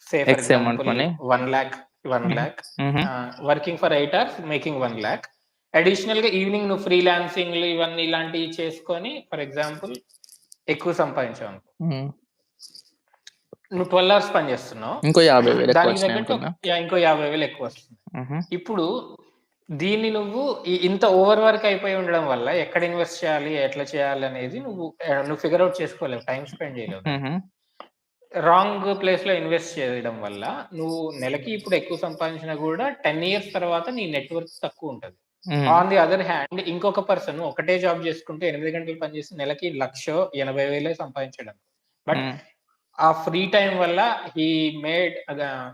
for X amount example money. 1,00,000 హుహు. 1,00,000 హుహు. వర్కింగ్ ఫర్ 8 అవర్స్ మేకింగ్ 1,00,000 అడిషనల్‌గా ఈవినింగ్ నువ్వు ఫ్రీలాన్సింగ్‌లు ఇవన్నీ ఇలాంటివి చేసుకొని ఫర్ ఎగ్జాంపుల్ ఎక్కువ సంపాదించావనుకో. హ్మ్. నువ్వు 12 అవర్స్ పని చేస్తున్నావు. ఇంకో 50,000 దానికి తగ్గట్టు ఎక్కువొచ్చినాయనుకున్నా. ఇంకో 50,000 ఎక్కువొస్తుంది. హుహు. ఇప్పుడు దీన్ని నువ్వు ఇంత ఓవర్ వర్క్ అయిపోయి ఉండడం వల్ల ఎక్కడ ఇన్వెస్ట్ చేయాలి? ఎట్లా చేయాలనేది నువ్వు ఫిగర్ ఔట్ చేసుకోలేవు. టైమ్ స్పెండ్ చేయలేవు దాని హుహు. మీద. రాంగ్ ప్లేస్‌లో ఇన్వెస్ట్ చేయడం వల్ల నువ్వు నెలకి ఇప్పుడు ఎక్కువ సంపాదించినా గూడా 10 ఇయర్స్ తర్వాత నీ నెట్ వర్త్ తక్కువుంటది. హ్మ్. ఆన్ ది అదర్ హ్యాండ్ ఇంకొక పర్సన్ ఒకటే జాబ్ చేసుకుంటూ 8 గంటలు పనిచేసి నెలకి 1,80,000 సంపాదించాడు. బట్ హ్మ్. ఆ ఫ్రీ టైమ్ వల్ల హి మేడ్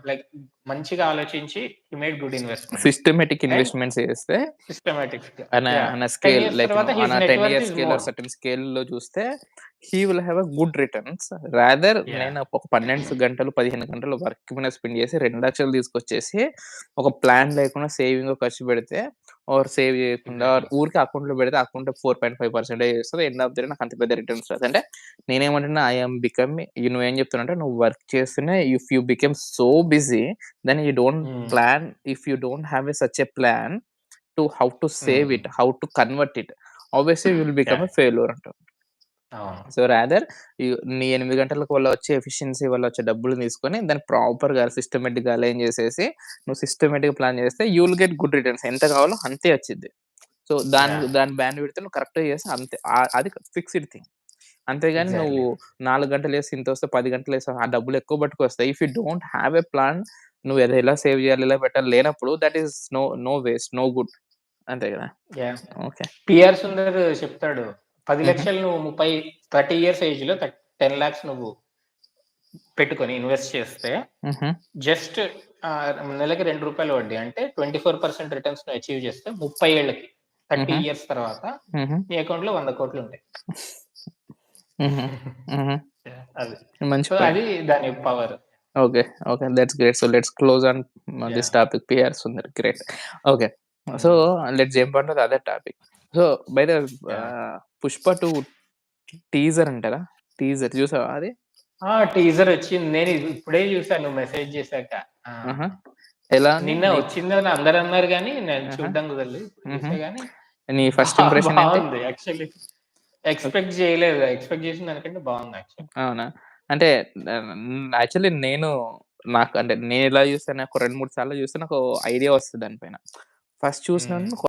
లైక్ మంచిగా ఆలోచించి he made good investments. Systematic and investments చేస్తే సిస్టమాటిక్‌గా on a 10 scale years like తర్వాత on his a net 10 worth years is scale more. Or certain స్కేల్‌లో చూస్తే he will have a good returns. Rather yeah! నేను ఒక 12 గంటలు, 15 గంటలు వర్క్ మీద స్పెండ్ చేసి 2,00,000 తీసుకొచ్చేసి ఒక ప్లాన్ లేకుండా సేవింగో ఖర్చు పెడితే సేవ్ చేయకుండా ఎగ్జాక్ట్‌లీ. ఊరికే అకౌంట్‌లో పెడితే అకౌంట్ 4.5% చేస్తది. ఎండ్ ఆఫ్ ది డే నాకు అంత పెద్ద రిటర్న్స్ రాదు. అంటే నేనేమంటున్నా ఐ యామ్ బికమింగ్ నువ్వేం చెప్తున్నావంటే నువ్వు వర్క్ చేస్తూనే if you become so busy then you don't hmm. Plan if you don't have such a plan to how to save hmm. It, how to convert it. Obviously you will become yeah! A failure అంటావు. అవును. సో, రాదర్ నీ 8 గంటలకు వల్ల వచ్చే ఎఫిషియన్సీ వల్ల వచ్చే డబ్బులు తీసుకొని దాన్ని ప్రాపర్‌గా సిస్టమాటిక్‌గా అలైన్ చేసేసి నువ్వు సిస్టమాటిక్‌గా ప్లాన్ చేస్తే you will get good returns. ఎంత కావాలో అంతే వచ్చిద్ది. So, yeah! దాని బ్యాండ్‌విడ్త్ నువ్వు కరెక్ట్‌గా చేస్తే అంతే. అది ఫిక్స్‌డ్ థింగ్. అంతేగాని నువ్వు ఎగ్జాక్ట్‌లీ. 4 గంటలేసి ఇంతొస్తే 10 గంటలేసి ఆ డబ్బులు ఎక్కువ పట్టుకొస్తాయి. If you don't have a plan నువ్వు ఎలా సేవ్ చేయాలి, ఎలా పెట్టాలి లేనప్పుడు that is no waste, no good. అంతే కదా! యాహ్! ఓకే. పిఆర్ సుందర్ చెప్తాడు. హుహు. 10,00,000 నువ్వు 30 ఇయర్స్ ఏజ్‌లో 10,00,000 నువ్వు పెట్టుకొని ఇన్వెస్ట్ చేస్తే హుహు. జస్ట్ నెలకి రూ. 2 వడ్డీ. అంటే 24% రిటర్న్స్ నువ్వు అచీవ్ చేస్తే 30 ఏళ్ళకి 30 హుహు. ఇయర్స్ తర్వాత హుహు. నీ అకౌంట్‌లో 100,00,00,000 ఉంటాయి. హుహు. హుహు. అది. మంచి సో, పాయింట్. అది దాని power. Okay. Okay. That's great. So, let's close on this yeah! Topic PR Sundar. Great. Okay. So, hmm. Let's jump on to the other topic. So, by the yeah! 'Pushpa 2' teaser అంటారా? టీజర్ చూసావా అది? టీజర్ వచ్చింది. నేను ఇప్పుడే చూసాను నువ్వు మెసేజ్ చేసాక. ఆ! ఆహా! ఎలా ఉంది నిన్న వచ్చిందని అందరన్నారు గానీ, నేను ఆహా! చూడడం కుదరలేదు. ఇప్పుడు హుహు. చూసా గానీ నీ ఫస్ట్ ఇంప్రెషన్ ఏంటి? బావుంది యాక్చువల్లీ. ఓకే. ఎక్స్‌పెక్ట్ చేయలేదు. ఎక్స్‌పెక్ట్ చేసిన దానికంటే బావుంది యాక్చువల్లీ. అవునా? అంటే యాక్చువల్లీ నాకు అంటే నేనెలా చూసాను ఒక 2, 3 సార్లు చూస్తే నాకు ఐడియా వస్తది దాని పైన. ఫస్ట్ హ్మ్. చూసినాను